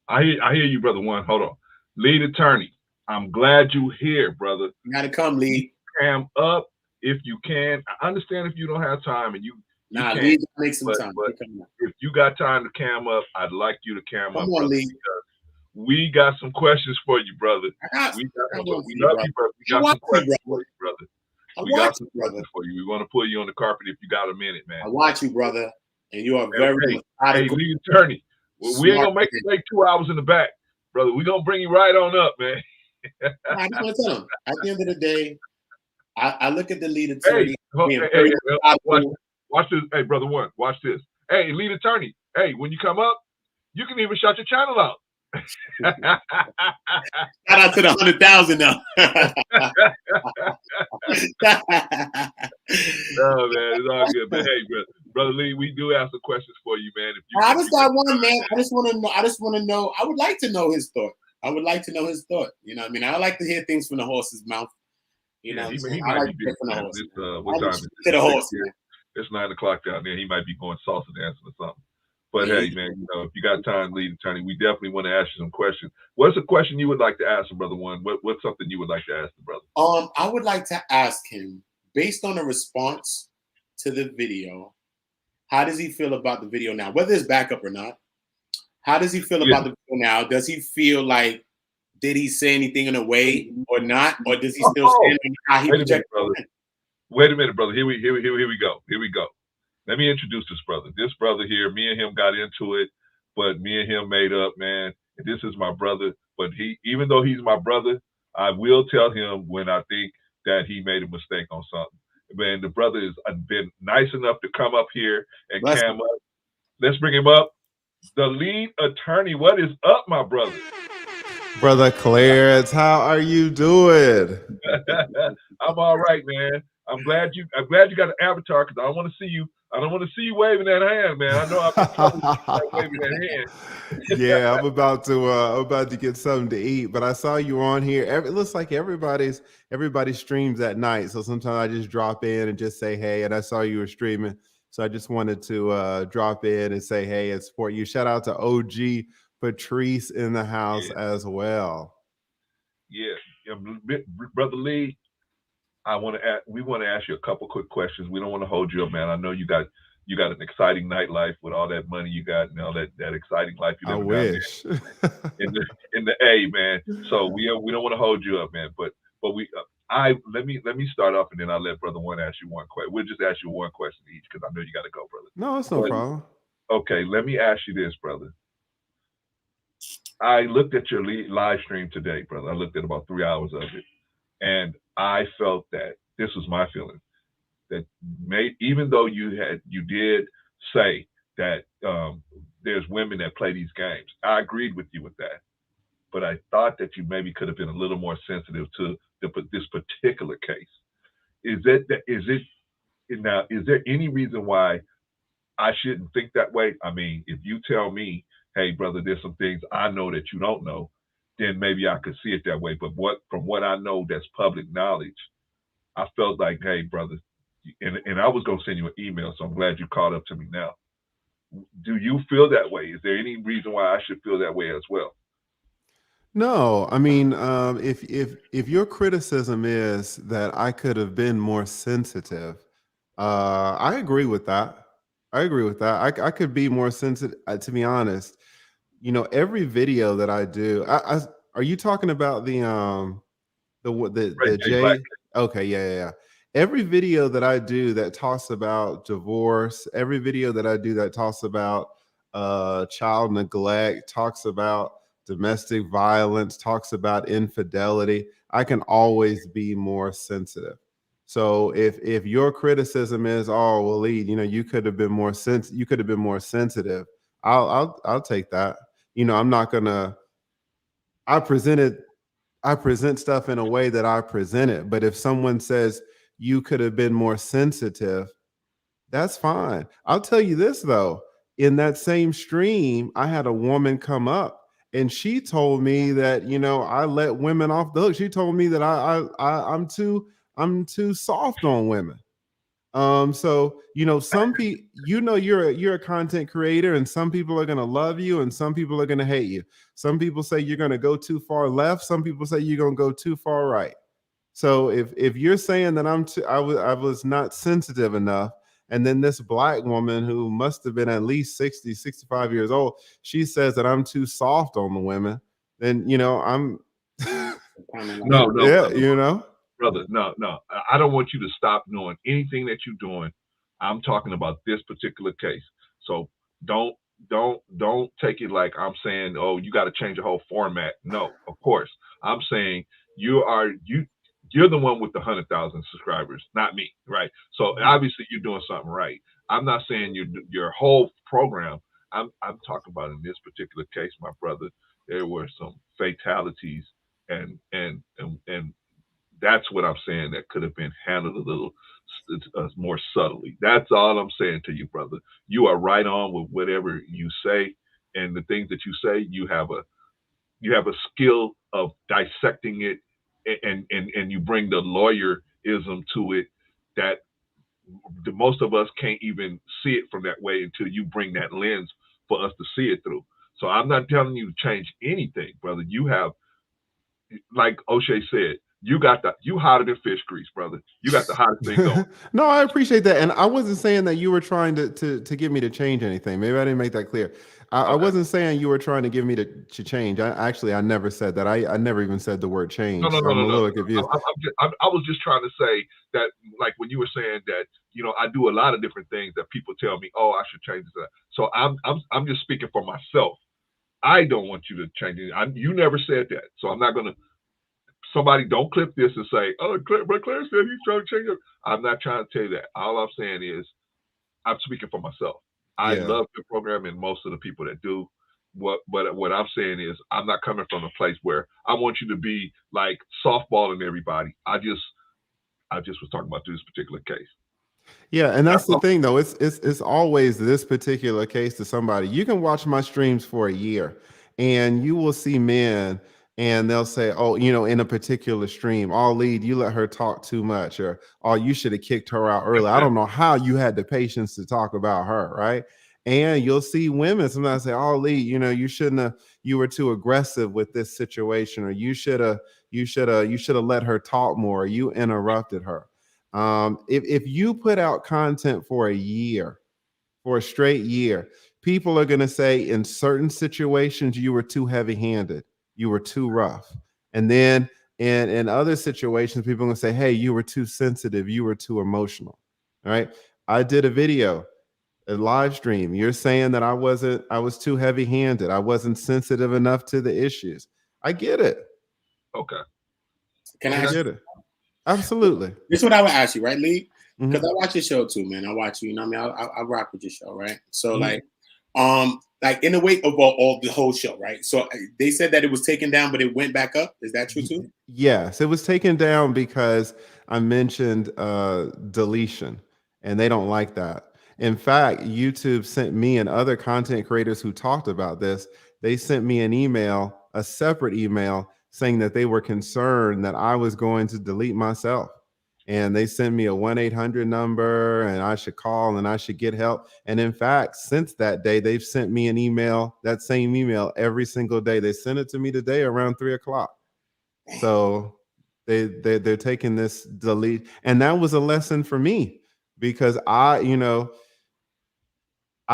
I hear you, brother. Hold on. Lead attorney, I'm glad you here, brother.
You gotta come, lead.
Cam up if you can. I understand if you don't have time and you
lead make some time.
But if you got time to cam up, I'd like you to cam up, brother,
lead.
because we got some questions for you, brother. We love you, brother. We got some questions for you, brother. We got some questions for you. We want to put you on the carpet if you got a minute, man.
I watch you, brother, and you are very
hey, lead attorney. Well, we ain't gonna make you wait 2 hours in the back, brother. We're gonna bring you right on up, man.
I just want to tell them, at the end of the day, I look at the lead attorney.
Watch this. Hey, brother one, watch this. Hey, lead attorney. Hey, when you come up, you can even shut your channel out.
Shout out to the 100,000 now.
No, man, it's all good. But hey, brother Lee, we do have some questions for you, man.
I just got one, man. I just want to know. I would like to know his thought. You know what I mean? I like to hear things from the horse's mouth. You know,
he
I
might
like
be
to from the horse.
What time is it?
To the horse, man.
It's 9 o'clock down there. He might be going salsa dancing or something. But hey, man, if you got time, lead attorney, we definitely want to ask you some questions. What's a question you would like to ask him, brother one? What's something you would like to ask the brother?
I would like to ask him, based on a response to the video, how does he feel about the video now? Whether it's backup or not, how does he feel about the video now? Does he feel like, did he say anything in a way or not? Or does he still stand on how he projected?
Wait a minute, brother. Here we go. Let me introduce this brother. This brother here, me and him got into it, but me and him made up, man. And this is my brother. But even though he's my brother, I will tell him when I think that he made a mistake on something. Man, the brother has been nice enough to come up here and
Bless
cam up. Let's bring him up. The lead attorney. What is up, my brother?
Brother Clarence, how are you doing?
I'm all right, man. I'm glad you got an avatar because I don't want to see you. I don't want to see you waving that hand, man. I know I've been trouble like waving that hand.
Yeah, I'm about to get something to eat, but I saw you on here. It looks like everybody streams at night, so sometimes I just drop in and just say hey. And I saw you were streaming, so I just wanted to drop in and say hey and support you. Shout out to OG Patrice in the house
Yeah,
as well.
yeah. Brother Lee. We want to ask you a couple quick questions. We don't want to hold you up, man. I know you got an exciting nightlife with all that money you got and all that exciting life you
I
living down
wish.
there in the A, man. So we don't want to hold you up, man. But we let me start off and then I'll let Brother One ask you one question. We'll just ask you one question each because I know you got to go, brother.
No, it's no
But
problem.
okay, let me ask you this, brother. I looked at your live stream today, brother. I looked at about 3 hours of it, and I felt that this was my feeling that even though you did say that there's women that play these games, I agreed with you with that. But I thought that you maybe could have been a little more sensitive to this particular case. Is there any reason why I shouldn't think that way? I mean, if you tell me, hey, brother, there's some things I know that you don't know, then maybe I could see it that way. But from what I know that's public knowledge, I felt like, hey, brother, and I was going to send you an email, so I'm glad you called up to me now. Do you feel that way? Is there any reason why I should feel that way as well?
No, I mean, if your criticism is that I could have been more sensitive, I agree with that. I agree with that. I could be more sensitive. To be honest, every video that I do, are you talking about
Right,
the
Jay Black.
J? Okay, yeah, yeah, yeah. Every video that I do that talks about divorce, every video that I do that talks about child neglect, talks about domestic violence, talks about infidelity, I can always be more sensitive. So if your criticism is, oh well, Lee, you could have been more you could have been more sensitive, I'll take that. I'm not gonna. I presented I present stuff in a way that I present it. But if someone says you could have been more sensitive, that's fine. I'll tell you this though. In that same stream, I had a woman come up and she told me that, I let women off the hook. She told me that I'm too soft on women. So some people, you're a content creator, and some people are gonna love you, and some people are gonna hate you. Some people say you're gonna go too far left. Some people say you're gonna go too far right. So if you're saying that I was not sensitive enough, and then this black woman who must have been at least 60, 65 years old, she says that I'm too soft on the women, then I'm
No, no,
yeah,
brother. Brother, no. I don't want you to stop doing anything that you're doing. I'm talking about this particular case. So don't don't take it like I'm saying, oh, you got to change the whole format. No, of course. I'm saying you're the one with the 100,000 subscribers, not me, right? So obviously you're doing something right. I'm not saying your whole program. I'm talking about in this particular case, my brother. There were some fatalities, and that's what I'm saying. That could have been handled a little more subtly. That's all I'm saying to you, brother. You are right on with whatever you say, and the things that you say. You have a skill of dissecting it, and you bring the lawyerism to it that most of us can't even see it from that way until you bring that lens for us to see it through. So I'm not telling you to change anything, brother. You have, like O'Shea said, you hotter than fish grease, brother. You got the hottest thing going.
No, I appreciate that, and I wasn't saying that you were trying to get me to change anything. Maybe I didn't make that clear. I
Okay.
wasn't saying you were trying to get me to change. I never said that. I never even said the word
No,
change.
no,
So
no,
I'm
no,
a
no.
little confused.
I was just trying to say that, like when you were saying that, I do a lot of different things that people tell me, oh, I should change this. So I'm just speaking for myself. I don't want you to change it. You never said that, so I'm not going to somebody don't clip this and say, "Oh, but Claire said he's trying to change it." I'm not trying to tell you that. All I'm saying is, I'm speaking for myself. I
Yeah.
love the program and most of the people that do. But what I'm saying is, I'm not coming from a place where I want you to be like softballing everybody. I just was talking about this particular case.
Yeah, and that's
That's
the
all.
thing though. It's always this particular case to somebody. You can watch my streams for a year and you will see men and they'll say, "Oh, in a particular stream, oh lead, you let her talk too much," or "Oh, you should have kicked her out early." I don't know how you had the patience to talk about her, right? And you'll see women sometimes say, "Oh, lead, you shouldn't have, you were too aggressive with this situation, or you should have let her talk more, or you interrupted her." If you put out content for a year, for a straight year, people are going to say in certain situations you were too heavy-handed, you were too rough, and then in other situations, people are going to say, "Hey, you were too sensitive, you were too emotional." All right. I did a video, a live stream. You're saying that I was too heavy-handed, I wasn't sensitive enough to the issues. I get it.
Okay.
Can I
I
ask
get it. Absolutely.
This is what I would ask you, right, Lee?
Mhm.
Because I watch your show too, man. I watch you. You know what I mean? I rock with your show, right? So
Mhm.
like in the wake of all the whole show, right? So they said that it was taken down, but it went back up. Is that true too?
Yes, it was taken down because I mentioned deletion, and they don't like that. In fact, YouTube sent me and other content creators who talked about this, they sent me an email, a separate email, saying that they were concerned that I was going to delete myself. And they sent me a 1-800 number and I should call and I should get help. And in fact, since that day, they've sent me an email, that same email every single day. They sent it to me today around 3 o'clock. So they're taking this delete, and that was a lesson for me because I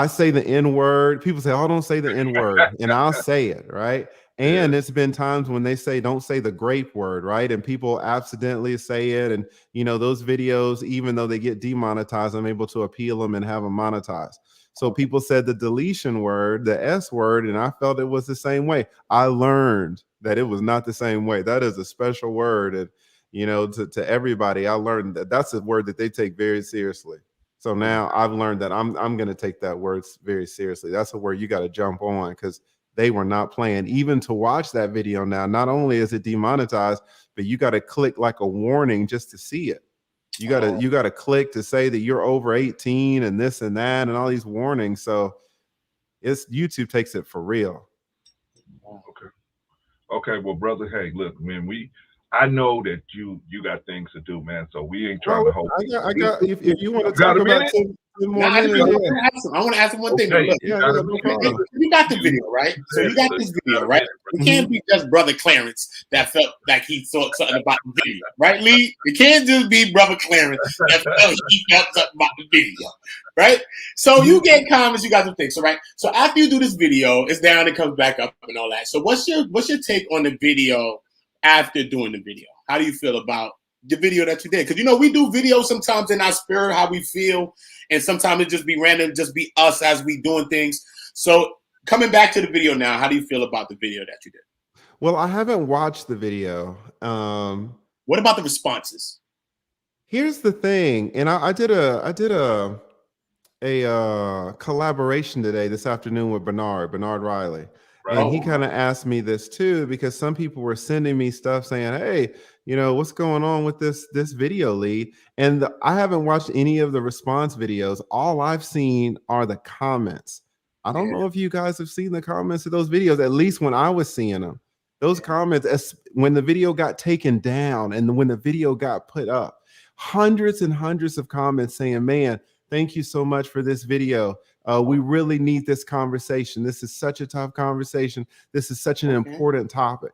say the N word. People say, "Oh, don't say the N word," and I'll say it, right?
Yeah.
And it's been times when they say, "Don't say the grape word," right? And people accidentally say it, and those videos, even though they get demonetized, I'm able to appeal them and have them monetized. So people said the deletion word, the S word, and I felt it was the same way. I learned that it was not the same way. That is a special word, and to everybody, I learned that that's a word that they take very seriously. So now I've learned that I'm going to take that word very seriously. That's a word you got to jump on because they were not playing. Even to watch that video now, not only is it demonetized, but you got to click like a warning just to see it. You got to click to say that you're over 18 and this and that and all these warnings. So it's YouTube takes it for real.
Okay. Okay. Well, brother, hey, look, man, I know that you got things to do, man. So we ain't trying
Well,
to hold.
I got. If you want to
You got
talk
a
about
minute?
10
Now
more
I just
minutes,
got a
yeah,
I want to ask him one thing though.
Okay.
Look,
You
yeah,
got a
no
minute,
problem.
brother.
you got the video, right? So you got this video, right? It can't be just brother Clarence that felt like he thought something about the video, right, Lee? It can't just be brother Clarence that felt he felt something about the video, right? So you get comments, you got some things, so right? So after you do this video, it's down, it comes back up and all that. So what's your take on the video after doing the video? How do you feel about the video that you did? Because we do videos sometimes in our spirit, how we feel, and sometimes it just be random, just be us as we doing things. So coming back to the video now, how do you feel about the video that you did?
Well, I haven't watched the video.
What about the responses?
Here's the thing, and I did a collaboration today this afternoon with Bernard Riley, and
Right.
he kind of asked me this too because some people were sending me stuff saying, "Hey, what's going on with this video lead?" And I haven't watched any of the response videos. All I've seen are the comments. I don't know if you guys have seen the comments of those videos. At least when I was seeing them, those comments, when the video got taken down and when the video got put up, hundreds and hundreds of comments saying, "Man, thank you so much for this video. We really need this conversation. This is such a tough conversation. This is such an important topic."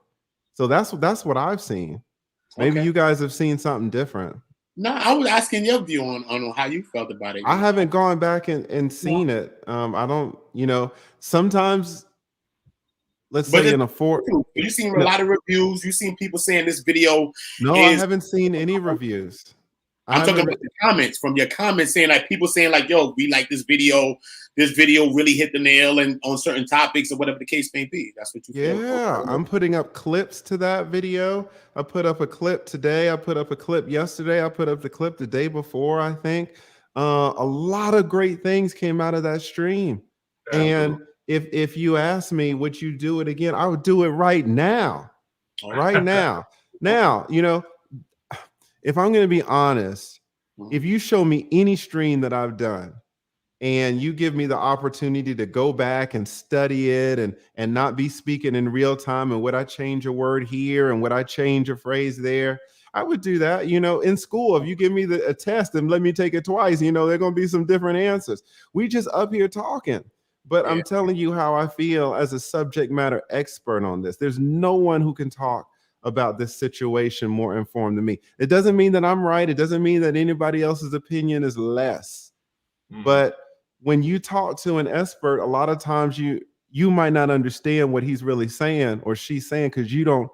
So that's what I've seen. Maybe you guys have seen something different.
No, I was asking your view on how you felt about it.
I haven't gone back and seen it. I don't, sometimes, let's say in a
you've seen a lot of reviews. You've seen people saying this video
No, I haven't seen any reviews.
I'm talking about the comments from your comments saying like people saying like, yo, we like this video. This video really hit the nail and on certain topics or whatever the case may be. That's what you feel.
Yeah, I'm putting up clips to that video. I put up a clip today. I put up a clip yesterday. I put up the clip the day before, I think. A lot of great things came out of that stream.
Absolutely.
And if you ask me, would you do it again? I would do it right now. Right now. Now, you know, if I'm going to be honest, if you show me any stream that I've done and you give me the opportunity to go back and study it and not be speaking in real time, and would I change a word here and would I change a phrase there, I would do that. You know, in school, if you give me a test and let me take it twice, you know, there are going to be some different answers. We just up here talking. But I'm telling you how I feel as a subject matter expert on this. There's no one who can talk about this situation more informed than me. It doesn't mean that I'm right. It doesn't mean that anybody else's opinion is less. But when you talk to an expert, a lot of times you might not understand what he's really saying or she's saying, because you don't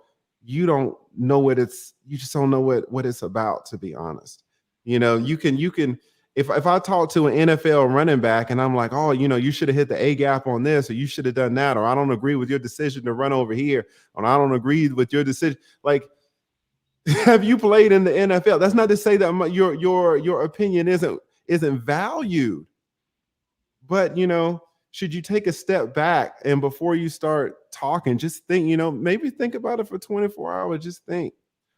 know what you just don't know what it's about, to be honest. You know, you can if I talk to an NFL running back and I'm like, oh, you know, you should have hit the A gap on this, or you should have done that, or I don't agree with your decision to run over here, or I don't agree with your decision. Like, have you played in the NFL? That's not to say that your opinion isn't valued, but you know, should you take a step back and before you start talking, just think, you know, maybe think about it for 24 hours, just think.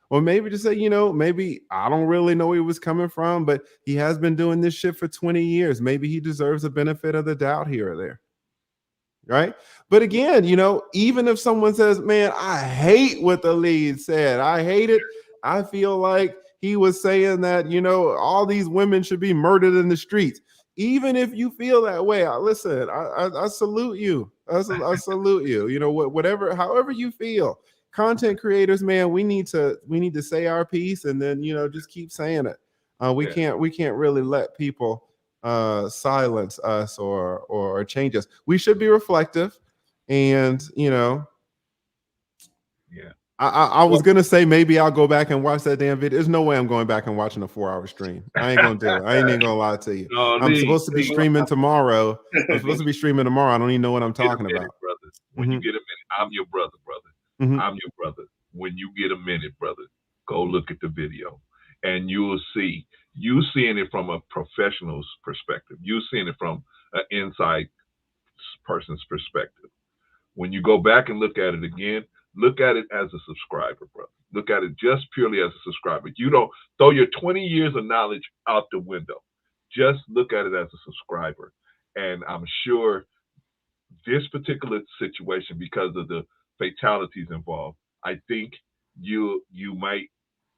Or maybe just say, you know, maybe I don't really know where he was coming from, but he has been doing this shit for 20 years. Maybe he deserves a benefit of the doubt here or there. Right. But again, you know, even if someone says, man, I hate what the lead said, I hate it. I feel like he was saying that, you know, all these women should be murdered in the streets. Even if you feel that way, I salute you. I salute you. You know, whatever, however you feel. Content creators, man, we need to say our piece and then, you know, just keep saying it. We can't really let people silence us or change us. We should be reflective, and you know, I was gonna say maybe I'll go back and watch that damn video. There's no way I'm going back and watching a 4-hour stream. I ain't gonna do it. I ain't even gonna lie to you. I'm supposed to be streaming tomorrow. I don't even know what I'm talking about.
Brother. When you get a minute, I'm your brother. I'm your brother. When you get a minute, brother, go look at the video, and you'll see. You seeing it from a professional's perspective. You seeing it from an inside person's perspective. When you go back and look at it again, look at it as a subscriber, brother. Look at it just purely as a subscriber. You don't throw your 20 years of knowledge out the window. Just look at it as a subscriber. And I'm sure this particular situation, because of the fatalities involved, I think you might,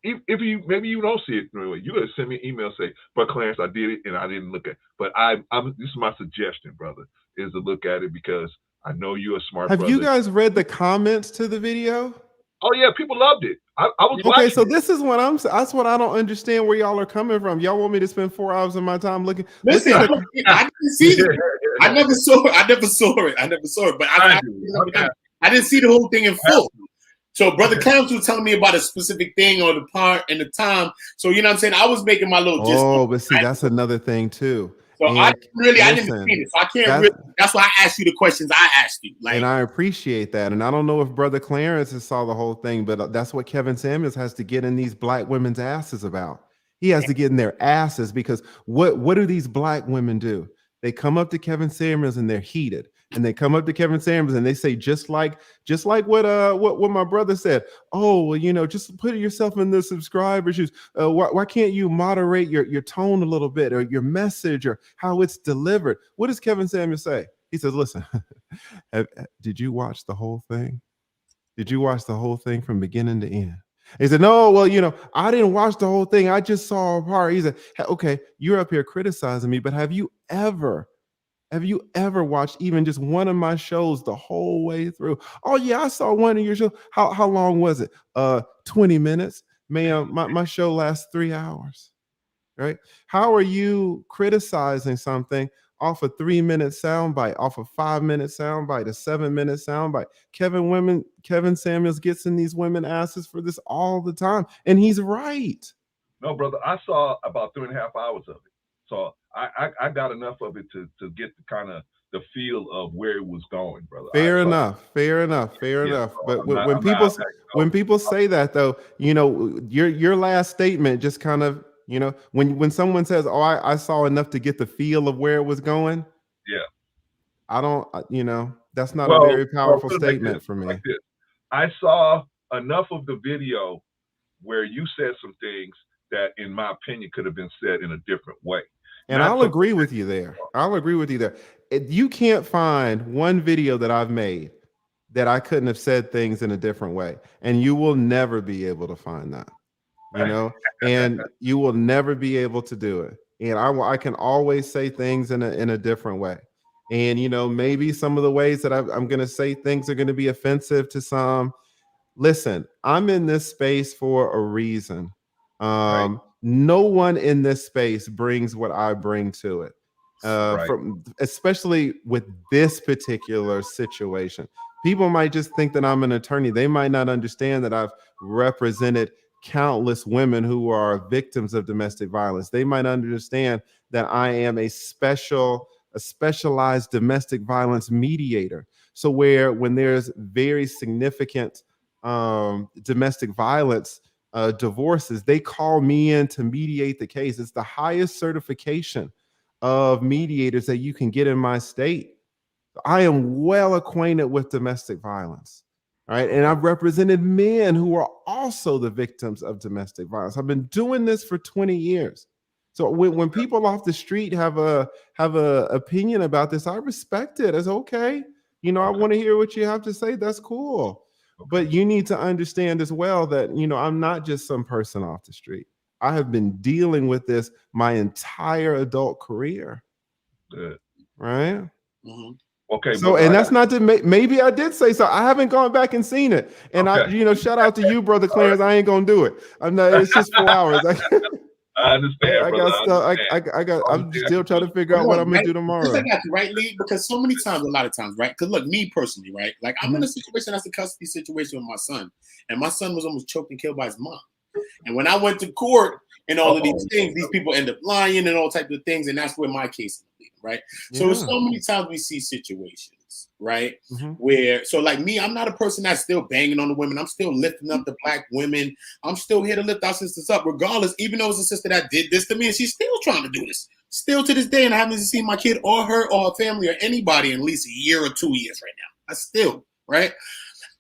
if you maybe you don't see it anyway, you're gonna send me an email say, but Clarence, I did it and I didn't look at it. But I'm this is my suggestion, brother, is to look at it, because I know you're a smart brother.
Have you guys read the comments to the video?
Oh yeah, people loved it. I was
okay. So this is what that's what I don't understand where y'all are coming from. Y'all want me to spend 4 hours of my time looking?
Listen, I didn't see it. I never saw it. But I didn't see the whole thing in full. So Brother Clarence was telling me about a specific thing or the part and the time. So you know what I'm saying? I was making my little.
But see, that's another thing too.
So I didn't see it. So I can't really. That's why I asked you the questions I asked you.
And I appreciate that. And I don't know if Brother Clarence saw the whole thing, but that's what Kevin Samuels has to get in these black women's asses about. He has to get in their asses, because what do these black women do? They come up to Kevin Samuels and they're heated. And they come up to Kevin Samuels and they say, just like what my brother said. Oh, well, you know, just put yourself in the subscriber shoes. Why can't you moderate your tone a little bit, or your message, or how it's delivered? What does Kevin Samuels say? He says, listen, did you watch the whole thing? Did you watch the whole thing from beginning to end? He said, no, well, you know, I didn't watch the whole thing. I just saw a part. He said, okay, you're up here criticizing me, but have you ever watched even just one of my shows the whole way through? Oh yeah, I saw one of your shows. How long was it? 20 minutes. Ma'am, my show lasts 3 hours. Right? How are you criticizing something off a 3-minute soundbite, off a 5-minute soundbite, a 7-minute soundbite? Kevin Samuels gets in these women asses for this all the time, and he's right.
No, brother, I saw about 3.5 hours of it. So I got enough of it to get the kind of the feel of where it was going, brother.
Fair enough, fair enough, fair
Yeah,
enough.
so
But
I'm not,
when
I'm not out
people
there,
when people say that though, you know, your last statement just kind of, you know, when someone says, "Oh, I saw enough to get the feel of where it was going,"
yeah.
I don't, you know, that's not a
Well,
very powerful
put it like this.
statement for
Like
me.
this. I saw enough of the video where you said some things that, in my opinion, could have been said in a different way.
And
Not
I'll
so.
agree with you there. I'll agree with you there. You can't find one video that I've made that I couldn't have said things in a different way. And you will never be able to find that, you know, and you will never be able to do it. And I can always say things in a different way. And, you know, maybe some of the ways that I'm going to say things are going to be offensive to some. Listen, I'm in this space for a reason.
Right,
No one in this space brings what I bring to it.
right.
From especially with this particular situation, people might just think that I'm an attorney. They might not understand that I've represented countless women who are victims of domestic violence. They might understand that I am a specialized domestic violence mediator. So where when there's very significant domestic violence divorces, they call me in to mediate the case. It's the highest certification of mediators that you can get in my state. I am well acquainted with domestic violence. All right. And
Okay.
I've represented men who are also the victims of domestic violence. I've been doing this for 20 years. So when people off the street have a opinion about this, I respect it. It's okay. You know, I
Okay.
want to hear what you have to say. That's cool.
Okay.
But you need to understand as well that, you know, I'm not just some person off the street. I have been dealing with this my entire adult career.
Good.
Right.
Mhm.
Okay,
So,
brother.
and that's not to maybe I did say so. I haven't gone back and seen it. And I,
Okay.
you know, shout out to you, brother Clarence. I ain't gonna do it. I'm not. It's just 4 hours.
I understand,
I
brother.
got
I
stuff.
understand.
I got.
Only
I'm
thing I
still
can
trying
do
to
is
figure
But
out
look,
what I'm gonna
right?
do
Because I
tomorrow.
got you, right, Lee? Because so many times, a lot of times, right? Because look, me personally, right? Like I'm in
Mhm.
a situation that's a custody situation with my son, and my son was almost choked and killed by his mom. And when I went to court and all of these things, these people end up lying and all types of things, and that's where my case is leading, right? So it's
Yeah.
so many times we see situations, right?
Mhm.
Where so like me, I'm not a person that's still banging on the women. I'm still lifting up the black women. I'm still here to lift our sisters up, regardless, even though it's a sister that did this to me, and she's still trying to do this. Still to this day, and I haven't seen my kid or her or her family or anybody in at least a year or 2 years right now. I still, right?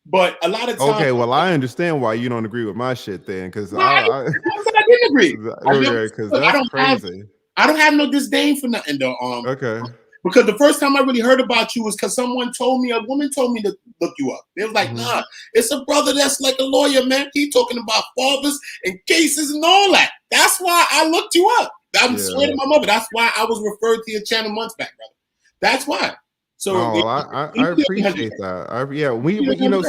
But a lot of times,
Okay. Well, I understand why you don't agree with my shit then, because
no, I
I
never said I didn't agree. I don't.
okay, because
Look,
that's crazy.
I don't have no disdain for nothing though.
Okay.
Because the first time I really heard about you was because someone told me, a woman told me to look you up. They was like,
Mhm.
nah, it's a brother that's like a lawyer, man. He talking about fathers and cases and all that. That's why I looked you up. I'm
Yeah.
swearing to my mother. That's why I was referred to your channel months back, brother. That's why. So
No, well, I appreciate that. Yeah, we you know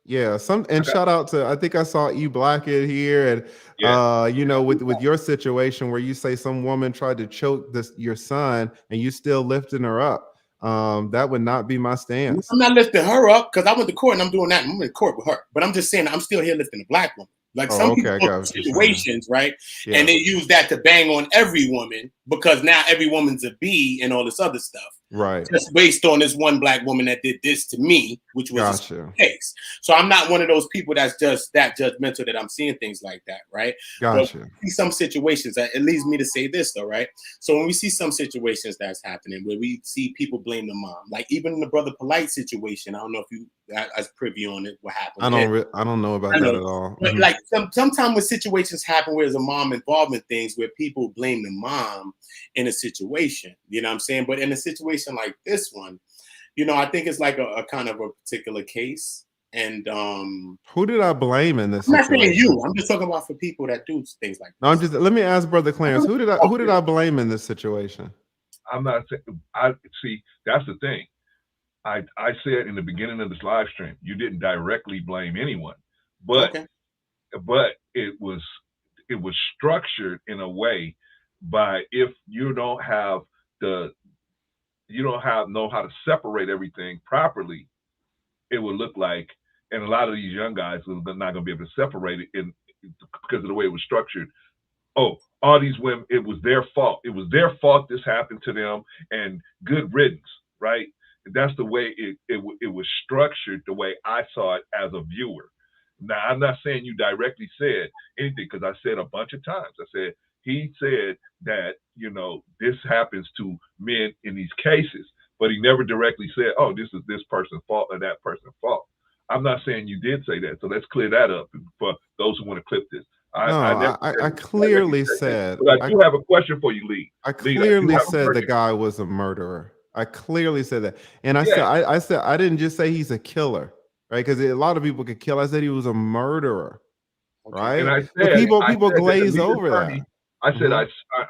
yeah, some and
I got
shout out to I think I saw E Blackett here and
yeah.
you know with your situation where you say some woman tried to choke your son and you still lifting her up. That would not be my stance.
I'm not lifting her up because I went to court and I'm doing that. And I'm in court with her. But I'm just saying I'm still here lifting a black woman. Like
Oh,
some
okay,
people
I
go
got
through
what you're saying.
situations, right?
Yeah.
And they use that to bang on every woman because now every woman's a B and all this other stuff.
Right.
Just based on this one black woman that did this to me, which was
Gotcha.
a case. So I'm not one of those people that's just that judgmental that I'm seeing things like that, right? But
Gotcha.
see some situations that it leads me to say this though, right? So when we see some situations that's happening where we see people blame the mom, like even in the brother Polite situation, I don't know if you as privy on it, what happened there.
I don't know about
I
that
know.
at all.
But
Mhm.
like sometimes when situations happen where there's a mom involved in things where people blame the mom in a situation, you know what I'm saying? But in a situation like this one, you know, I think it's like a kind of a particular case. And
Who did I blame in this
I'm not saying
situation?
you, I'm just talking about for people that do things like
No, I'm
this.
just let me ask Brother Clarence, who did I blame in this situation?
I'm not saying. I see. That's the thing. I said in the beginning of this live stream, you didn't directly blame anyone, but
Okay.
it was structured in a way by if you don't have the you don't have know how to separate everything properly, it would look like, and a lot of these young guys are not going to be able to separate it in because of the way it was structured. oh, all these women, it was their fault. It was their fault this happened to them, and good riddance, right? And that's the way it was structured, the way I saw it as a viewer. Now, I'm not saying you directly said anything, because I said a bunch of times. I said, he said that, this happens to men in these cases, but he never directly said, oh, this is this person's fault or that person's fault. I'm not saying you did say that, so let's clear that up for those who want to clip this.
No,
I never
I clearly said,
but I do have a question for you, Lee.
I
Lee,
clearly said the guy was a murderer. I clearly said that, and I said I didn't just say he's a killer, right? Because a lot of people could kill. I said he was a murderer, right?
And I said,
but people glaze over
attorney,
that.
I said,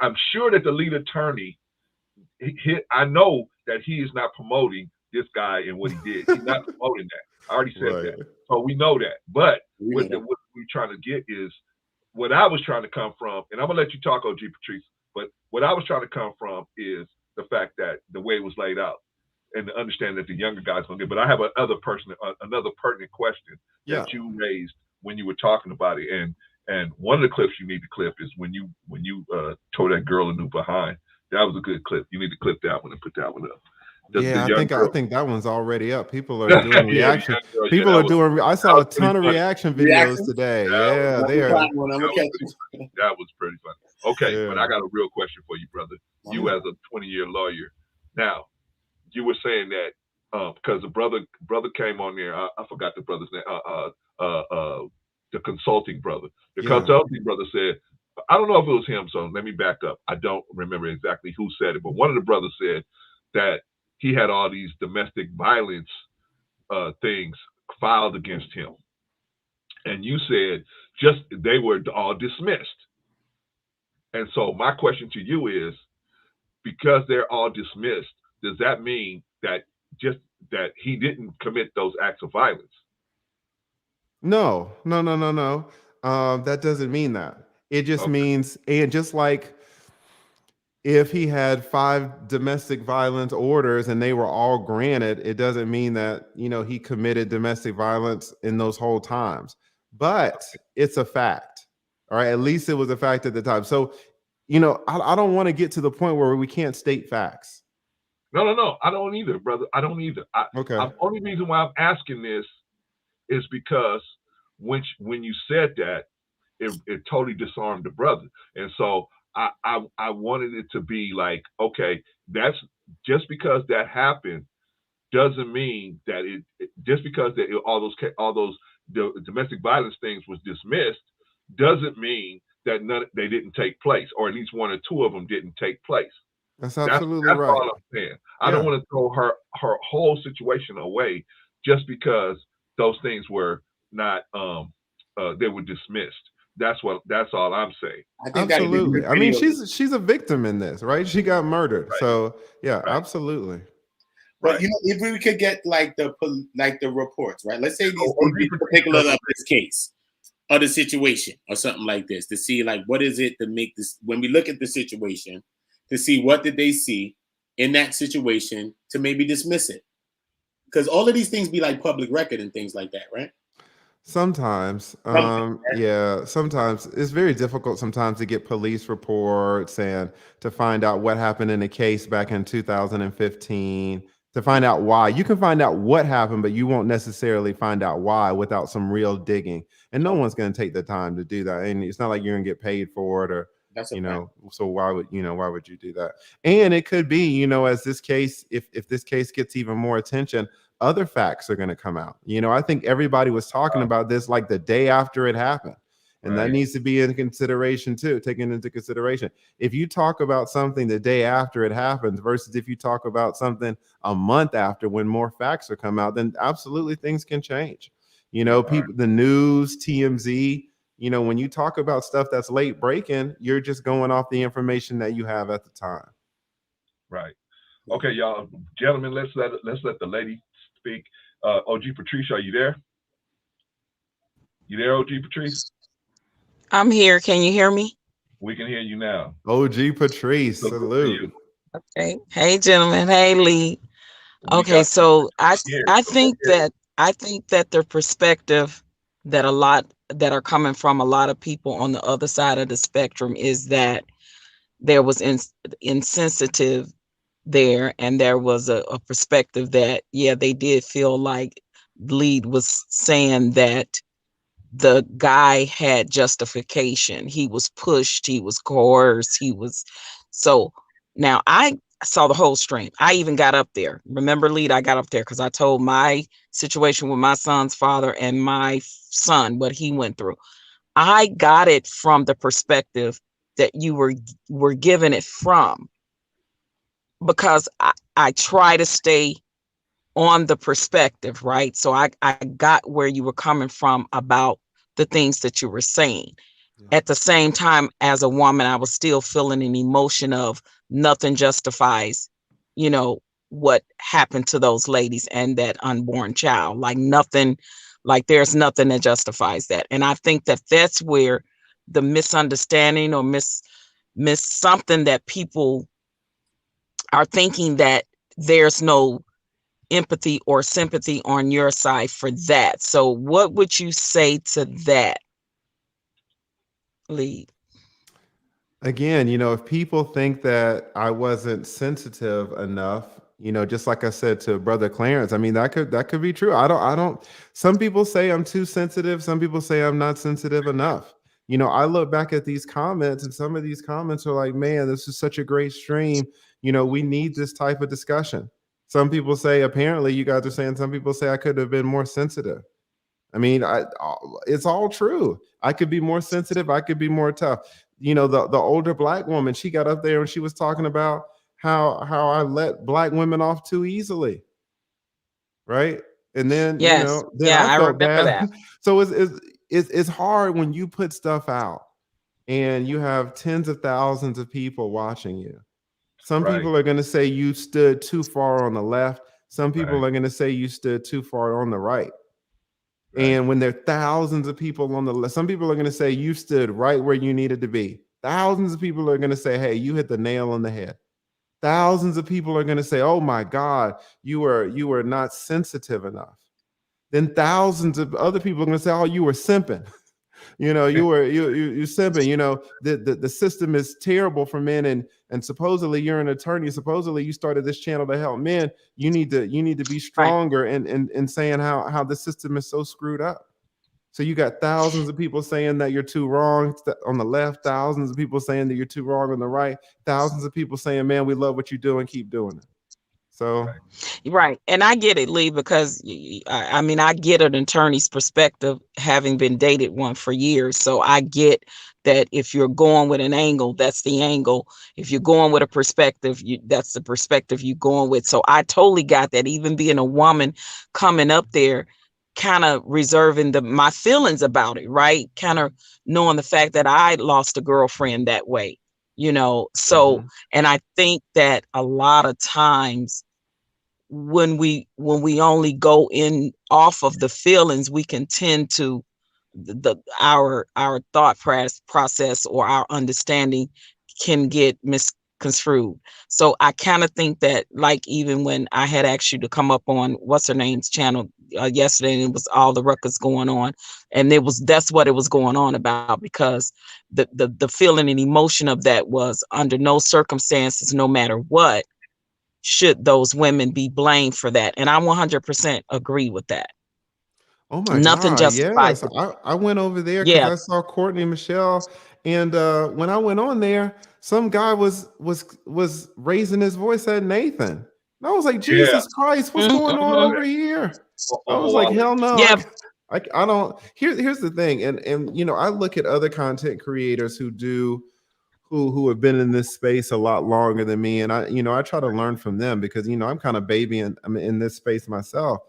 I'm sure that the lead attorney, I know that he is not promoting this guy and what he did. He's not promoting that. I already said that. So we know that. But what we're trying to get is, what I was trying to come from, and I'm going to let you talk, OG Patrice, but what I was trying to come from is the fact that the way it was laid out, and to understand that the younger guys going to get. But I have another pertinent question that you raised when you were talking about it. And one of the clips you need to clip is when you tore that girl a new behind. That was a good clip. You need to clip that one and put that one up.
I think that one's already up. People are doing reaction. People are doing. I saw a ton of reaction videos today. Yeah, they are.
That was pretty funny. Okay, but I got a real question for you, brother. You as a 20-year lawyer. Now, you were saying that because the brother came on there. I forgot the brother's name. The consulting brother. The consulting brother said, I don't know if it was him, so let me back up. I don't remember exactly who said it, but one of the brothers said that he had all these domestic violence things filed against him. And you said they were all dismissed. And so my question to you is, because they're all dismissed, does that mean that he didn't commit those acts of violence?
No. That doesn't mean that. It just means, and just like if he had 5 domestic violence orders and they were all granted, it doesn't mean that, he committed domestic violence in those whole times. But it's a fact. All right. At least it was a fact at the time. So, I don't want to get to the point where we can't state facts.
No. I don't either, brother. I don't either. The only reason why I'm asking this is because when you said that, it totally disarmed the brother. And so I wanted it to be like, okay, that's just because that happened doesn't mean that just because all those domestic violence things was dismissed doesn't mean that they didn't take place, or at least 1 or 2 of them didn't take place.
That's absolutely
that's
right.
all I'm saying. I don't want to throw her whole situation away just because those things were not they were dismissed. That's all I'm saying.
I think
absolutely. I mean, she's a victim in this, right? She got murdered. Right. So absolutely.
But if we could get like the reports, right? Let's say these people take a look up this case or the situation or something like this to see like what is it to make this, when we look at the situation, to see what did they see in that situation to maybe dismiss it. Because all of these things be like public record and things like that, right?
Sometimes, sometimes it's very difficult sometimes to get police reports and to find out what happened in a case back in 2015, to find out why. You can find out what happened, but you won't necessarily find out why without some real digging. And no one's going to take the time to do that. And it's not like you're going to get paid for it, or so why would you do that? And it could be, as this case, if this case gets even more attention, other facts are going to come out. I think everybody was talking about this like the day after it happened. And that needs to be in consideration too, taken into consideration. If you talk about something the day after it happens versus if you talk about something a month after when more facts are come out, then absolutely things can change. People, the news, TMZ, when you talk about stuff that's late breaking, you're just going off the information that you have at the time.
Right. Okay, y'all, gentlemen, let's let the lady speak. OG Patrice, are you there? You there, OG Patrice?
I'm here. Can you hear me?
We can hear you now.
OG Patrice, salute.
Okay. Hey, gentlemen. Hey, Lee. Okay, so I think that the perspective that a lot that are coming from a lot of people on the other side of the spectrum is that there was insensitive there, and there was a perspective that, yeah, they did feel like Lead was saying that the guy had justification. He was pushed, he was coerced, he was so now I saw the whole stream. I even got up there. Remember, Lead, I got up there because I told my situation with my son's father and my son what he went through. I got it from the perspective that you were given it from, because I try to stay on the perspective, right? So I got where you were coming from about the things that you were saying.
Yeah.
At the same time, as a woman, I was still feeling an emotion of nothing justifies, you know, what happened to those ladies and that unborn child. Like nothing, like there's nothing that justifies that. And I think that that's where the misunderstanding or miss something that people are thinking that there's no empathy or sympathy on your side for that. So what would you say to that, Lead?
Again, if people think that I wasn't sensitive enough, just like I said to Brother Clarence, I mean that could be true. I don't some people say I'm too sensitive, some people say I'm not sensitive enough. I look back at these comments, and some of these comments are like, man, this is such a great stream. We need this type of discussion. Some people say, apparently you guys are saying, some people say I could have been more sensitive. I mean, it's all true. I could be more sensitive. I could be more tough. The older black woman, she got up there and she was talking about how I let black women off too easily, right? And then
Yes.
then
Yeah,
I
I
felt
remember
bad.
that.
So it's hard when you put stuff out and you have tens of thousands of people watching you. Some
Right.
people are going to say you stood too far on the left. Some
Right.
people are going to say you stood too far on the right.
Right.
And when there are thousands of people on the left, some people are going to say you stood right where you needed to be. Thousands of people are going to say, hey, you hit the nail on the head. Thousands of people are going to say, oh my God, you were not sensitive enough. Then thousands of other people are going to say, oh, you were simping. You simping. The system is terrible for men, and supposedly you're an attorney. Supposedly you started this channel to help men. You need to be
Right.
stronger in saying how the system is so screwed up. So you got thousands of people saying that you're too wrong on the left, thousands of people saying that you're too wrong on the right, thousands of people saying, man, we love what you do and keep doing it. So
Right.
Right. And I get it, Lee, because I mean, I get an attorney's perspective, having been dated one for years. So I get that if you're going with an angle, that's the angle. If you're going with a perspective, that's the perspective you're going with. So I totally got that. Even being a woman coming up there, kind of reserving my feelings about it, right? Kind of knowing the fact that I lost a girlfriend that way, So,
mhm.
and I think that a lot of times when we only go in off of the feelings, we can tend to our thought process or our understanding can get misconstrued. So I kind of think that, like, even when I had asked you to come up on what's her name's channel yesterday, and it was all the ruckus going on, and that's what it was going on about, because the feeling and emotion of that was, under no circumstances, no matter what, should those women be blamed for that. And I 100% agree with that.
Oh my
Nothing
God,
justifies
yes.
it.
I went over there because
Yeah.
I saw Courtney and Michelle, and when I went on there, some guy was raising his voice at Nathan. And I was like,
Yeah.
Jesus Christ, what's going on
Uh,
Mhm.
over here? I was
oh,
like, hell no,
Yeah.
I don't. Here's the thing, and I look at other content creators who have been in this space a lot longer than me, and I try to learn from them because I'm kind of I'm in this space myself.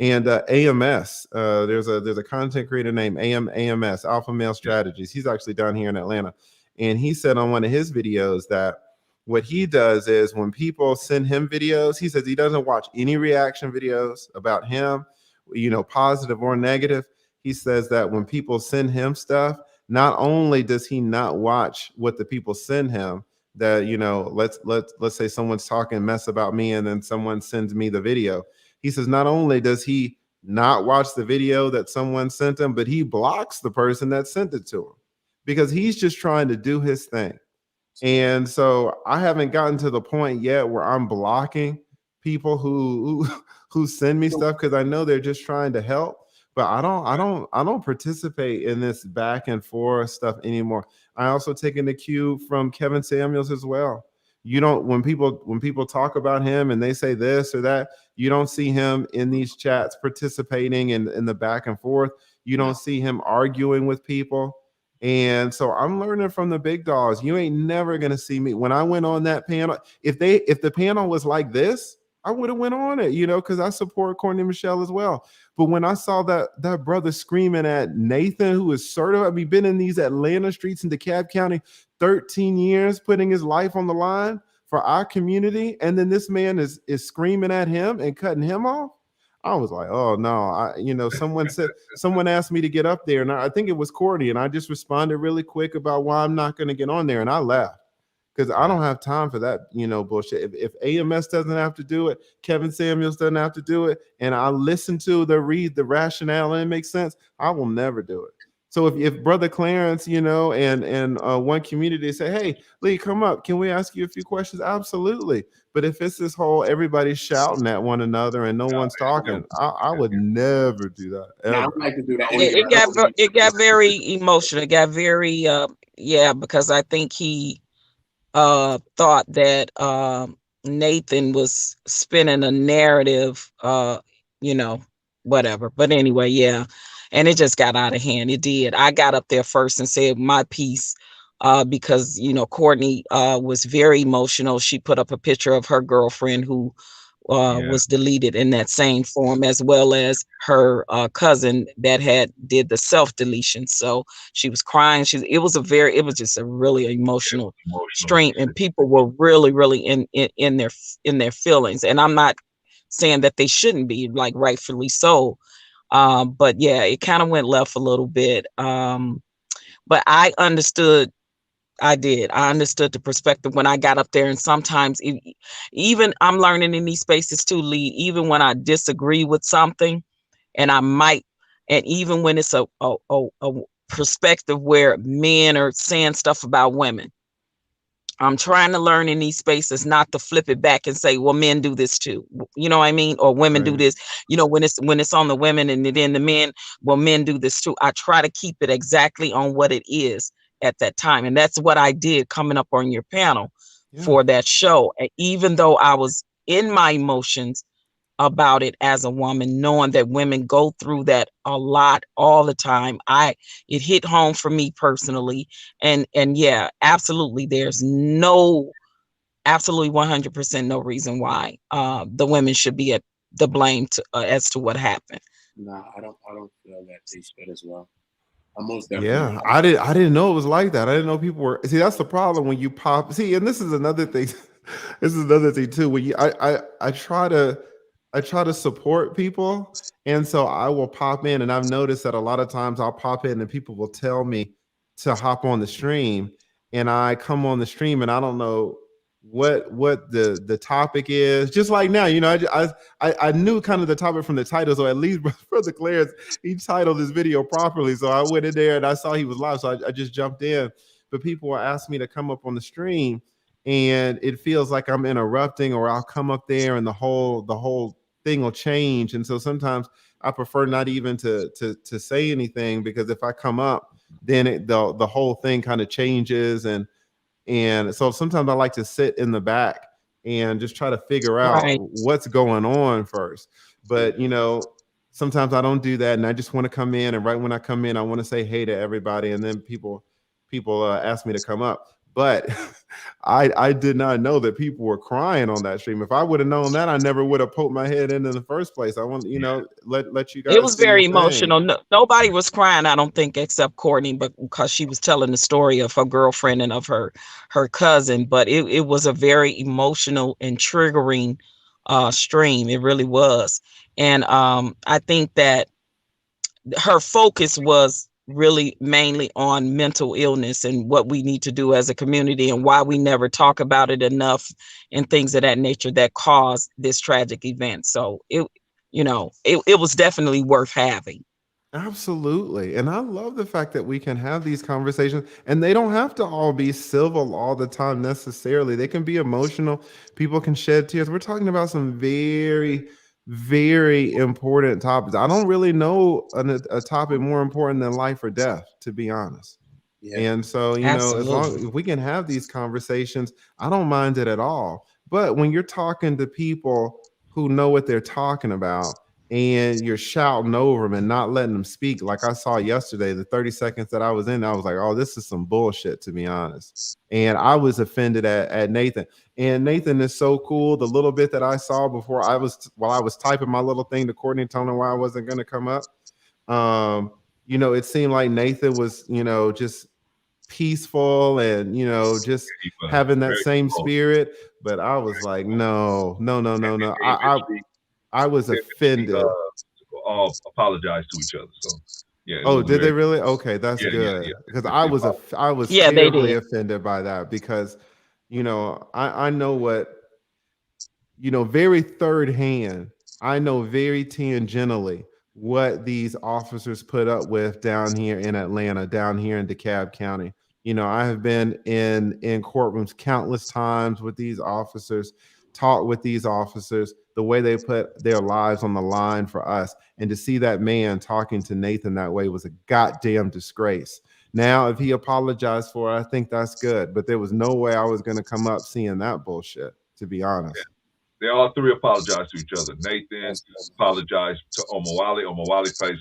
And AMS, there's a content creator named AMS, Alpha Male Strategies. He's actually down here in Atlanta, and he said on one of his videos that what he does is when people send him videos, he says he doesn't watch any reaction videos about him, positive or negative. He says that when people send him stuff, not only does he not watch what the people send him, that let's say someone's talking mess about me and then someone sends me the video. He says not only does he not watch the video that someone sent him, but he blocks the person that sent it to him because he's just trying to do his thing. And so I haven't gotten to the point yet where I'm blocking people who send me stuff because I know they're just trying to help. But I don't participate in this back and forth stuff anymore. I also taken the cue from Kevin Samuels as well. You don't when people talk about him and they say this or that, you don't see him in these chats participating in the back and forth. You don't see him arguing with people. And so I'm learning from the big dogs. You ain't never gonna see me when I went on that panel. If the panel was like this, I would have went on it, because I support Courtney Michelle as well. But when I saw that brother screaming at Nathan, who is certified, been in these Atlanta streets in DeKalb County 13 years, putting his life on the line for our community, and then this man is screaming at him and cutting him off. I was like, oh no, someone asked me to get up there, and I think it was Courtney, and I just responded really quick about why I'm not going to get on there, and I left because I don't have time for that, bullshit. If AMS doesn't have to do it, Kevin Samuels doesn't have to do it, and I listen to read the rationale and it makes sense, I will never do it. So if Brother Clarence, and one community say, hey, Lee, come up, can we ask you a few questions? Absolutely. But if it's this whole everybody's shouting at one another and no one's talking, I would never do that. Ever.
Now, I would like to do that.
It got very emotional. It got very because I think he thought that Nathan was spinning a narrative, whatever. But anyway, yeah. And it just got out of hand. It did. I got up there first and said my piece because, Courtney was very emotional. She put up a picture of her girlfriend who was deleted in that same form, as well as her cousin that did the self-deletion. So she was crying. It was just a really emotional stream, and people were really, really in their feelings. And I'm not saying that they shouldn't be, like, rightfully so. But yeah, it kind of went left a little bit. But I understood the perspective when I got up there. And sometimes even I'm learning in these spaces too, Lee, even when I disagree with something and even when it's a perspective where men are saying stuff about women, I'm trying to learn in these spaces not to flip it back and say, well, men do this too. You know what I mean? Or women do this, when it's on the women and then the men, well, men do this too. I try to keep it exactly on what it is at that time. And that's what I did coming up on your panel for that show. And even though I was in my emotions about it as a woman, knowing that women go through that a lot all the time, it hit home for me personally. And yeah, absolutely, there's absolutely 100% no reason why the women should be at the blame as to what happened.
No, I don't feel that they should as well. Most definitely.
Yeah, I didn't know it was like that. I didn't know people were. See, that's the problem when you pop. See, and this is another thing. This is another thing too. When I try to support people, and so I will pop in, and I've noticed that a lot of times I'll pop in, and people will tell me to hop on the stream, and I come on the stream, and I don't know what the topic is. Just like now, I knew kind of the topic from the title, so at least Brother Clarence, he titled his video properly. So I went in there and I saw he was live, so I just jumped in. But people will ask me to come up on the stream, and it feels like I'm interrupting, or I'll come up there and the whole thing will change. And so sometimes I prefer not even to say anything, because if I come up, then the whole thing kind of changes. And so sometimes I like to sit in the back and just try to figure out what's going on first. But, sometimes I don't do that, and I just want to come in. And right when I come in, I want to say hey to everybody. And then people ask me to come up. But I did not know that people were crying on that stream. If I would have known that, I never would have poked my head in the first place. I want, let you guys.
It was very emotional. Nobody was crying, I don't think, except Courtney, but because she was telling the story of her girlfriend and of her cousin. But it was a very emotional and triggering stream. It really was. And I think that her focus was really mainly on mental illness and what we need to do as a community, and why we never talk about it enough, and things of that nature that caused this tragic event. So it was definitely worth having.
Absolutely. And I love the fact that we can have these conversations and they don't have to all be civil all the time necessarily. They can be emotional. People can shed tears. We're talking about some very, very important topics. I don't really know a topic more important than life or death, to be honest.
Yeah.
And so, as long
Absolutely.
if we can have these conversations, I don't mind it at all. But when you're talking to people who know what they're talking about and you're shouting over them and not letting them speak, like I saw yesterday, the 30 seconds that I was in, I was like, oh, this is some bullshit, to be honest. And I was offended at Nathan. And Nathan is so cool. The little bit that I saw before while I was typing my little thing to Courtney telling her why I wasn't going to come up, it seemed like Nathan was, just peaceful and just
He was
having that
very
same
close.
spirit, but I was like, no, no, no, no, no. I was
They eventually,
offended.
all apologized to each other. So yeah, it
Oh,
was
did
very
they really? Okay, that's
yeah, yeah,
good,
yeah.
because
Eventually apologized.
I was
Yeah, they
terribly
did.
offended by that, because I know what, very third hand. I know very tangentially what these officers put up with down here in Atlanta, down here in DeKalb County. I have been in courtrooms countless times with these officers, talked with these officers, the way they put their lives on the line for us. And to see that man talking to Nathan that way was a goddamn disgrace. Now, if he apologized for it, I think that's good. But there was no way I was going to come up seeing that bullshit, to be honest.
They all three apologized to each other. Nathan apologized to Omawale. Omawale pays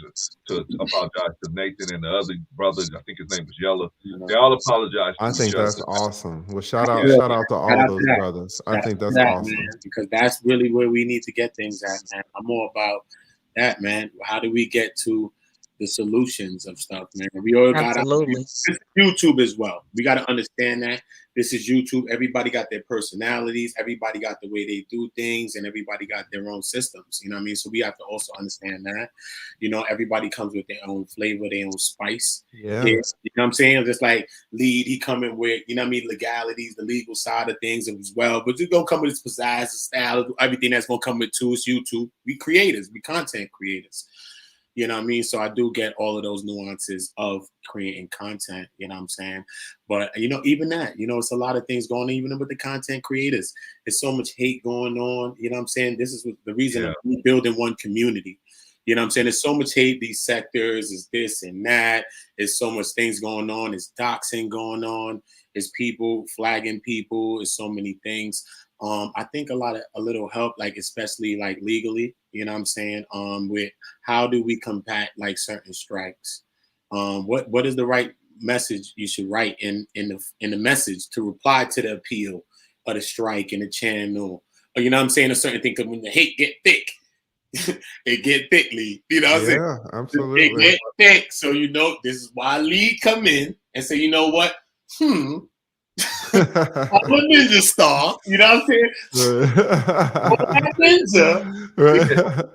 to apologize to Nathan, and the other brother, I think his name was Yella. They all apologized
I
to each
think
other.
that's awesome. Well,
Yeah,
shout out to
Shout
all
out to
those
that.
brothers. I
Shout out
think
to
that's
that,
awesome.
man, because that's really where we need to get things at, man. I'm more about that, man. How do we get to the solutions of stuff, man? We all got to
Absolutely.
YouTube as well. We got to understand that this is YouTube. Everybody got their personalities. Everybody got the way they do things, and everybody got their own systems. You know what I mean? So we have to also understand that. Everybody comes with their own flavor, their own spice.
Yeah.
You know what I'm saying? Just like Lead, he coming with, you know what I mean, legalities, the legal side of things as well. But you're gonna come with his pizzazz, his style, everything that's gonna come with too is YouTube. We creators, we content creators. You know what I mean? So I do get all of those nuances of creating content, you know what I'm saying? But, even that, it's a lot of things going on, even with the content creators. There's so much hate going on, you know what I'm saying? This is the reason
yeah.
of me building one community. You know what I'm saying? There's so much hate, these sectors, is this and that. There's so much things going on. There's doxing going on. There's people flagging people. There's so many things. I think a little help, like especially like legally, you know what I'm saying? With how do we combat like certain strikes? What is the right message you should write in the message to reply to the appeal or the strike in the channel? Or you know what I'm saying? A certain thing, because when the hate get thick, it get thickly. You know what I'm saying?
Yeah,
It
absolutely.
get thick. So this is why Lead come in and say, you know what? I'm a ninja star. You know what I'm saying? Ninja.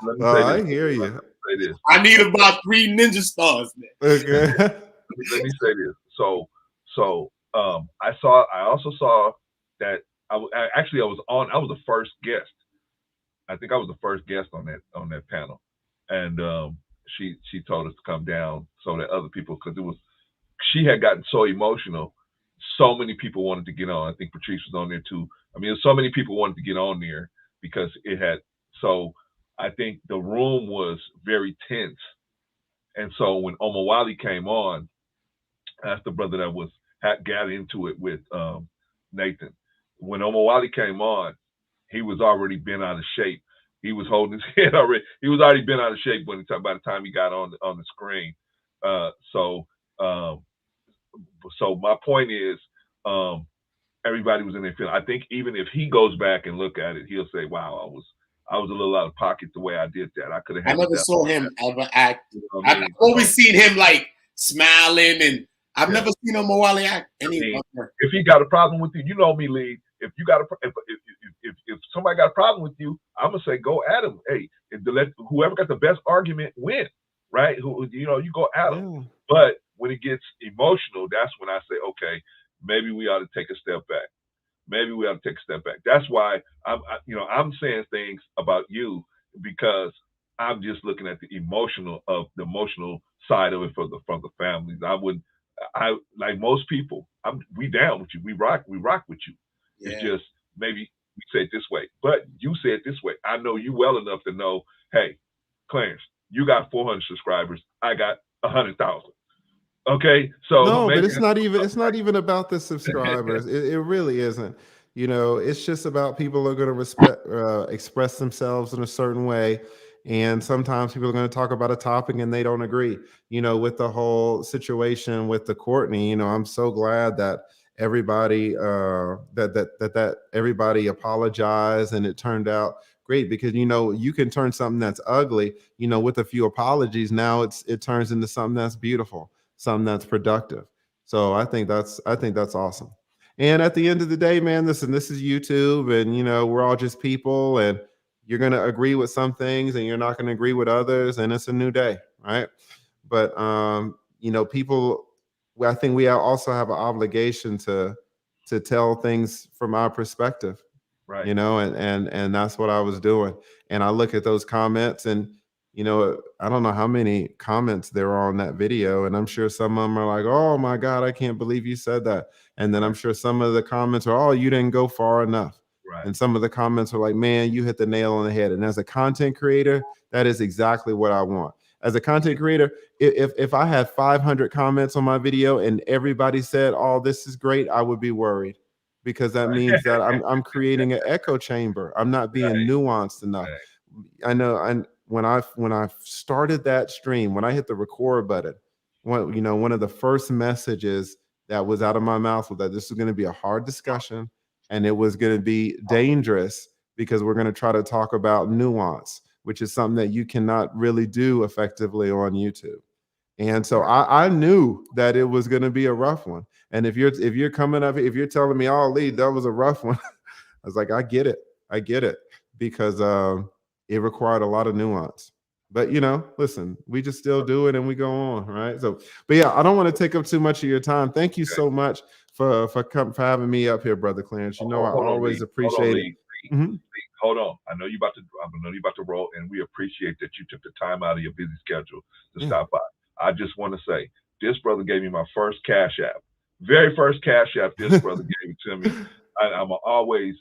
Let me
Oh,
say
I
this.
hear
Let
you.
me say this.
I need about 3 ninja stars, man.
Okay.
Let me say this. So I also saw that I was the first guest. I think I was the first guest on that panel, and she told us to come down so that other people, because she had gotten so emotional. So many people wanted to get on. I think Patrice was on there too. I mean, so many people wanted to get on there because it had. So I think the room was very tense, and so when Omawali came on, that's the brother that got into it with Nathan. When Omawali came on, he was already been out of shape. He was holding his head already. He was already been out of shape by the time he got on the screen. So my point is, everybody was in their feeling. I think even if he goes back and look at it, he'll say, "Wow, I was a little out of pocket the way I did that. I could have
I
handled
never
that."
saw him ever act.
You know what I
I've
mean?
always seen him like smiling, and I've
Yeah.
never seen him Mawali act
I
any
mean,
other.
if he got a problem with you, you know me, Lee. If you got if somebody got a problem with you, I'm gonna say go at him. Hey, let whoever got the best argument win, right? You go at him.
Yeah.
But when it gets emotional, that's when I say, okay, maybe we ought to take a step back. Maybe we ought to take a step back. That's why I'm saying things about you because I'm just looking at the emotional side of it from the families. I like most people. We down with you. We rock with you.
Yeah.
It's just maybe we say it this way, but you say it this way. I know you well enough to know, hey, Clarence, you got 400 subscribers. I got 100,000. Okay, so
No, but
maybe
it's not even about the subscribers. It really isn't. You know, it's just about people are going to express themselves in a certain way, and sometimes people are going to talk about a topic and they don't agree. You know, with the whole situation with the Courtney, you know, I'm so glad that everybody that everybody apologized and it turned out great, because you know you can turn something that's ugly, you know, with a few apologies, now it turns into something that's beautiful, something that's productive. So I think that's awesome. And at the end of the day, man, listen, this is YouTube, and you know, we're all just people, and you're gonna agree with some things and you're not gonna agree with others, and it's a new day, right? But you know, people, I think we also have an obligation to tell things from our perspective,
right.
you know, and that's what I was doing. And I look at those comments, and you know, I don't know how many comments there are on that video, and I'm sure some of them are like, oh my God, I can't believe you said that. And then I'm
Right.
sure some of the comments are, oh, you didn't go far enough.
Right.
And some of the comments are like, man, you hit the nail on the head. And as a content creator, that is exactly what I want. As a content creator, if I had 500 comments on my video and everybody said, oh, this is great, I would be worried, because that means that I'm creating an echo chamber. I'm not being
Right.
nuanced enough.
Right.
I know. And when I started that stream, when I hit the record button, one of the first messages that was out of my mouth was that this was going to be a hard discussion, and it was going to be dangerous, because we're going to try to talk about nuance, which is something that you cannot really do effectively on YouTube. And so I knew that it was going to be a rough one. And if you're coming up, if you're telling me, oh, Lee, that was a rough one, I was like, I get it, because it required a lot of nuance. But you know, listen, we just still do it and we go on, right? So, but yeah, I don't want to take up too much of your time. Thank you
Okay.
so much for having me up here, brother Clarence. You know, I
Hold on,
always
Lee.
appreciate it.
Lee, hold on. I know you about to roll, and we appreciate that you took the time out of your busy schedule to stop by. I just want to say, this brother gave me my first Cash App. Very first Cash App this brother gave it to me. I'm always,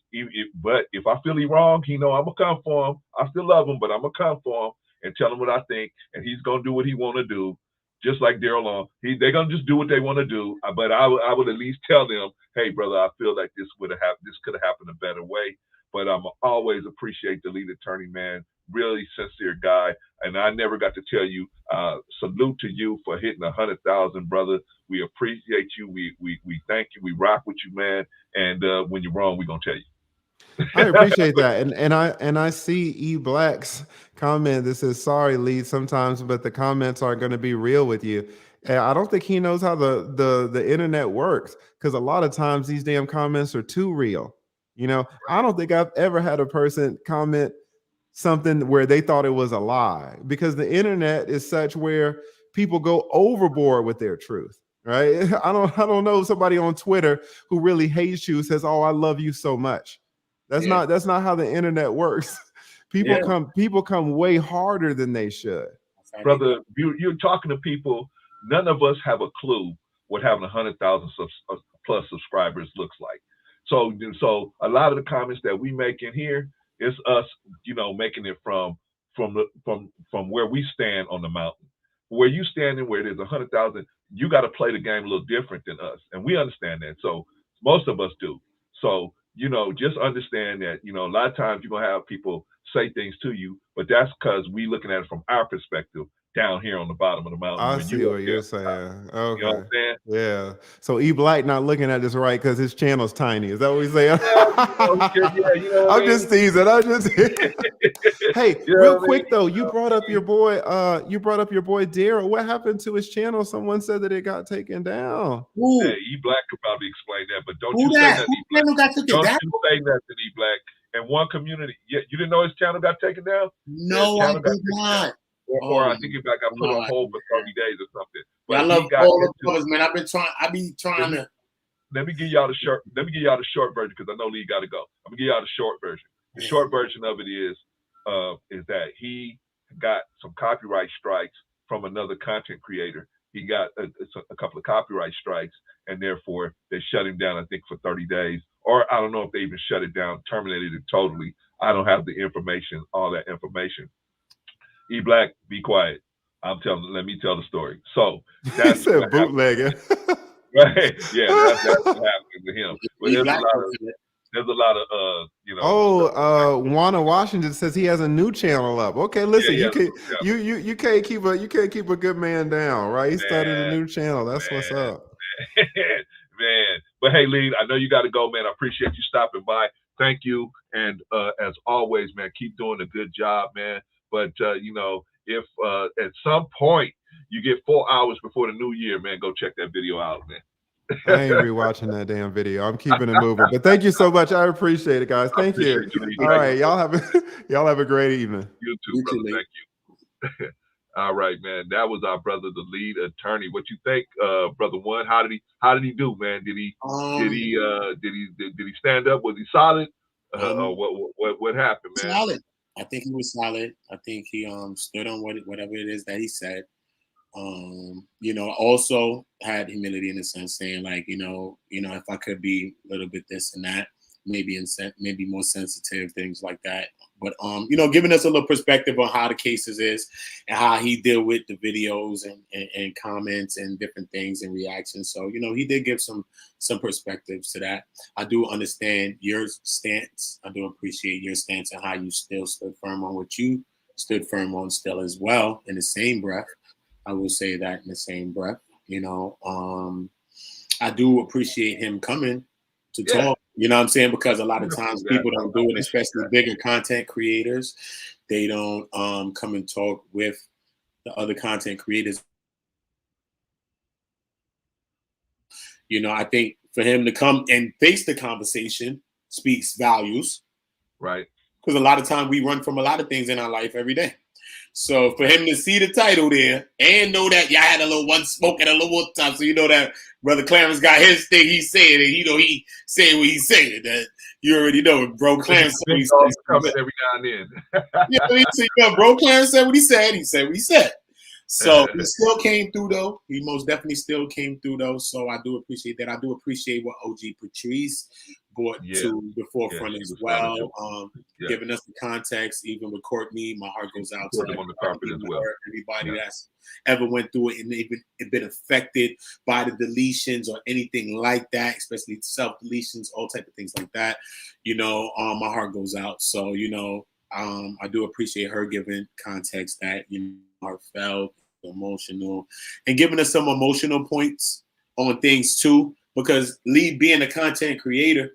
but if I feel he wrong, he know I'm gonna come for him. I still love him, but I'm gonna come for him and tell him what I think, and he's gonna do what he want to do. Just like Daryl Long, they're gonna just do what they want to do. But I would at least tell them, hey, brother, I feel like this could have happened a better way. But I'm always appreciate the lead attorney, man. Really sincere guy, and I never got to tell you. Salute to you for hitting 100,000, brother. We appreciate you. We thank you. We rock with you, man. And when you're wrong, we're gonna tell you.
I appreciate that. And I see E Black's comment that says, sorry, Lee, sometimes, but the comments are going to be real with you. And I don't think he knows how the internet works, because a lot of times these damn comments are too real. You know, I don't think I've ever had a person comment something where they thought it was a lie, because the internet is such where people go overboard with their truth. Right. I don't know somebody on Twitter who really hates you says, oh, I love you so much. That's not how the internet works. People come way harder than they should.
Brother, you're talking to people. None of us have a clue what having 100,000 plus subscribers looks like. So a lot of the comments that we make in here is us, making it from where we stand on the mountain. Where you standing, where there's 100,000, you got to play the game a little different than us, and we understand that. So most of us do. So just understand that a lot of times you're gonna have people say things to you, but that's because we looking at it from our perspective down here on the bottom of the mountain.
I see what you're saying. Okay.
You know what I'm saying?
Yeah. So E Black not looking at this right because his channel's tiny. Is that what he's saying? I'm just teasing. Hey, real quick though, you brought up your boy Daryl. What happened to his channel? Someone said that it got taken down.
Hey, E Black could probably explain that, but don't you say nothing, E Black. Don't you say nothing, E Black. In one community, you didn't know his channel got taken down?
No, I did not.
Or I think it got put on hold for 30 days or something. But
I love all the brothers, man. I be trying to.
Let me give y'all the short version, because I know Lee got to go. I'm gonna give y'all the short version. The short version of it is, is that he got some copyright strikes from another content creator. He got a couple of copyright strikes, and therefore they shut him down, I think, for 30 days. Or I don't know if they even shut it down, terminated it totally. I don't have the information, all that information. E Black, be quiet. Let me tell the story. So
He
that's
said
what happened.
bootlegger.
Right? Yeah, that's what happened with him. But
E Black,
there's a lot of
Oh, Juana Washington says he has a new channel up. Okay, listen,
yeah,
you can't keep a good man down, right? He started a new channel. That's what's up.
Man. But hey, Lee, I know you got to go, man. I appreciate you stopping by. Thank you, and as always, man, keep doing a good job, man. But if at some point you get 4 hours before the new year, man, go check that video out, man.
I ain't rewatching that damn video. I'm keeping it moving. But thank you so much. I appreciate it, guys. Thank you. All right, y'all have a great evening.
You too, brother. Thank you. All right, man. That was our brother, the lead attorney. What you think, brother One? How did he do, man? Did he stand up? Was he solid? What happened, man?
Solid. I think he was solid. I think he stood on whatever it is that he said. Also had humility in a sense, saying like, if I could be a little bit this and that, maybe more sensitive, things like that. But giving us a little perspective on how the cases is and how he deal with the videos and comments and different things and reactions. So, he did give some perspectives to that. I do understand your stance. I do appreciate your stance and how you still stood firm on what you stood firm on still as well in the same breath. I will say that in the same breath, I do appreciate him coming to talk, you know what I'm saying? Because a lot of times people don't do it, especially bigger content creators. They don't come and talk with the other content creators. I think for him to come and face the conversation speaks values.
Right.
Because a lot of time we run from a lot of things in our life every day. So for him to see the title there and know that y'all had a little one smoke and a little time, so that Brother Clarence got his thing he said, and he said what he said. That you already know, bro. Clarence said what he said.
Coming every now and then.
Bro Clarence said what he said. He said what he said. So he still came through though. He most definitely still came through though. So I do appreciate that. I do appreciate what OG Patrice brought to the forefront as well. Giving us the context, even with Courtney, my heart goes out to
them on the carpet as well.
Everybody that's ever went through it and even been affected by the deletions or anything like that, especially self deletions, all type of things like that. My heart goes out. So I do appreciate her giving context that heartfelt, emotional, and giving us some emotional points on things too. Because Lee being a content creator,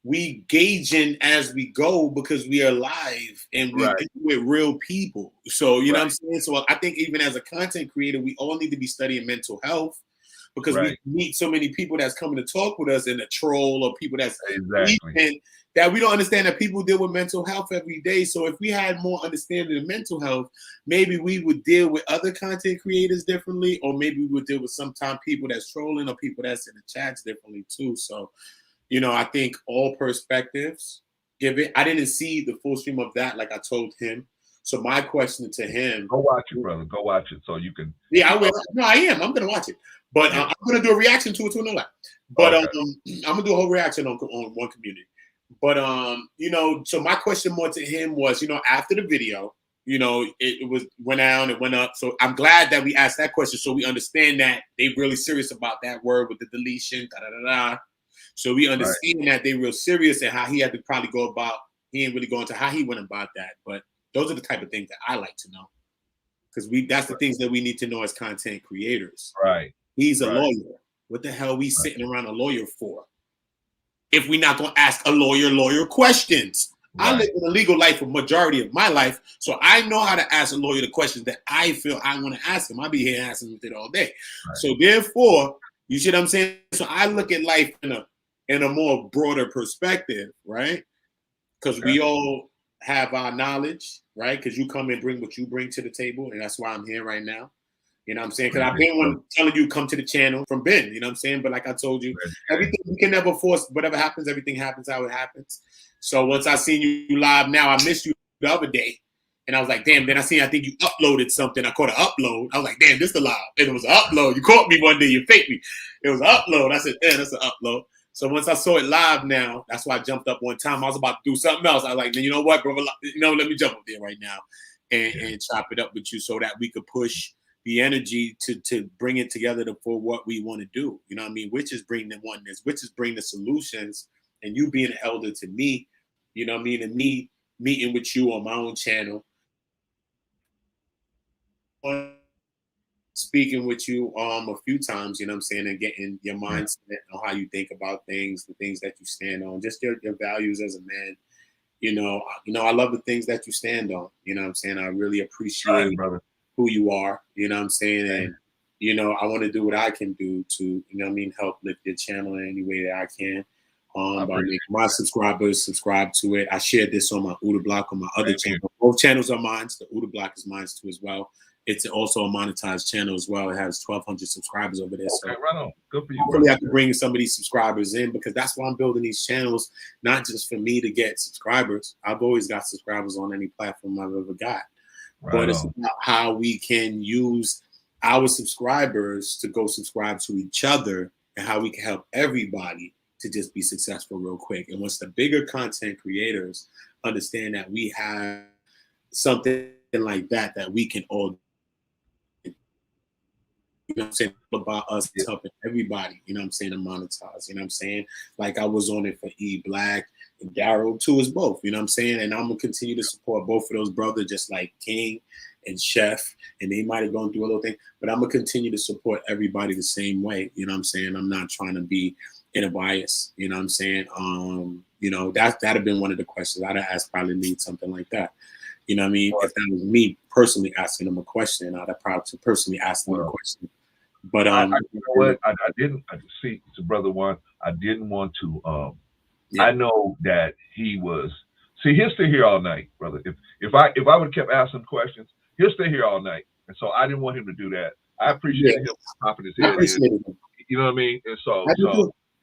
we gauging as we go because we are live and we deal with real people. So you know what I'm saying? So I think even as a content creator, we all need to be studying mental health because we meet so many people that's coming to talk with us and a troll or people that's leaving, that we don't understand that people deal with mental health every day. So if we had more understanding of mental health, maybe we would deal with other content creators differently, or maybe we would deal with sometimes people that's trolling or people that's in the chats differently too. So, I think all perspectives give it. I didn't see the full stream of that like I told him. So my question to him.
Go watch it, brother. Go watch it so you can.
Yeah, I will. No, I am. I'm going to watch it. But I'm going to do a reaction to it too. But I'm going to do a whole reaction on one community. But, so my question more to him was, after the video, it went down, it went up. So I'm glad that we asked that question so we understand that they really serious about that word with the deletion, So we understand that they real serious and how he had to probably go about, he ain't really go into how he went about that. But those are the type of things that I like to know. Because that's the things that we need to know as content creators.
Right.
He's a lawyer. What the hell are we sitting around a lawyer for? If we're not going to ask a lawyer questions. I live in a legal life for majority of my life, so I know how to ask a lawyer the questions that I feel I want to ask him. I'll be here asking him all day. So therefore, you see what I'm saying? So I look at life in a more broader perspective, right? Because we all have our knowledge, right? Because you come and bring what you bring to the table, and that's why I'm here right now. You know what I'm saying? Because I've been telling you come to the channel from Ben, you know what I'm saying? But like I told you, everything, you can never force whatever happens, everything happens how it happens. So once I seen you live now, I missed you the other day. And I was like, damn. Then I think you uploaded something. I caught an upload. I was like, damn, this is live. And it was an upload. You caught me one day. You faked me. It was an upload. I said, damn, that's an upload. So once I saw it live now, that's why I jumped up one time. I was about to do something else. I was like, you know what, brother? Let me jump up there right now and chop it up with you so that we could push the energy to bring it together for what we want to do. You know what I mean? Which is bring the oneness, which is bring the solutions, and you being an elder to me, you know what I mean? And me meeting with you on my own channel, speaking with you a few times, you know what I'm saying, and getting your mindset on how you think about things, the things that you stand on, just your values as a man. You know, I love the things that you stand on. You know what I'm saying? I really appreciate who you are. You know what I'm saying? And, you know, I want to do what I can do to, you know what I mean, help lift your channel in any way that I can. By making my subscribers subscribe to it. I shared this on my Uda Block on my other channel. Both channels are mine. The Uda Block is mine too as well. It's also a monetized channel as well. It has 1,200 subscribers over there.
Okay,
so
right on. Good for you.
Hopefully, I can bring some of these subscribers in, because that's why I'm building these channels, not just for me to get subscribers. I've always got subscribers on any platform I've ever got. But it's about how we can use our subscribers to go subscribe to each other, and how we can help everybody to just be successful real quick. And once the bigger content creators understand that we have something like that we can all, you know what I'm saying, about us helping everybody, you know what I'm saying, to monetize, you know what I'm saying? Like I was on it for E Black and Daryl too, is both, you know what I'm saying? And I'm gonna continue to support both of those brothers, just like King and Chef, and they might have gone through a little thing, but I'm gonna continue to support everybody the same way, you know what I'm saying? I'm not trying to be in a bias, you know what I'm saying? You know, that'd have been one of the questions I'd have asked, probably need something like that. You know what I mean? If that was me personally asking them a question, I'd have probably personally asked them a question. But
you know what? I didn't see to brother one. I didn't want to. I know that he was. See, he'll stay here all night, brother. If I would have kept asking questions, he'll stay here all night. And so I didn't want him to do that. I appreciate him popping his head in. You know what I mean? And so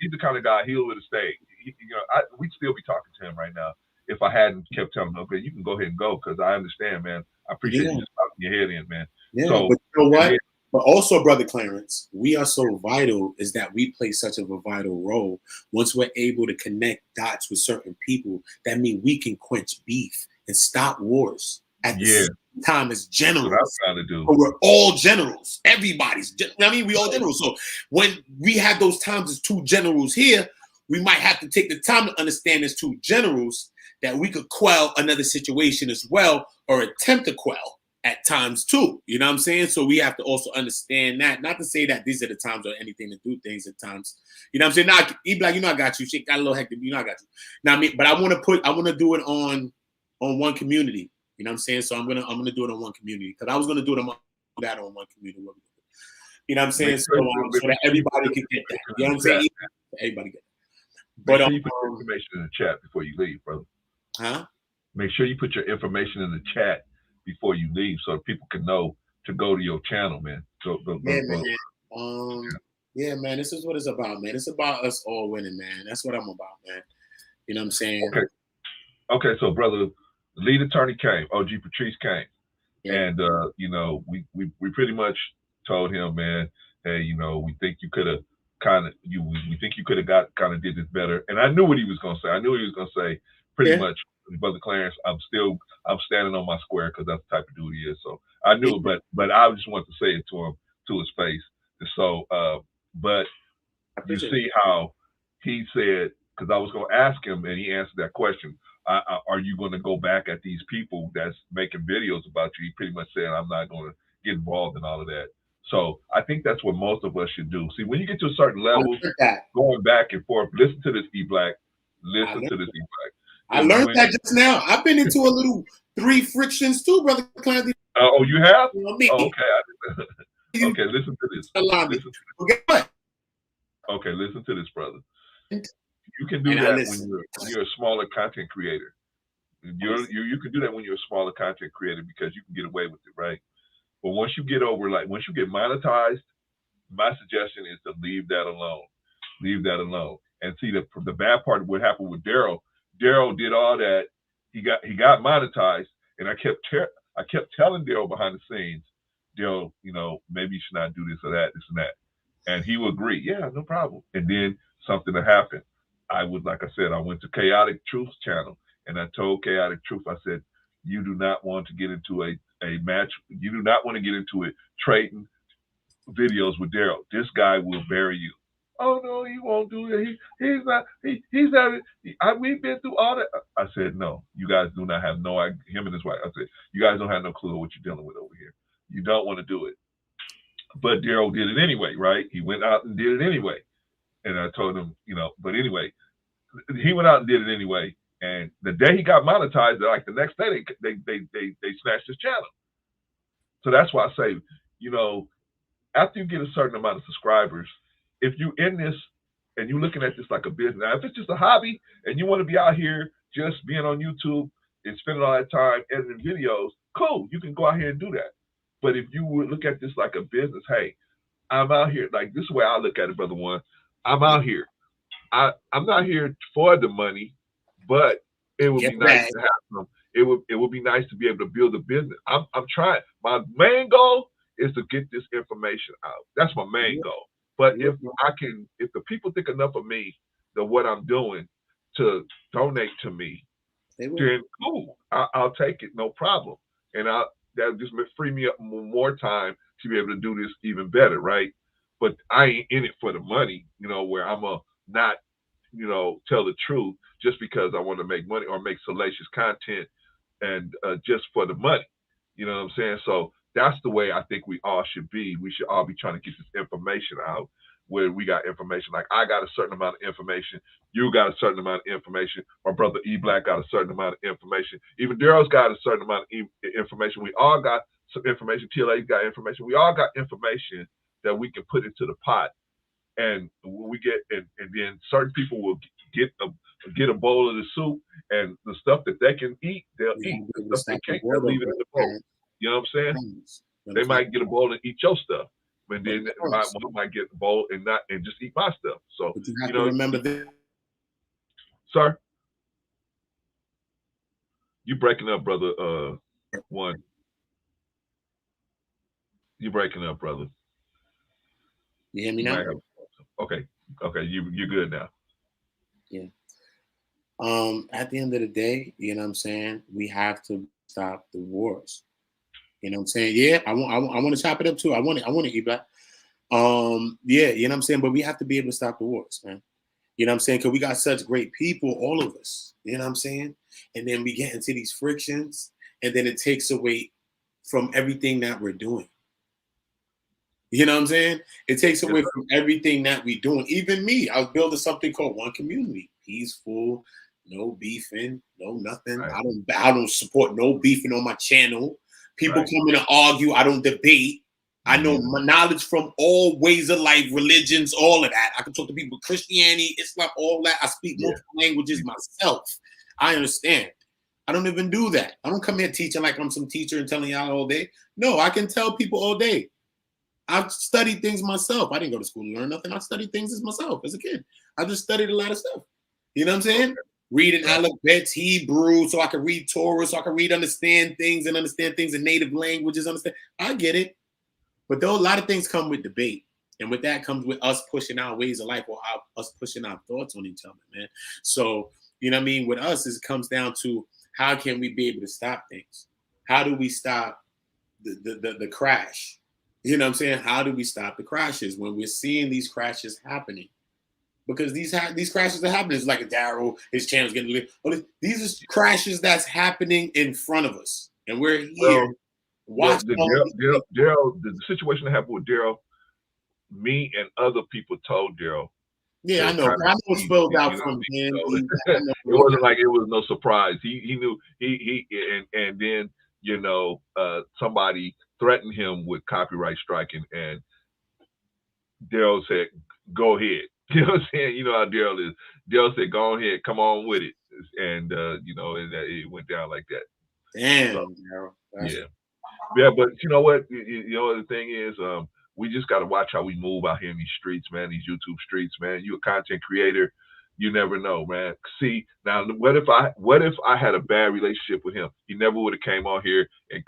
he's the kind of guy he would have stayed. You know, we'd still be talking to him right now if I hadn't kept telling him, okay, you can go ahead and go, because I understand, man. I appreciate you just popping your head in, man.
Yeah, so, but you know what? But also, Brother Clarence, we are so vital, is that we play such a vital role. Once we're able to connect dots with certain people, that means we can quench beef and stop wars at the same time as generals.
That's what I'm trying to do.
But we're all generals. Everybody's, I mean, we all generals. So when we have those times as two generals here, we might have to take the time to understand as two generals that we could quell another situation as well, or attempt to quell at times too. You know what I'm saying? So we have to also understand that. Not to say that these are the times or anything to do things at times. You know what I'm saying? Now, he be like, you know, I got you. Shit got a little hectic. You know, I got you. Now, I mean, but I want to do it on one community. You know what I'm saying? So I'm gonna do it on one community, because I was gonna do it on that on one community. You know what I'm saying? So that everybody can get that. You know what I'm saying? Everybody get that.
But you put your information in the chat before you leave, brother.
Huh?
Make sure you put your information in the chat before you leave, so that people can know to go to your channel, man.
Yeah, man. This is what it's about, man. It's about us all winning, man. That's what I'm about, man. You know what I'm saying?
Okay. So, brother, the lead attorney came. OG Patrice came, and you know, we pretty much told him, man, hey, you know, we think you could have we think you could have did this better. And I knew what he was gonna say. I knew he was gonna say pretty much, Brother Clarence, I'm standing on my square, because that's the type of dude he is. So I knew it, but I just wanted to say it to him, to his face. And so, but you see how he said, because I was going to ask him, and he answered that question. Are you going to go back at these people that's making videos about you? He pretty much said, I'm not going to get involved in all of that. So I think that's what most of us should do. See, when you get to a certain level, going back and forth, listen to this E Black, listen to this E Black.
I learned that just now. I've been into a little 3 frictions too, Brother Clancy.
Oh, you have?
You know me.
Oh, okay. Okay, listen to this. Okay, listen to this, brother. You can do that when you're a smaller content creator. You can do that when you're a smaller content creator, because you can get away with it, right? But once you get monetized, my suggestion is to leave that alone. Leave that alone. And see, the bad part of what happened with Daryl did all that. He got monetized, And I kept telling Daryl behind the scenes, Daryl, maybe you should not do this or that, this and that. And he would agree, yeah, no problem. And then something would happen. Like I said, I went to Chaotic Truth channel and I told Chaotic Truth, I said, you do not want to get into a match. You do not want to get into it trading videos with Daryl. This guy will bury you. Oh no, he won't do it. He's not. He's not. We've been through all that. I said no. You guys do not have no. Him and his wife. I said you guys don't have no clue what you're dealing with over here. You don't want to do it. But Daryl did it anyway, right? He went out and did it anyway. And I told him, But anyway, he went out and did it anyway. And the day he got monetized, like the next day, they snatched his channel. So that's why I say, after you get a certain amount of subscribers, if you're in this and you're looking at this like a business, now if it's just a hobby and you want to be out here just being on YouTube and spending all that time editing videos, cool, you can go out here and do that. But if you would look at this like a business, hey, I'm out here, like this is the way I look at it, Brother One. I'm out here. I'm not here for the money, but it would be nice to have some. It would be nice to be able to build a business. I'm trying. My main goal is to get this information out. That's my main goal. But if the people think enough of me, that what I'm doing to donate to me, then cool, I'll take it, no problem. And that'll just free me up more time to be able to do this even better, right? But I ain't in it for the money, where I'm not, tell the truth just because I want to make money or make salacious content and just for the money. You know what I'm saying? So that's the way I think we all should be. We should all be trying to get this information out where we got information. Like I got a certain amount of information. You got a certain amount of information. My brother E Black got a certain amount of information. Even Daryl's got a certain amount of information. We all got some information. TLA's got information. We all got information that we can put into the pot. And when we get, and then certain people will get a bowl of the soup and the stuff that they can eat, they'll eat. The stuff they can't, they'll leave it in the bowl. You know what I'm saying? They might get a bowl and eat your stuff, but then one might get a bowl and just eat my stuff. So
but you have to remember this,
sir. You breaking up, brother? One. You breaking up, brother?
You hear me now?
Okay, you're good now.
Yeah. At the end of the day, you know what I'm saying, we have to stop the wars. You know what I'm saying? Yeah, I want to chop it up too. I want to eat back. Yeah, you know what I'm saying? But we have to be able to stop the wars, man. You know what I'm saying? Because we got such great people, all of us. You know what I'm saying? And then we get into these frictions, and then it takes away from everything that we're doing. You know what I'm saying? It takes away from everything that we're doing. Even me, I was building something called One Community. Peaceful, no beefing, no nothing. Right. I don't support no beefing on my channel. People come in and argue. I don't debate. I know my knowledge from all ways of life, religions, all of that. I can talk to people, Christianity, Islam, all that. I speak multiple languages myself. I understand. I don't even do that. I don't come here teaching like I'm some teacher and telling y'all all day. No, I can tell people all day. I've studied things myself. I didn't go to school to learn nothing. I studied things as myself as a kid. I just studied a lot of stuff. You know what I'm saying? Reading alphabets, Hebrew, so I can read Torah, so I can understand things in native languages. Understand? I get it. But though a lot of things come with debate. And with that comes with us pushing our ways of life or us pushing our thoughts on each other, man. So, you know what I mean? With us, it comes down to how can we be able to stop things? How do we stop the crash? You know what I'm saying? How do we stop the crashes when we're seeing these crashes happening? Because these crashes are happening. It's like a Daryl, his channel's getting lit. These are crashes that's happening in front of us. And we're here watching.
Daryl, the situation that happened with Daryl, me and other people told Daryl.
Yeah, I know. I know it spilled out from him.
It wasn't like it was no surprise. He knew and then somebody threatened him with copyright striking, and Daryl said, "Go ahead." You know what I'm saying? You know how Daryl is. Daryl said, "Go ahead, come on with it," and and it went down like that.
Damn,
so,
Daryl.
Yeah, but you know what? The thing is, we just got to watch how we move out here in these streets, man. These YouTube streets, man. You a content creator, You never know, man. See, now what if I had a bad relationship with him? He never would have came on here and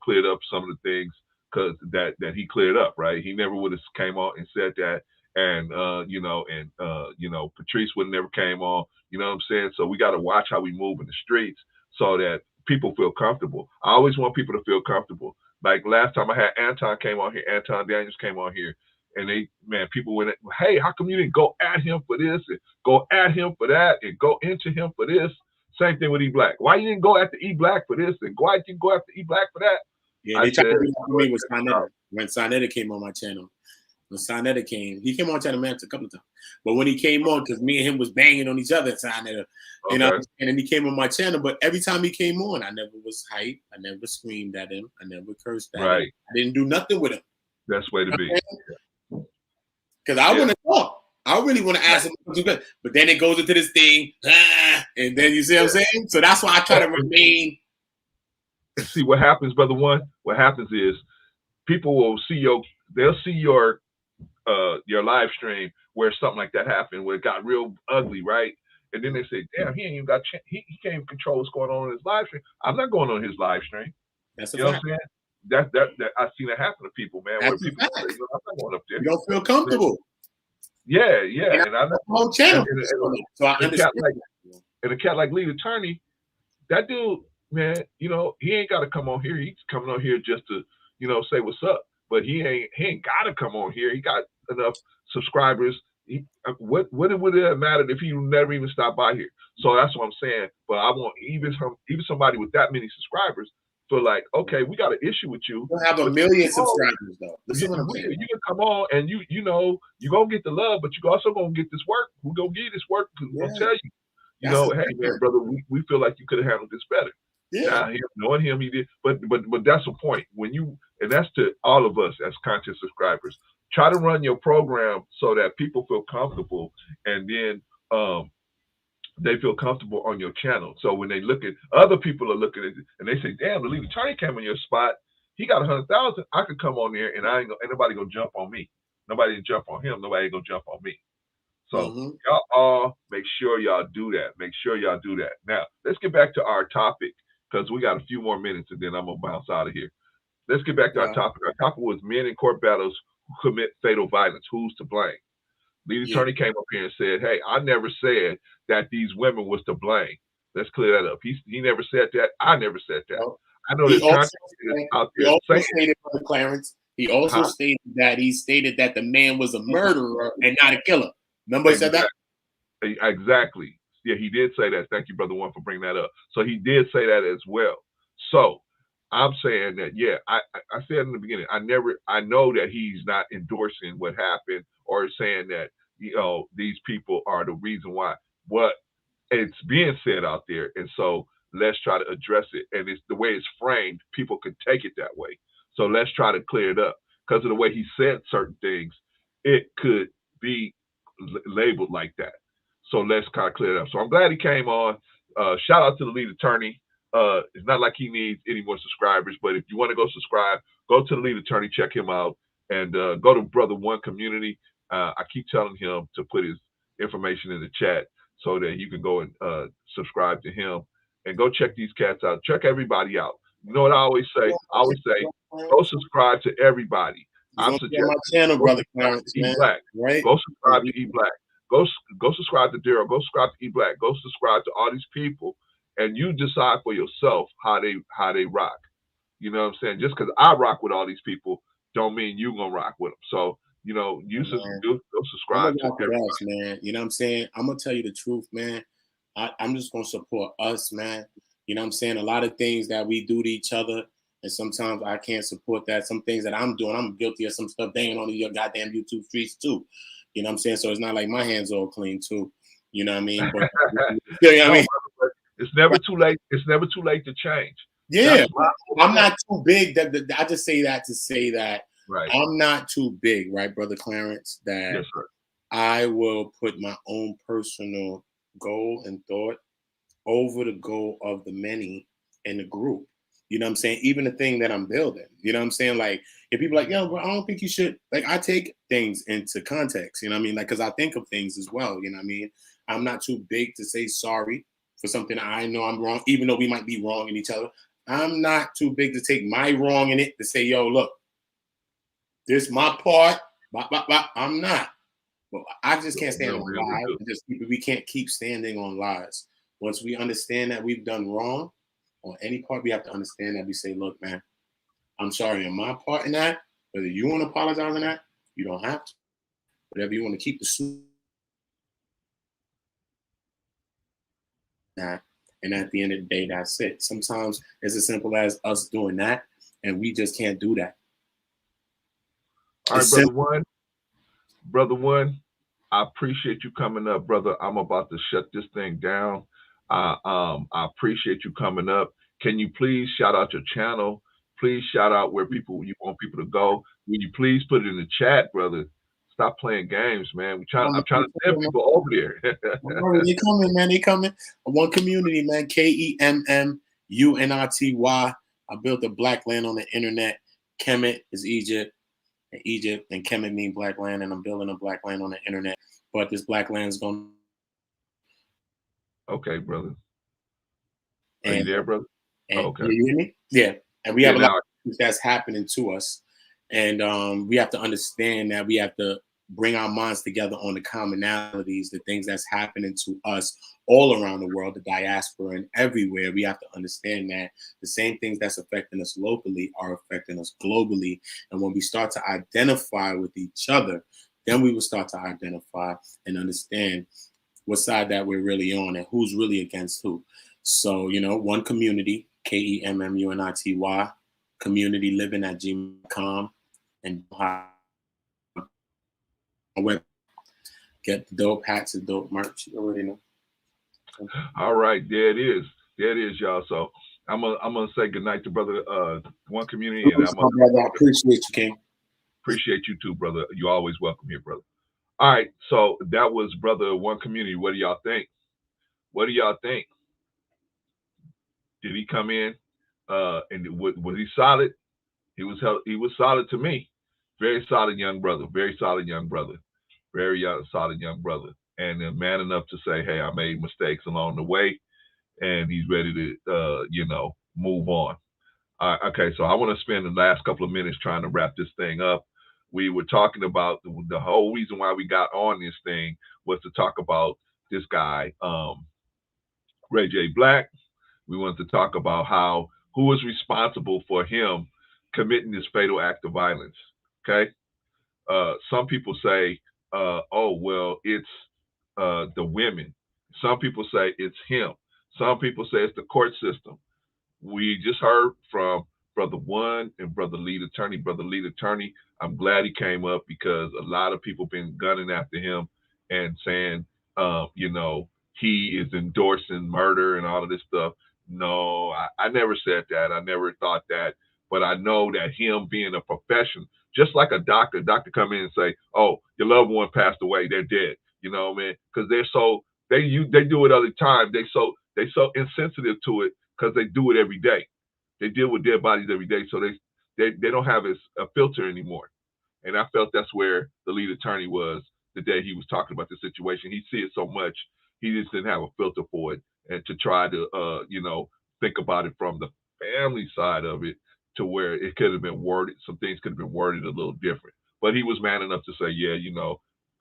cleared up some of the things because that he cleared up, right? He never would have came on and said that, and Patrice would have never came on. You know what I'm saying? So we got to watch how we move in the streets so that people feel comfortable. I always want people to feel comfortable. Like last time I had Anton came on here, Anton Daniels came on here, and people went, hey, how come you didn't go at him for this and go at him for that and go into him for this? Same thing with E Black. Why you didn't go after E Black for this and why didn't you go after E Black for that?
Yeah, they tried to do that for me with Sinetta. When Sinetta came on my channel. When Sinetta came, he came on channel man a couple of times. But when he came on, because me and him was banging on each other, Sinetta, you know, and then he came on my channel. But every time he came on, I never was hype. I never screamed at him. I never cursed at him. I didn't do nothing with him.
That's the way to be.
Because I want to talk. I really want to ask him, but then it goes into this thing, and then you see what I'm saying? So that's why I try to remain.
See what happens, brother one. What happens is people will see they'll see your live stream where something like that happened, where it got real ugly, right? And then they say, damn, he ain't even got he can't even control what's going on in his live stream. I'm not going on his live stream.
That's
you know what I'm saying? That I've seen that happen to people, man.
That's
where people say, I'm not going up there.
You don't feel comfortable.
Yeah. And I know.
Channel. So I understand.
And a cat like Lee Attorney, that dude, man, he ain't got to come on here. He's coming on here just to, say what's up. But he ain't got to come on here. He got enough subscribers. What would it have mattered if he never even stopped by here? So that's what I'm saying. But I want even somebody with that many subscribers feel like, okay, we got an issue with you.
You have 1 million subscribers though. Listen what I'm saying.
You can come on and you're gonna get the love, but you also gonna get this work. We're gonna give you this work because we're gonna tell you, hey man, brother, we feel like you could have handled this better. Yeah. Now, knowing him, he did. But that's the point. And that's to all of us as content subscribers. Try to run your program so that people feel comfortable, and then they feel comfortable on your channel. So when they look at other people are looking at it and they say, damn, the lead attorney came on your spot. He got 100,000. I could come on there and ain't nobody gonna jump on me. Nobody can jump on him. Nobody ain't gonna jump on me. So y'all all make sure y'all do that. Make sure y'all do that. Now let's get back to our topic because we got a few more minutes and then I'm gonna bounce out of here. Let's get back to our topic. Our topic was men in court battles who commit fatal violence. Who's to blame? The attorney came up here and said, hey, I never said that these women was to blame. Let's clear that up. He never said that. I never said that.
No.
I know there's content out there.
He also stated, Brother Clarence, he also stated that the man was a murderer and not a killer. Remember he said that?
Exactly. Yeah, he did say that. Thank you, Brother One, for bringing that up. So he did say that as well. So I'm saying that, I said in the beginning, I know that he's not endorsing what happened or saying that, these people are the reason why. What it's being said out there. And so let's try to address it. And it's the way it's framed, people could take it that way. So let's try to clear it up. Because of the way he said certain things, it could be labeled like that. So let's kind of clear it up. So I'm glad he came on. Shout out to the lead attorney. It's not like he needs any more subscribers, but if you want to go subscribe, go to the lead attorney, check him out, and go to Brother One Community. I keep telling him to put his information in the chat so that you can go and subscribe to him and go check these cats out. Check everybody out. You know what I always say? I always say, go subscribe to everybody. I'm suggesting
my channel, Brother Clarence,
E Black. Right? Go subscribe to E Black. Go subscribe to Daryl. Go subscribe to E Black. Go subscribe to all these people, and you decide for yourself how they rock. You know what I'm saying? Just because I rock with all these people, don't mean you gonna rock with them. So go subscribe to everybody.
Us, man. You know what I'm saying? I'm gonna tell you the truth, man. I'm just gonna support us, man. You know what I'm saying? A lot of things that we do to each other, and sometimes I can't support that. Some things that I'm doing, I'm guilty of some stuff banging on your goddamn YouTube streets too. You know what I'm saying? So it's not like my hands are all clean too. You know what I mean? But, you know what I mean?
It's never too late. It's never too late to change.
Yeah, I'm not too big. I just say that to say that I'm not too big, right, Brother Clarence? That
yes, sir.
I will put my own personal goal and thought over the goal of the many in the group. You know what I'm saying? Even the thing that I'm building. You know what I'm saying? Like, if people are like, yo, bro, I don't think you should. Like, I take things into context. You know what I mean? Like, because I think of things as well. You know what I mean? I'm not too big to say sorry for something I know I'm wrong, even though we might be wrong in each other. I'm not too big to take my wrong in it to say, yo, look, this my part. Blah, blah, blah. I'm not. Well, I just can't stand on lies. We can't keep standing on lies. Once we understand that we've done wrong on any part, we have to understand that we say, look, man, I'm sorry on my part in that. Whether you want to apologize on that, you don't have to. Whatever you want to keep the suit. And at the end of the day, that's it. Sometimes it's as simple as us doing that, and we just can't do that.
All right, brother one, I appreciate you coming up, brother. I'm about to shut this thing down. I appreciate you coming up. Can you please shout out your channel? Please shout out where you want people to go. Will you please put it in the chat, brother? Stop playing games, man. I'm trying to send people over there.
They coming, man. They coming. One community, man. KEMMUNITY. I built a black land on the internet. Kemet is Egypt, and Kemet mean black land, and I'm building a black land on the internet. But this black land is going.
Okay, brother. Are you there, brother?
Okay. You hear me? Yeah. And we have a lot of things that's happening to us. And we have to understand that we have to bring our minds together on the commonalities, the things that's happening to us all around the world, the diaspora and everywhere. We have to understand that the same things that's affecting us locally are affecting us globally. And when we start to identify with each other, then we will start to identify and understand what side that we're really on and who's really against who. So, one community, KEMMUNITY, community living at gmail.com, and get the dope hats and dope merch. You already know.
All right, there it is. There it is, y'all. So I'm gonna say goodnight to brother One Community, and
I appreciate you, King.
Appreciate you too, brother. You're always welcome here, brother. All right, so that was brother One Community. What do y'all think? What do y'all think? Did he come in? And was he solid? He was solid to me. Very solid young brother. Very solid young brother. Very solid young brother. And man enough to say, hey, I made mistakes along the way, and he's ready to move on. Okay, so I want to spend the last couple of minutes trying to wrap this thing up. We were talking about the whole reason why we got on this thing was to talk about this guy, Ray J. Black. We wanted to talk about who was responsible for him committing this fatal act of violence. Okay. Some people say, oh, well, it's the women. Some people say it's him. Some people say it's the court system. We just heard from Brother One and Brother Lead Attorney. Brother Lead Attorney, I'm glad he came up because a lot of people been gunning after him and saying, he is endorsing murder and all of this stuff. No, I never said that. I never thought that. But I know that him being a professional, just like a doctor come in and say, oh, your loved one passed away, they're dead. You know what I mean? Because they do it all the time. They so insensitive to it because they do it every day. They deal with dead bodies every day, so they don't have a filter anymore. And I felt that's where the lead attorney was the day he was talking about the situation. He see it so much, he just didn't have a filter for it, and to try to think about it from the family side of it to where it could have been worded. Some things could have been worded a little different. But he was man enough to say, yeah,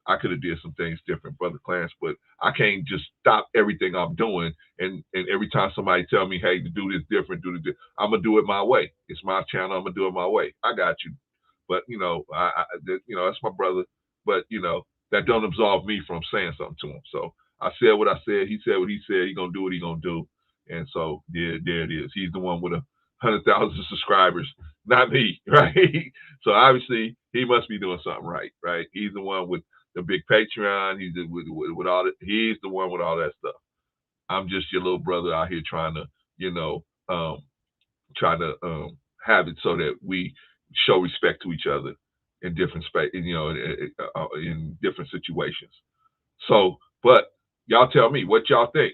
I could have did some things different, Brother Clarence, but I can't just stop everything I'm doing. And every time somebody tell me, hey, to do this different, I'm going to do it my way. It's my channel. I'm going to do it my way. I got you. But, that's my brother. But, that don't absolve me from saying something to him. So I said what I said. He said what he said. He going to do what he going to do. And so there it is. He's the one with 100,000 subscribers, not me, right? So obviously he must be doing something right? He's the one with the big Patreon. He's with all that. He's the one with all that stuff. I'm just your little brother out here trying to, have it so that we show respect to each other in different in different situations. So, but y'all tell me what y'all think.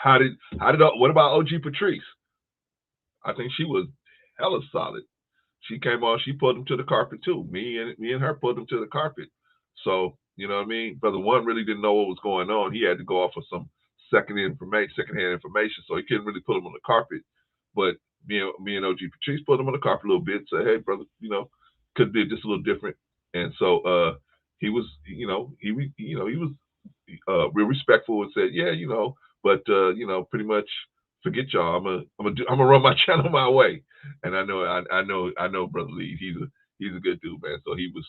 What about OG Patrice? I think she was hella solid. She came on, she pulled him to the carpet too. Me and her pulled him to the carpet. So, you know what I mean? Brother one really didn't know what was going on. He had to go off of some secondhand information, so he couldn't really put him on the carpet. But me and OG Patrice put him on the carpet a little bit, say, hey brother, could be just a little different. And so he was, he was real respectful and said, yeah, but pretty much forget y'all. I'm gonna run my channel my way. And I know Brother Lee. He's a good dude, man. So he was,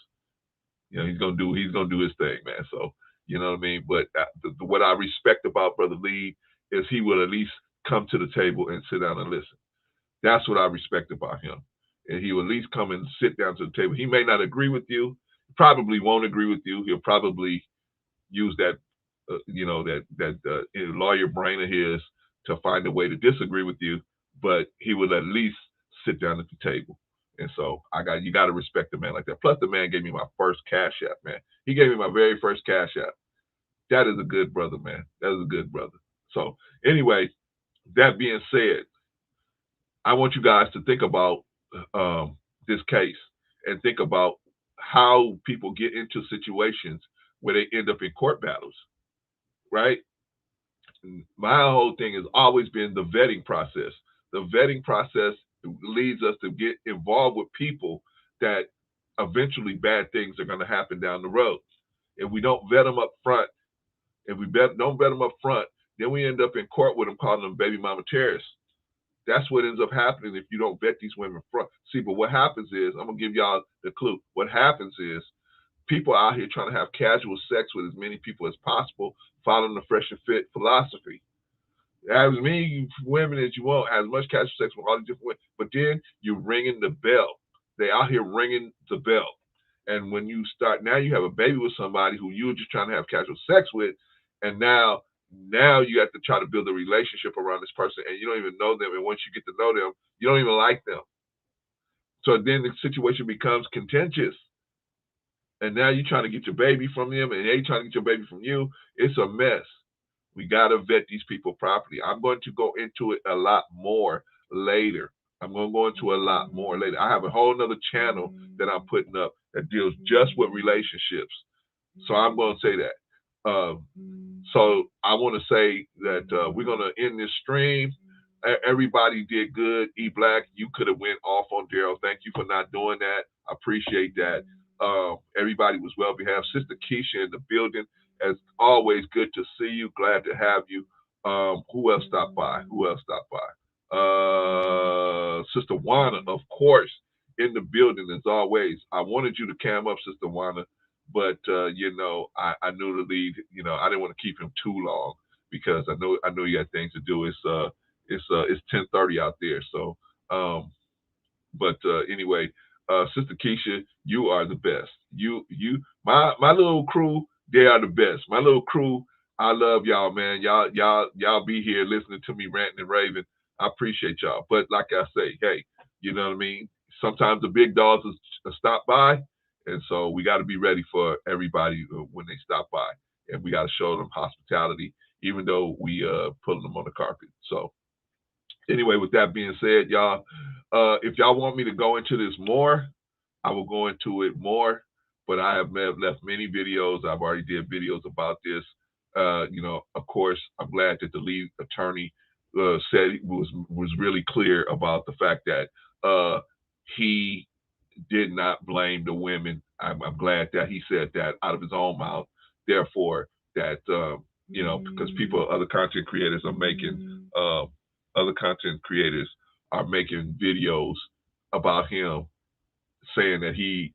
he's gonna do his thing, man. So you know what I mean. But what I respect about Brother Lee is he will at least come to the table and sit down and listen. That's what I respect about him. And he will at least come and sit down to the table. He may not agree with you. Probably won't agree with you. He'll probably use that, lawyer brain of his to find a way to disagree with you, but he would at least sit down at the table. And so you got to respect a man like that. Plus, the man gave me my first cash app, man. He gave me my very first cash app. That is a good brother, man. That is a good brother. So anyway, that being said, I want you guys to think about this case and think about how people get into situations where they end up in court battles, right? My whole thing has always been the vetting process. The vetting process leads us to get involved with people that eventually bad things are going to happen down the road. If we don't vet them up front, don't vet them up front, then we end up in court with them calling them baby mama terrorists. That's what ends up happening if you don't vet these women front. See, but what happens is, I'm going to give y'all the clue. What happens is people out here trying to have casual sex with as many people as possible, following the fresh and fit philosophy. As many women as you want, as much casual sex with all the different women, but then you're ringing the bell. They out here ringing the bell. And when you start, now you have a baby with somebody who you were just trying to have casual sex with, and now you have to try to build a relationship around this person, and you don't even know them. And once you get to know them, you don't even like them. So then the situation becomes contentious. And now you're trying to get your baby from them, and they trying to get your baby from you. It's a mess. We got to vet these people properly. I'm going to go into it a lot more later. I'm going to go into a lot more later. I have a whole nother channel that I'm putting up that deals just with relationships. So I'm going to say that. So I want to say that we're going to end this stream. Everybody did good. E Black, you could have went off on Daryl. Thank you for not doing that. I appreciate that. Everybody was well behaved. Sister Keisha in the building. As always, good to see you. Glad to have you. Who else stopped by? Sister Wana, of course, in the building as always. I wanted you to cam up, Sister Wana, but I knew the lead. I didn't want to keep him too long because I know you had things to do. It's 10:30 out there, so but anyway, Sister Keisha, you are the best. My little crew, they are the best. My little crew, I love y'all, man. Y'all be here listening to me ranting and raving. I appreciate y'all. But like I say, hey, you know what I mean? Sometimes the big dogs stop by, and so we got to be ready for everybody when they stop by, and we got to show them hospitality, even though we pulling them on the carpet. So anyway, with that being said, y'all, if y'all want me to go into this more, I will go into it more. But I have left many videos. I've already did videos about this. Of course, I'm glad that the lead attorney said he was really clear about the fact that he did not blame the women. I'm glad that he said that out of his own mouth. Therefore, that because other content creators are making videos about him saying that he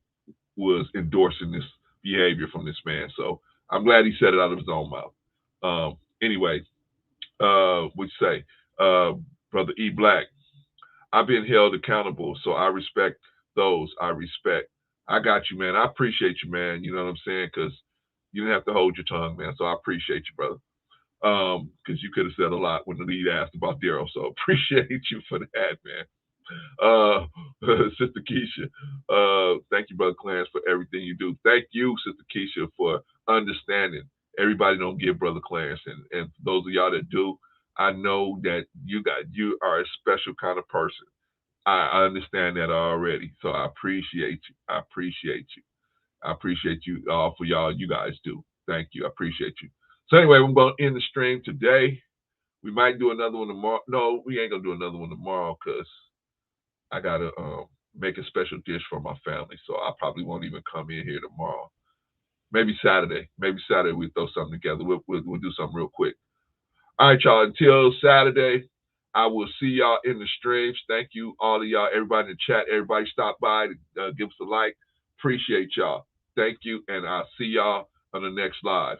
was endorsing this behavior from this man. So I'm glad he said it out of his own mouth. Anyway, what you say, Brother E Black? I've been held accountable, so I respect those I respect. I got you, man. I appreciate you, man. You know what I'm saying? Because you didn't have to hold your tongue, man. So I appreciate you, brother. Because you could have said a lot when the lead asked about Daryl. So appreciate you for that, man. Sister Keisha, thank you, Brother Clarence, for everything you do. Thank you, Sister Keisha, for understanding. Everybody don't give Brother Clarence, and those of y'all that do, I know that you are a special kind of person. I understand that already. So I appreciate you. I appreciate you. I appreciate you all for y'all. You guys do. Thank you. I appreciate you. So anyway, we're going to end the stream today. We might do another one tomorrow. No, we ain't going to do another one tomorrow because I got to make a special dish for my family. So I probably won't even come in here tomorrow. Maybe Saturday. Maybe Saturday we throw something together. We'll do something real quick. All right, y'all. Until Saturday, I will see y'all in the streams. Thank you, all of y'all, everybody in the chat, everybody stop by to give us a like. Appreciate y'all. Thank you, and I'll see y'all on the next live.